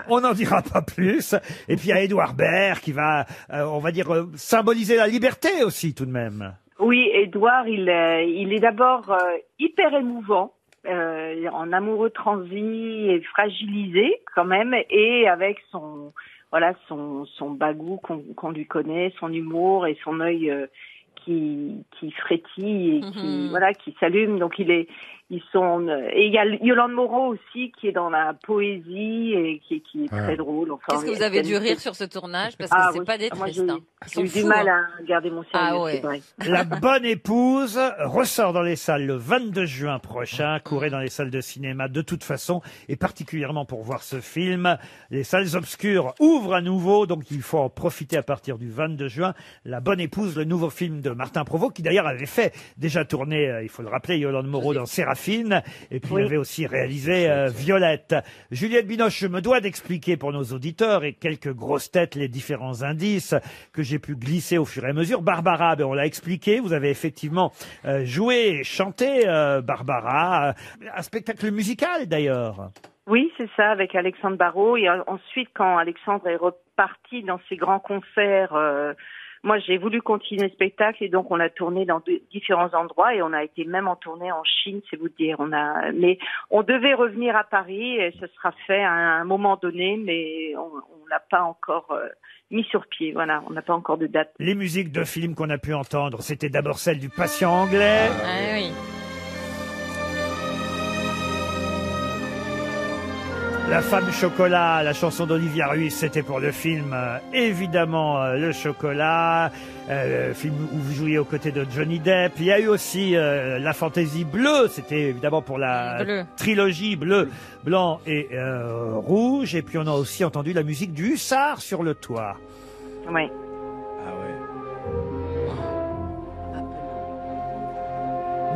On n'en dira pas plus. Et puis il y a Édouard Baird qui va, on va dire, symboliser la liberté aussi, tout de même. Oui, Édouard, il est d'abord hyper émouvant, en amoureux transi et fragilisé quand même, et avec son bagou qu'on lui connaît, son humour et son œil qui frétille et qui s'allume. Donc et il y a Yolande Moreau aussi qui est dans la poésie et qui est très drôle. Enfin, Qu'est-ce que vous avez dû rire sur ce tournage? Parce que c'est pas des moi, tristes. Hein. j'ai eu du mal à garder mon sérieux, c'est vrai. La Bonne Épouse ressort dans les salles le 22 juin prochain. Courez dans les salles de cinéma de toute façon, et particulièrement pour voir ce film. Les salles obscures ouvrent à nouveau, donc il faut en profiter à partir du 22 juin. La Bonne Épouse, le nouveau film de Martin Provost, qui d'ailleurs avait fait déjà tourner, il faut le rappeler, Yolande Moreau dans Séraphine, et puis il avait aussi réalisé Violette. Juliette Binoche, je me dois d'expliquer pour nos auditeurs et quelques grosses têtes les différents indices que j'ai pu glisser au fur et à mesure. Barbara, on l'a expliqué, vous avez effectivement joué et chanté Barbara, un spectacle musical d'ailleurs. Oui, c'est ça, avec Alexandre Barrault. Et ensuite, quand Alexandre est reparti dans ses grands concerts, moi, j'ai voulu continuer le spectacle, et donc on a tourné dans différents endroits, et on a été même en tournée en Chine, c'est vous dire. Mais on devait revenir à Paris, et ce sera fait à un moment donné, mais on l'a pas encore mis sur pied. Voilà, on n'a pas encore de date. Les musiques de films qu'on a pu entendre, c'était d'abord celle du Patient anglais. Ah oui. La femme chocolat, la chanson d'Olivia Ruiz, c'était pour le film, évidemment, Le Chocolat, film où vous jouiez aux côtés de Johnny Depp. Il y a eu aussi La Fantaisie bleue, c'était évidemment pour la trilogie bleu, blanc et rouge. Et puis on a aussi entendu la musique du Hussard sur le toit. Oui. Ah ouais.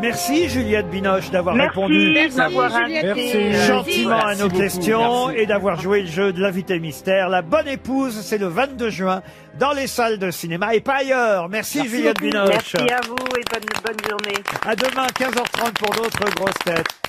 Merci Juliette Binoche d'avoir Merci répondu de m'avoir invité. gentiment à Merci nos beaucoup. questions Merci. et d'avoir joué le jeu de l'invité mystère. La bonne épouse, c'est le 22 juin dans les salles de cinéma et pas ailleurs. Merci Juliette beaucoup. Binoche. Merci à vous et bonne journée. À demain 15h30 pour d'autres grosses têtes.